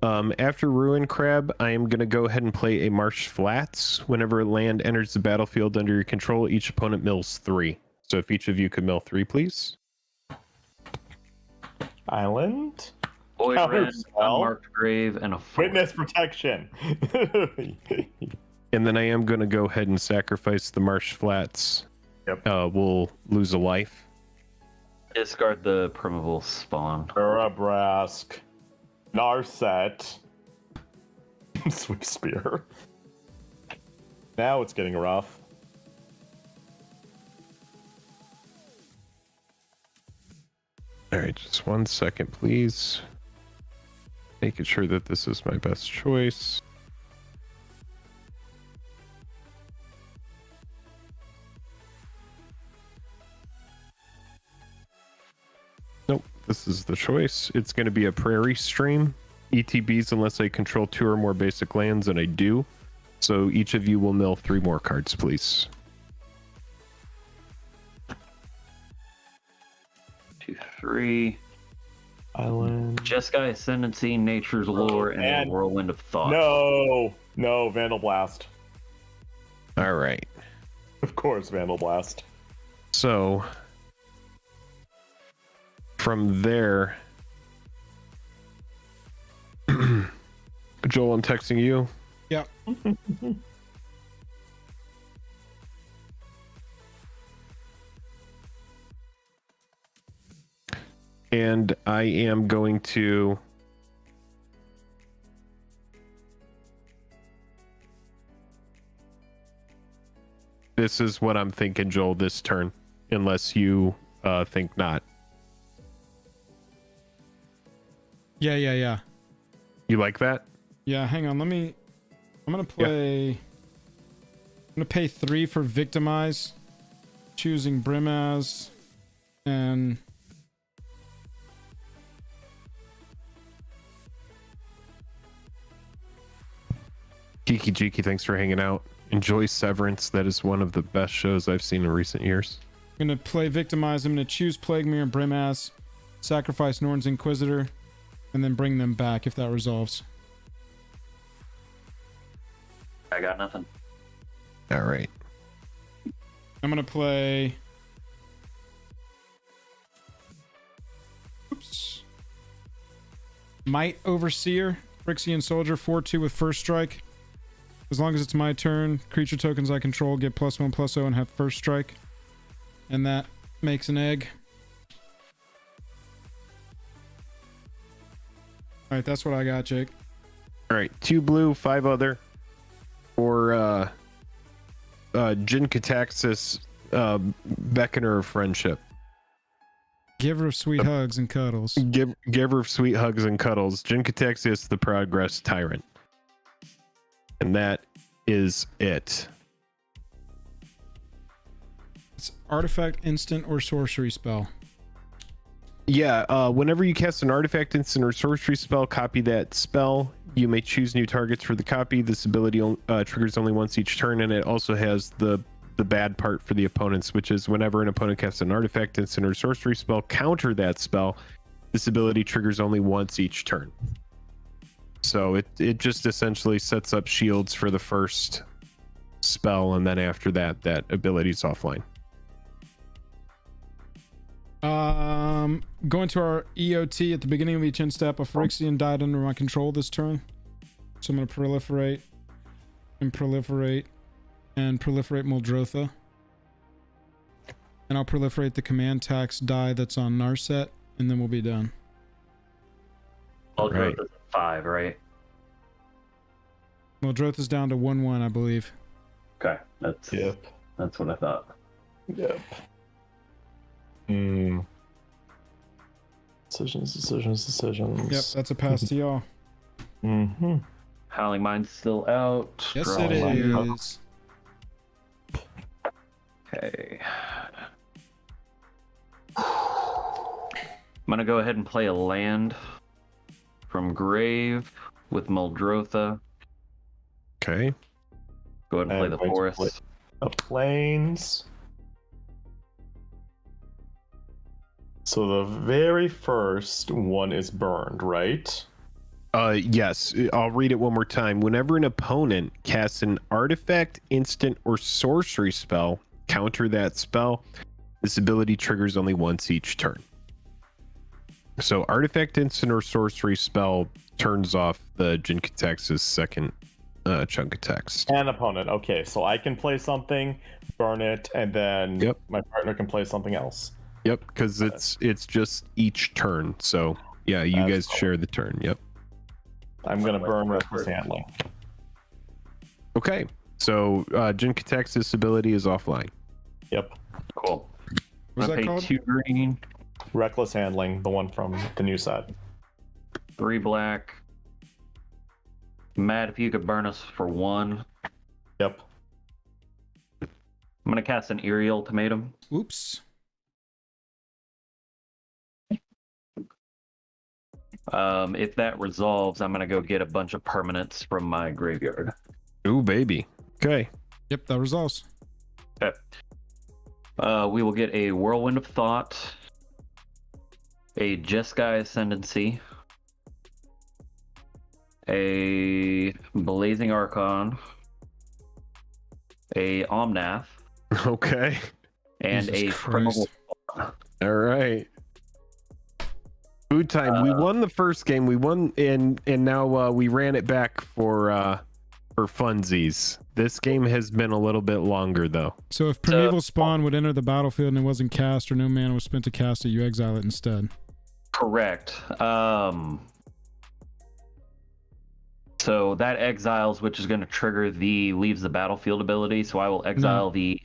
After Ruin Crab, I am going to go ahead and play a Marsh Flats. Whenever land enters the battlefield under your control, each opponent mills 3. So if each of you could mill 3, please. Island. Void Red, Counterspell. Unmarked Grave, and a 4. Witness protection. And then I am going to go ahead and sacrifice the Marsh Flats. Yep. We'll lose a life. Discard the Primeval Spawn. Urabrask. Narset. Sweet Spear. Now it's getting rough. All right, just 1 second, please. Making sure that this is my best choice. Nope, this is the choice. It's going to be a prairie stream. ETBs unless I control 2 or more basic lands, and I do. So each of you will mill 3 more cards, please. 2, 3. Island. Jeskai Ascendancy, Nature's Lore, and man. then Whirlwind of Thought. No, Vandal Blast. All right. Of course, Vandal Blast. So from there, Joel, I'm texting you. Yep. And I am going to this is what I'm thinking, Joel, this turn, unless you think not. Yeah. You like that? Yeah, hang on. I'm gonna play. I'm gonna pay 3 for Victimize, choosing Brimaz, and Geeky, thanks for hanging out. Enjoy Severance. That is one of the best shows I've seen in recent years. I'm gonna play Victimize. I'm gonna choose Plague Mirror and Brimaz, sacrifice Norn's Inquisitor, and then bring them back if that resolves. I got nothing. All right. I'm gonna play. Oops. Might Overseer, Phyrexian Soldier, 4/2 with first strike. As long as it's my turn, creature tokens I control get +1/+0 and have first strike. And that makes an egg. Alright, that's what I got, Jake. All right. 2 blue, 5 other. Or Jin Cataxis, Beckoner of Friendship. Giver of sweet hugs and cuddles. Giver of sweet hugs and cuddles. Jin Cataxius, the Progress Tyrant. And that is it. It's artifact, instant, or sorcery spell. Yeah, whenever you cast an artifact, instant, or sorcery spell, copy that spell. You may choose new targets for the copy. This ability triggers only once each turn, and it also has the bad part for the opponents, which is whenever an opponent casts an artifact, instant, or sorcery spell, counter that spell. This ability triggers only once each turn. So it just essentially sets up shields for the first spell, and then after that, that ability's offline. Going to our EOT at the beginning of each end step, a Phyrexian died under my control this turn. So I'm going to proliferate and proliferate and proliferate Muldrotha. And I'll proliferate the command tax die that's on Narset, and then we'll be done. Muldrotha's Right. at 5, right? Muldrotha's down to 1/1, I believe. Okay, that's what I thought. Yep. Decisions. Yep, that's a pass to y'all. Mm-hmm. Howling Mind's still out. Yes, Drawing it line. is. Okay. I'm gonna go ahead and play a land from Grave with Muldrotha. Okay. Go ahead and play And the going to forest. play- The plains. So the very first one is burned, right? Yes, I'll read it one more time. Whenever an opponent casts an artifact, instant, or sorcery spell, counter that spell. This ability triggers only once each turn. So artifact, instant, or sorcery spell turns off the Jin-Katax's second chunk of text. An opponent. Okay, so I can play something, burn it, and then my partner can play something else. Yep, because it's just each turn. So yeah, you guys share the turn. Yep. I'm gonna burn Reckless Handling. Okay, so Jin-Katax's ability is offline. Yep. Cool. What's that pay called? 2 green, Reckless Handling, the one from the new set. 3 black. Matt, if you could burn us for 1. Yep. I'm gonna cast an Eerie Ultimatum. Oops. If that resolves, I'm gonna go get a bunch of permanents from my graveyard. Ooh, baby. Okay. Yep, that resolves. Okay. We will get a Whirlwind of Thought, a Jeskai Ascendancy, a Blazing Archon, a Omnath, Okay. and Jesus a Christ. Primal. All right. Food time. We won the first game. We won, and now we ran it back for funsies. This game has been a little bit longer though. So if Primeval Spawn would enter the battlefield and it wasn't cast or no mana was spent to cast it, you exile it instead. Correct. So that exiles, which is going to trigger the leaves the battlefield ability. So I will exile the.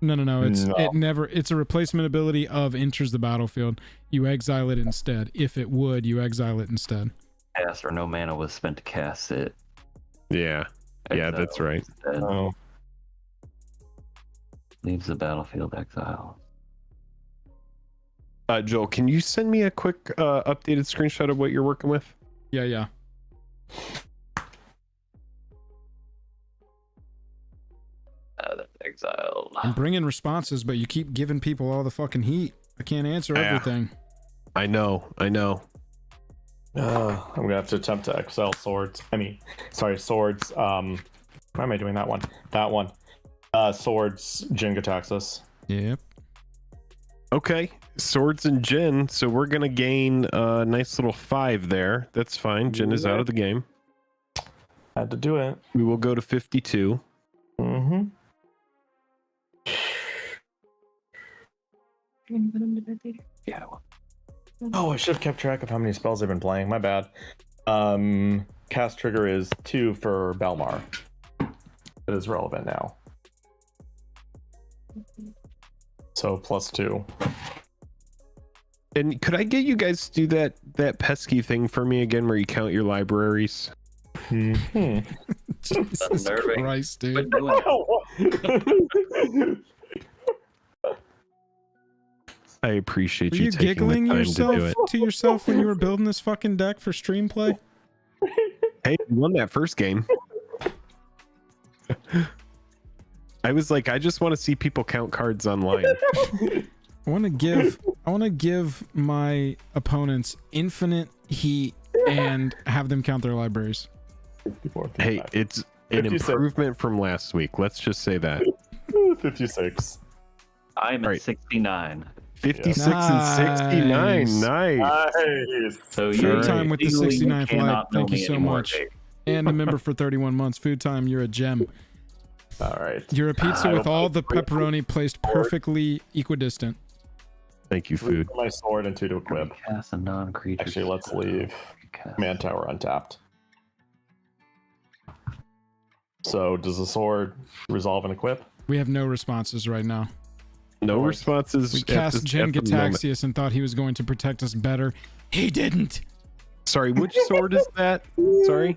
No. It's a replacement ability of enters the battlefield. You exile it instead. If it would, you exile it instead. Cast or no mana was spent to cast it. Yeah. Yeah, Exile that's right. instead. Oh. Leaves the battlefield, exile. Joel, can you send me a quick updated screenshot of what you're working with? Yeah. That's exiled. I'm bringing responses, but you keep giving people all the fucking heat. I can't answer everything. I know. I'm gonna have to attempt to exile swords. Swords. Why am I doing that one? That one. Swords, Jin-Kataxis. Yep. Okay, swords and Jin. So we're gonna gain a nice little 5 there. That's fine. Jin is out of the game. Had to do it. We will go to 52. Mm-hmm. Yeah. Oh, I should have kept track of how many spells I've been playing. My bad. Cast trigger is 2 for Belmar. It is relevant now. So +2. And could I get you guys to do that pesky thing for me again, where you count your libraries? Hmm. Jesus Unnerving. Christ, dude. Quit doing it. I appreciate Were you you taking giggling the time to do it. to yourself when you were building this fucking deck for stream play? Hey, we won that first game. I was like, I just want to see people count cards online. I want to give my opponents infinite heat and have them count their libraries. 54, Hey, 55. it's an 56. improvement from last week. Let's just say that. 56. I'm at Right. 69. 56 Nice. and 69. Nice. Nice. So Food you're time with the legally, 69 flight. cannot Thank you know me so anymore, much. Jake. And a member for 31 months. Food time, you're a gem. All right. You're a pizza I with will all the pepperoni placed perfectly equidistant. Thank you, food. My sword and 2 to equip. Cast a non-creature. Actually, let's leave Cast- Man Tower untapped. So, does the sword resolve and equip? We have no responses right now. No responses. We at cast this- Jin at the moment. Gataxius and thought he was going to protect us better. He didn't. Sorry, which sword is that? Sorry.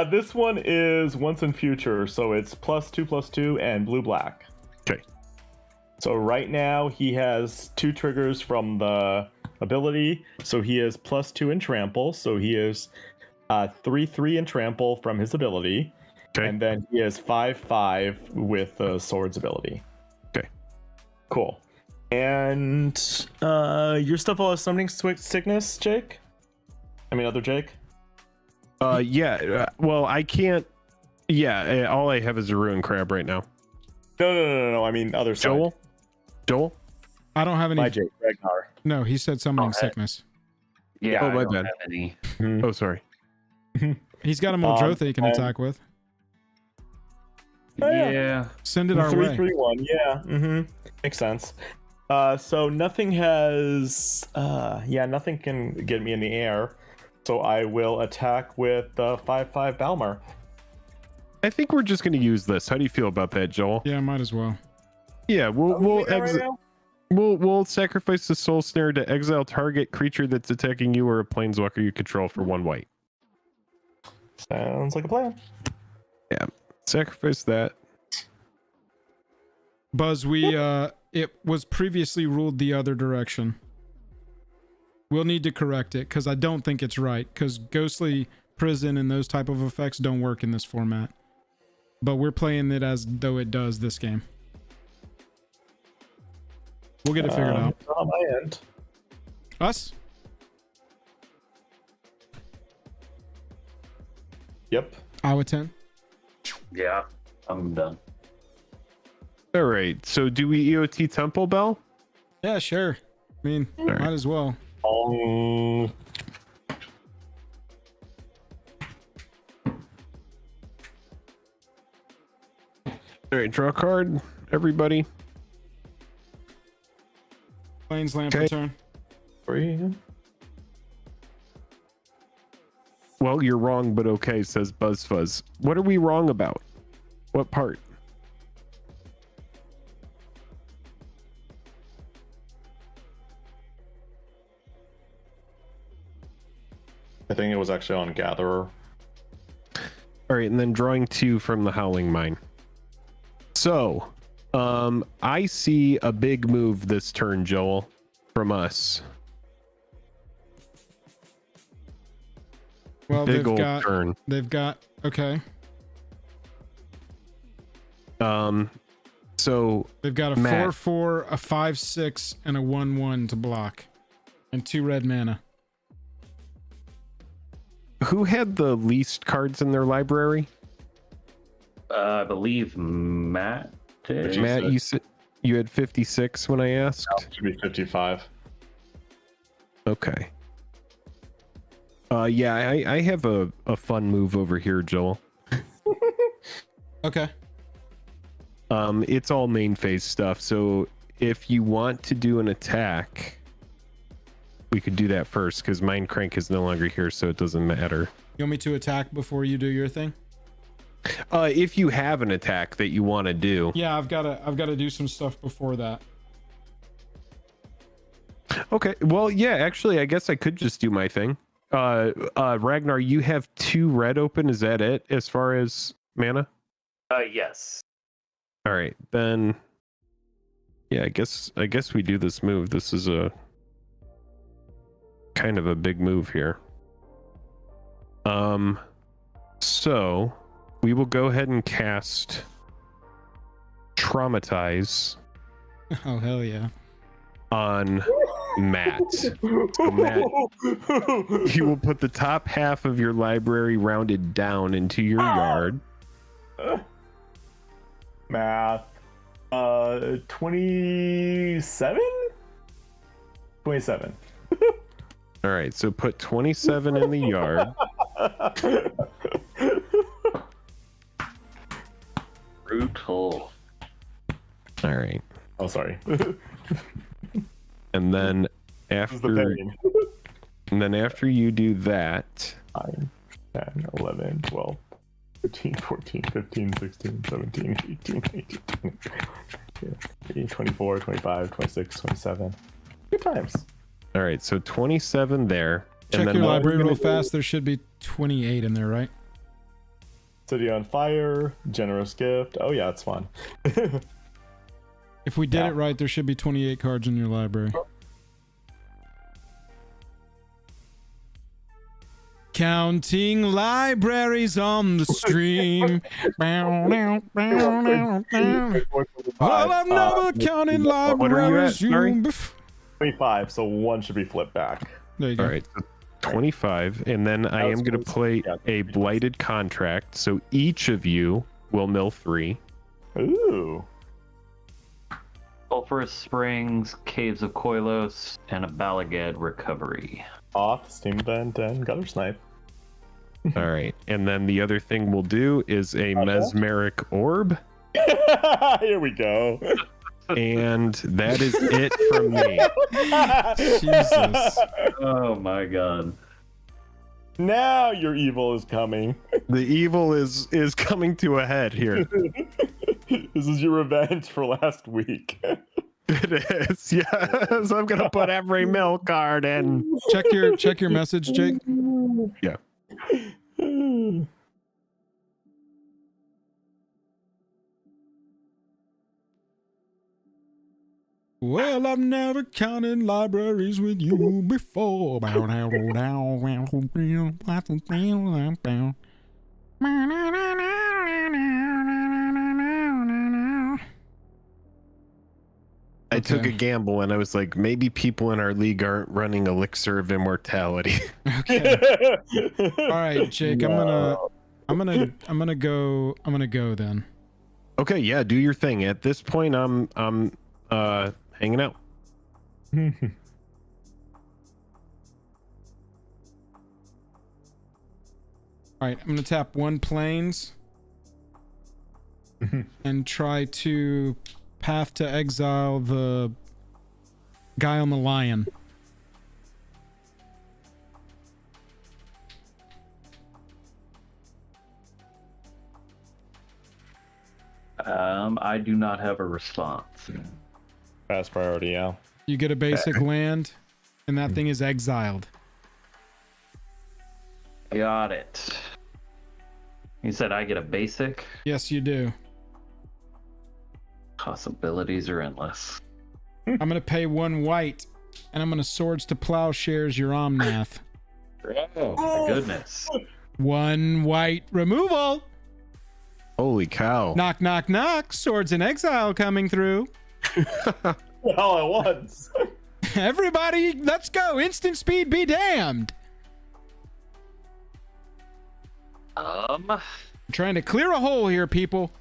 This one is once in future, so it's +2/+2 and blue-black. Okay. So right now he has 2 triggers from the ability. So he is +2 in trample. So he is 3/3 in trample from his ability. Okay. And then he is 5/5 with the sword's ability. Okay. Cool. And your stuff all has summoning sickness, Jake? I mean, other Jake? Well, I can't. Yeah, all I have is a ruined crab right now. No. I mean, other side. Joel. I don't have any. My Jake, Ragnar. No, he said summoning sickness. Yeah, Oh, I my don't bad. have any. Oh, sorry. He's got a Muldrotha he can attack with. Oh, yeah. Yeah. Send it our way. 3-3-1. Yeah. Makes sense. So nothing has. Nothing can get me in the air. So I will attack with 5/5 Balmer. I think we're just going to use this. How do you feel about that, Joel? Yeah, might as well. Yeah, we'll Right exit. now? We'll sacrifice the soul snare to exile target creature that's attacking you or a planeswalker you control for 1 white. Sounds like a plan. Yeah, sacrifice that. Buzz, it was previously ruled the other direction. We'll need to correct it because I don't think it's right, because ghostly prison and those type of effects don't work in this format. But we're playing it as though it does this game. We'll get it figured out. On my end. Us? Yep. Iowa 10. Yeah, I'm done. All right. So do we EOT Temple Bell? Yeah, sure. I mean, right. might as well. All right. Draw a card, everybody. Plains Lamp Okay. return. 3. Well, you're wrong, but okay, says BuzzFuzz. What are we wrong about? What part? I think it was actually on Gatherer. All right, and then drawing 2 from the Howling Mine. So, I see a big move this turn, Joel, from us. Well, Big old turn. They've got. Okay. So They've got a Matt. 4/4, a 5/6, and a 1/1 to block, and 2 red mana. who had the least cards in their library? I believe Matt did. Matt, you said you had 56 when I asked. Should be 55. Okay. Yeah, I have a fun move over here, Joel. Okay. It's all main phase stuff. So if you want to do an attack, we could do that first because Mind Crank is no longer here, so it doesn't matter. You want me to attack before you do your thing? If you have an attack that you want to do. Yeah, I've got to do some stuff before that. Okay. Well, yeah, actually, I guess I could just do my thing. Ragnar, you have 2 red open. Is that it as far as mana? Yes. All right, then. Yeah, I guess we do this move. This is a kind of a big move here. So we will go ahead and cast Traumatize Oh hell yeah! on Matt. So Matt, you will put the top half of your library rounded down into your yard. Math. 27? 27. All right, so put 27 in the yard. Brutal. All right. Oh, sorry. And then This is the after pain. and then after you do that, 9, 10, 11, 12, 13, 14, 15, 16, 17, 18, 19, 24, 25, 26, 27. Good times. all right, so 27 there. Check and then your what library we're real gonna fast. There should be 28 in there, right? City on Fire, Generous Gift. Oh, yeah, it's fun. If we did Yeah. it right, there should be 28 cards in your library. Counting libraries on the stream. Bow, bow, bow, bow, bow. Well, I've never counted What are you at? libraries. Sorry? 25, so one should be flipped back. There you go. All right. 25, and then I am going to play a blighted contract. So each of you will mill 3. Ooh. Sulphurous Springs, Caves of Koilos, and a Balagad Recovery. Off, Steam Vent, and Gutter Snipe. All right, and then the other thing we'll do is a Mesmeric Orb. Here we go. And that is it from me. Jesus. Oh my god. Now your evil is coming. The evil is coming to a head here. This is your revenge for last week. It is, yes. I'm gonna put every mill card in. Check your message, Jake. Yeah. Well, I've never counted libraries with you before. I took a Okay. gamble and I was like, maybe people in our league aren't running Elixir of Immortality. Okay. All right, Jake. I'm gonna go then. Okay, yeah, do your thing. At this point, I'm hanging out. All right, I'm gonna tap 1 planes and try to path to exile the guy on the lion. I do not have a response. Fast priority, yeah. You get a basic land, and that thing is exiled. Got it. You said I get a basic? Yes, you do. Possibilities are endless. I'm gonna pay 1 white, and I'm gonna swords to plowshares your Omnath. Oh my goodness. 1 white removal. Holy cow. Knock, knock, knock. Swords in exile coming through. All at once. Everybody, let's go. Instant speed be damned. I'm trying to clear a hole here, people.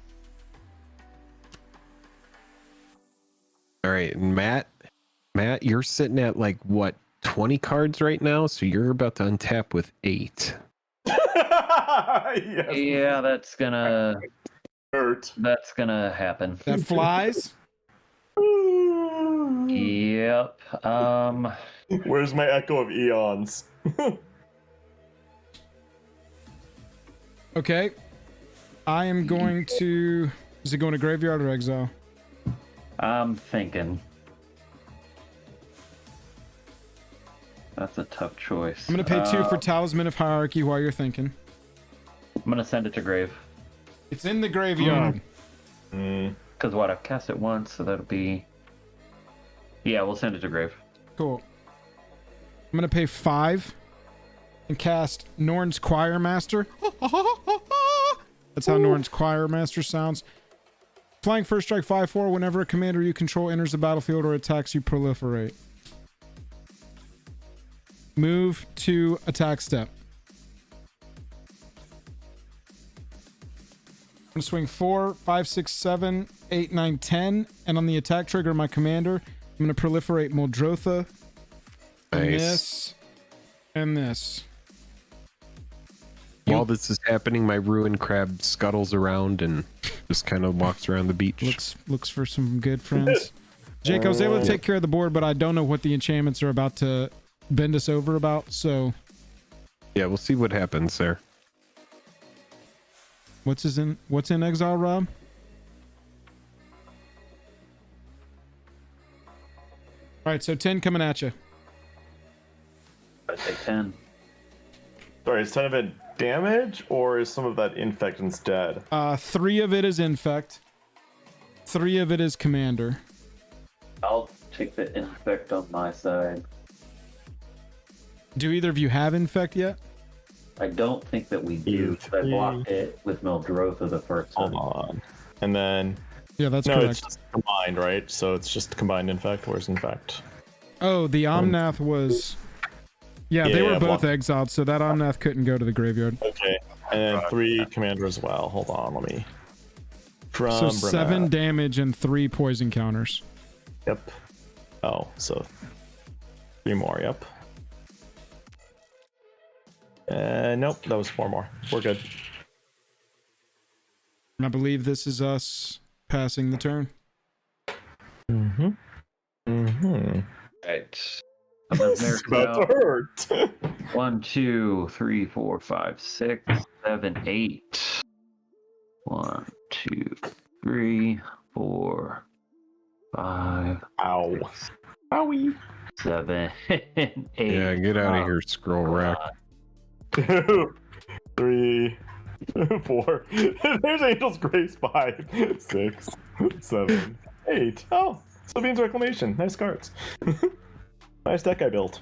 All right, Matt, you're sitting at like what, 20 cards right now? So you're about to untap with 8. Yes. Yeah, that's gonna happen. That flies. Yep. Where's my echo of eons? Okay. I am going to... Is it going to graveyard or exile? I'm thinking. That's a tough choice. I'm going to pay 2 for Talisman of Hierarchy while you're thinking. I'm gonna send it to grave. It's in the graveyard. Because what, I've cast it once, so that'll be... Yeah, we'll send it to grave. Cool. I'm going to pay 5 and cast Norn's Choir Master. That's how Norn's Choir Master sounds. Flying first strike 5/4. Whenever a commander you control enters the battlefield or attacks, you proliferate. Move to attack step. I'm going to swing 4, 5, 6, 7, 8, 9, 10. And on the attack trigger of my commander, I'm going to proliferate Muldrotha. And Nice. this. And this. While this is happening, my ruined crab scuttles around and just kind of walks around the beach. Looks for some good friends. Jake, I was able to take care of the board, but I don't know what the enchantments are about to bend us over about, so... Yeah, we'll see what happens there. What's in exile, Rob? Alright, so 10 coming at you. I say 10. Sorry, is 10 of it damage, or is some of that infect instead? 3 of it is infect. 3 of it is commander. I'll take the infect on my side. Do either of you have infect yet? I don't think that we do. I blocked it with Muldrotha the first time. Hold on. And then... Yeah, that's no, correct. it's just combined, right? So it's just combined infect. Where's infect? Oh, the Omnath was... Yeah, they were both one. exiled, so that Omnath couldn't go to the graveyard. Okay, and then 3 commander as well. Hold on, let me. So From 7 damage and 3 poison counters. Yep. Oh, so 3 more. Yep. Nope, that was 4 more. We're good. And I believe this is us passing the turn. Mm-hmm. Mm-hmm. Right. And then This is there's about to now hurt. 1, 2, 3, 4, 5, 6, 7, 8. 1, 2, 3, 4, 5, Ow. Owie. 7, 8. Yeah, get out of here, scroll rack. 2, 3, 4. There's Angel's Grace 5, 6, 7, 8. Oh, Sabine's Reclamation. Nice cards. Nice deck I built.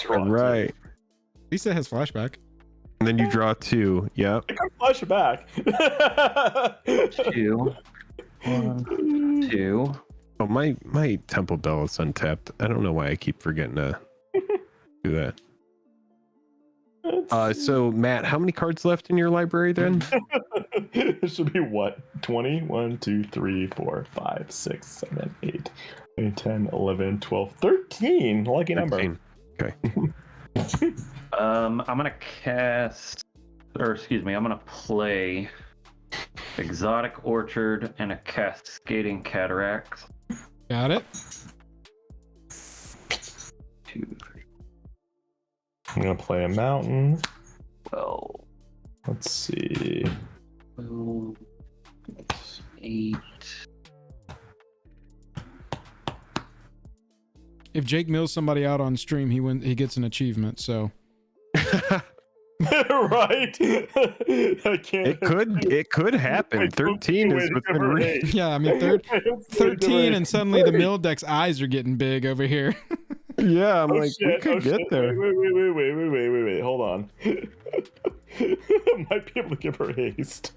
All right. At least it has flashback. And then you draw 2. Yep. I can flash it back. 2. 1, 2. Oh, my Temple Bell is untapped. I don't know why I keep forgetting to do that. So Matt, how many cards left in your library then? It should be what? 20? 1, 2, 3, 4, 5, 6, 7, 8, 9, 10, 11, 12, 13. Lucky number. 13. Okay. I'm gonna cast, or excuse me, I'm gonna play Exotic Orchard and a Cascading Cataract. Got it. 2, 3, I'm gonna play a mountain. 12, Let's see. 12, 8. If Jake mills somebody out on stream, he gets an achievement. So Right. I can't. It could happen. Wait, 13 wait, is wait, within wait, reach. wait. yeah, I mean 13, and suddenly the mill deck's eyes are getting big over here. Yeah, I'm Oh, like, shit, we could get shit. there. Wait. Hold on. Might be able to give her haste.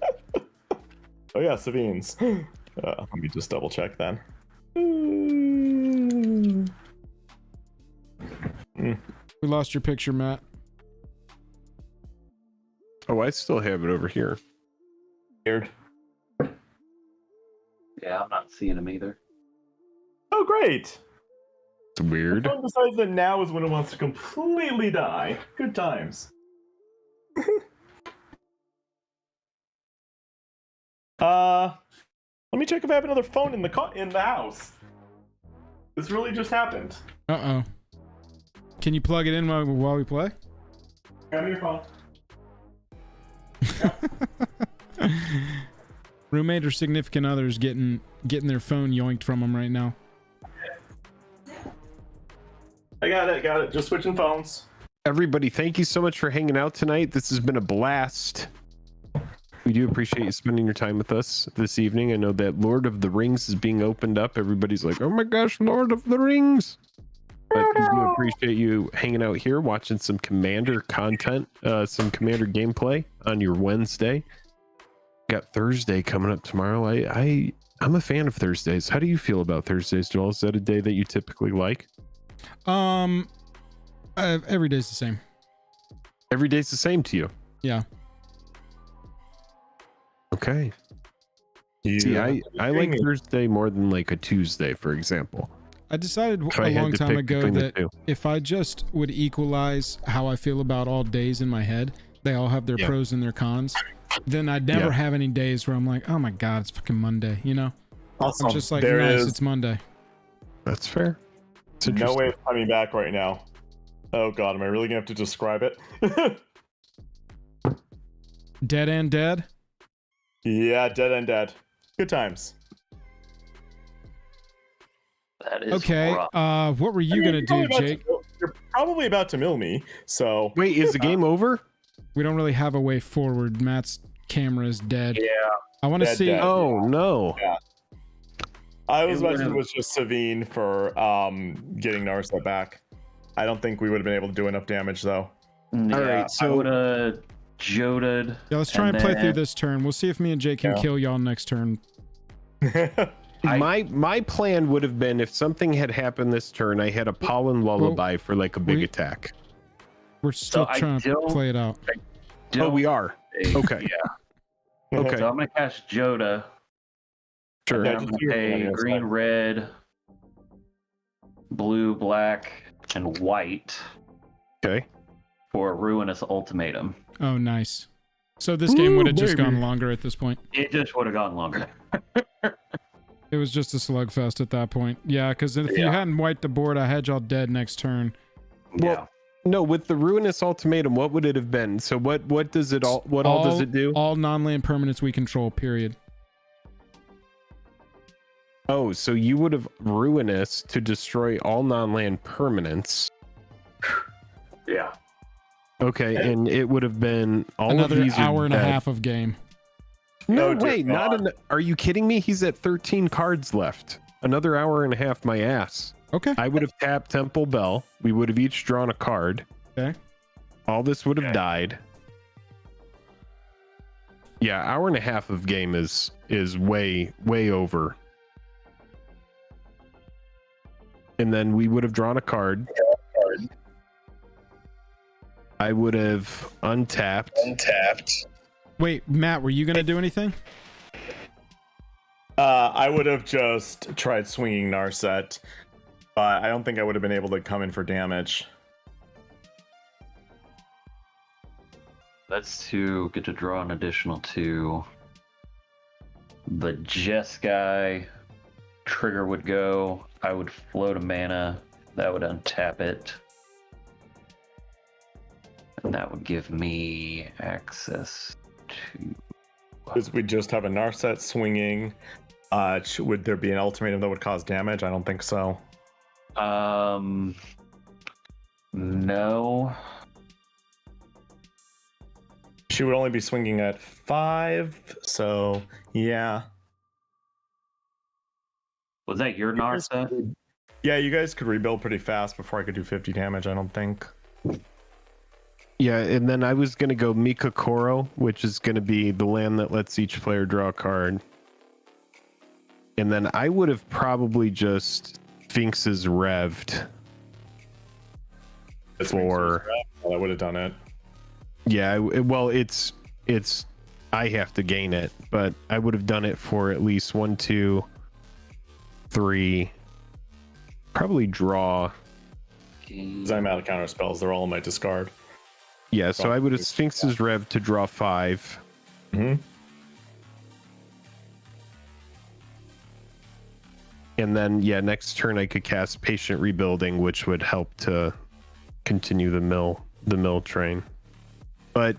Oh yeah, Savine's. Let me just double check then. We lost your picture, Matt. Oh, I still have it over here. Weird. Yeah, I'm not seeing him either. Oh great. It's weird. The phone decides that now is when it wants to completely die. Good times. Let me check if I have another phone in the house. This really just happened. Uh-oh. Can you plug it in while we play? Grab me your phone. Roommate or significant others getting their phone yoinked from them right now. I got it. Just switching phones. Everybody, thank you so much for hanging out tonight. This has been a blast. We do appreciate you spending your time with us this evening. I know that Lord of the Rings is being opened up. Everybody's like, oh my gosh, Lord of the Rings. But we do appreciate you hanging out here, watching some Commander content, some Commander gameplay on your Wednesday. Got Thursday coming up tomorrow. I'm a fan of Thursdays. How do you feel about Thursdays, Joel? Is that a day that you typically like? Every day's the same. Every day's the same to you. Yeah. Okay. See, I like Thursday more than like a Tuesday, for example. I decided If I a had long to time pick ago between the that two. if I just would equalize how I feel about all days in my head, they all have their Yeah. pros and their cons, then I'd never Yeah. have any days where I'm like, oh my God, it's fucking Monday, you know? Awesome. I'm just like, There nice, is it's Monday. That's fair. It's no interesting. way of coming back right now. Oh god, am I really gonna have to describe it? Dead and dead? Yeah, dead and dead. Good times. That is Okay, rough. what were you I mean, gonna you're do, probably about to Jake? you're probably about to mill me, so Wait, is the game over? We don't really have a way forward. Matt's camera is dead. yeah. I want to Dead, see. dead. Oh no. I was It imagining it would've- was just Savine for getting Narset back. I don't think we would have been able to do enough damage though. Yeah, right, I so- would have joded. Yeah, let's try and play through this turn. We'll see if me and Jake can Yeah. kill y'all next turn. My plan would have been, if something had happened this turn, I had a pollen lullaby for like a big attack. We're still trying to play it out. Oh, we are. Okay. Yeah. Okay. So I'm gonna cast Joda. Sure. And I'm gonna pay green, red, blue, black, and white. Okay. For a Ruinous Ultimatum. Oh, nice. So this game would have just gone longer at this point. It just would have gone longer. It was just a slugfest at that point. Yeah, because if you hadn't wiped the board, I had y'all dead next turn. Well, no, with the Ruinous Ultimatum, what would it have been? So what does it all does it do? All non-land permanents we control, period. Oh, so you would have Ruinous to destroy all non-land permanents. Yeah. Okay, and it would have been all another of these hour and a half of game. No, wait, are you kidding me? He's at 13 cards left. Another hour and a half, my ass. Okay. I would have tapped Temple Bell. We would have each drawn a card. Okay. All this would have died. Yeah, hour and a half of game is way over. And then we would have drawn a card. I would have untapped. Wait, Matt, were you gonna do anything? I would have just tried swinging Narset, but I don't think I would have been able to come in for damage. That's to get to draw an additional 2. The Jeskai trigger would go. I would float a mana. That would untap it. And that would give me access to... Because we just have a Narset swinging. Would there be an ultimatum that would cause damage? I don't think so. No. She would only be swinging at 5, so yeah. Was that your Narset? Yeah, you guys could rebuild pretty fast before I could do 50 damage, I don't think. Yeah, and then I was going to go Mika Koro, which is going to be the land that lets each player draw a card. And then I would have probably just Sphinx's Revved. For... I would have done it. Yeah, well, it's I have to gain it, but I would have done it for at least 1, 2, 3, probably draw. Because I'm out of counter spells, they're all in my discard. Yeah, so I would have Sphinx's Rev to draw 5. Mm-hmm. And then, yeah, next turn I could cast Patient Rebuilding, which would help to continue the mill train. But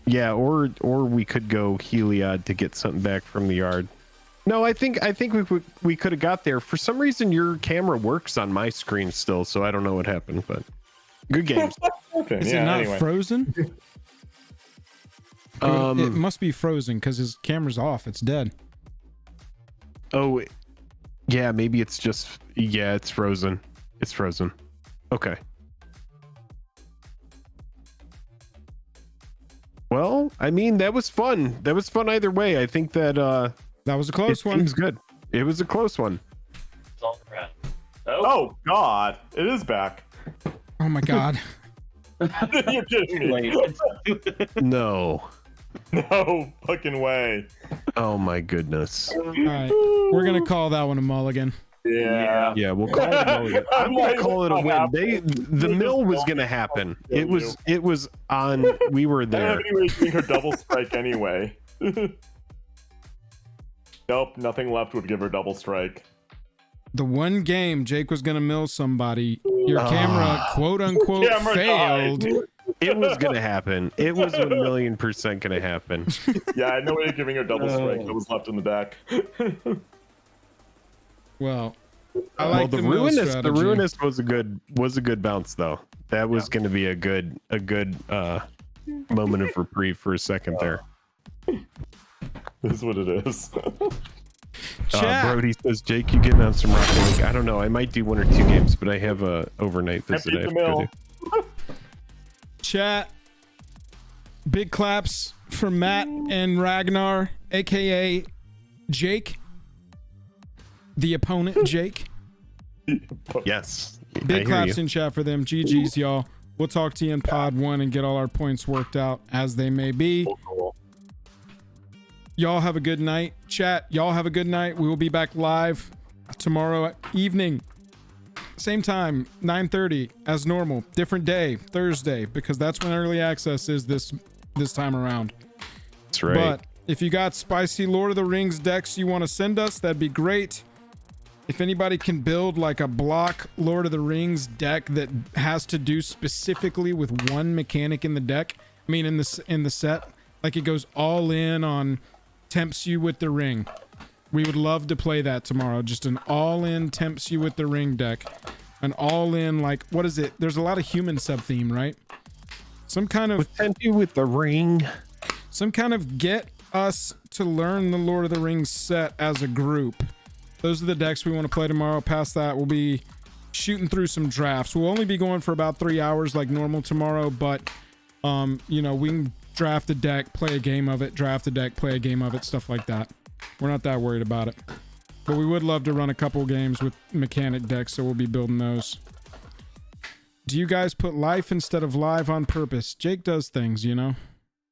yeah, or we could go Heliod to get something back from the yard. No, I think we could have got there. For some reason, your camera works on my screen still, so I don't know what happened, but good games. Okay, Is it not frozen? It must be frozen because his camera's off. It's dead. Oh, yeah, maybe it's just... Yeah, it's frozen. It's frozen. Okay. Well, I mean, that was fun. That was fun either way. I think that... that was a close one. It was good. It was a close one. It's all around. Oh, God. It is back. Oh, my God. You're kidding me. No. No fucking way. Oh, my goodness. All right. We're going to call that one a mulligan. Yeah. Yeah, we'll call it a win. I'm going to call it a win. The mill was going to happen. It was on... We were there. I don't have any way to make her double strike anyway. Nope, nothing left would give her double strike. The one game Jake was going to mill somebody, your camera, quote unquote, failed. Died. It was going to happen. It was 1,000,000% going to happen. Yeah, I had no way of giving her double strike that was left in the deck. Well, I like the Ruinous was a good bounce though. That was going to be a good moment of reprieve for a second there. This is what it is. Brody says, Jake, you getting on some Rocket League? I don't know. I might do 1 or 2 games, but I have a overnight visit I have to go do. Chat. Big claps for Matt and Ragnar, aka Jake. the opponent, Jake. Yes. I Big hear claps you. in chat for them. GG's, y'all. We'll talk to you in pod 1 and get all our points worked out as they may be. Cool. Y'all have a good night. Chat, y'all have a good night. We will be back live tomorrow evening. Same time, 9:30 as normal. Different day, Thursday, because that's when early access is this time around. That's right. But if you got spicy Lord of the Rings decks you want to send us, that'd be great. If anybody can build like a block Lord of the Rings deck that has to do specifically with one mechanic in the deck, I mean in the set, like it goes all in on tempts you with the ring. We would love to play that tomorrow. Just an all-in tempts you with the ring deck. An all-in, like, what is it? There's a lot of human sub-theme, right? Some kind of... Tempt you with the ring. Some kind of get us to learn the Lord of the Rings set as a group. Those are the decks we want to play tomorrow. Past that, we'll be shooting through some drafts. We'll only be going for about 3 hours like normal tomorrow, but, you know, we can draft a deck, play a game of it, draft a deck, play a game of it, stuff like that. We're not that worried about it. But we would love to run a couple games with mechanic decks, so we'll be building those. Do you guys put life instead of live on purpose? Jake does things, you know?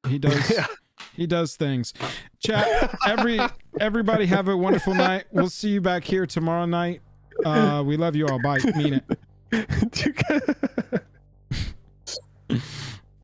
He does... Yeah. He does things. Chat, everybody have a wonderful night. We'll see you back here tomorrow night. We love you all. Bye. Mean it.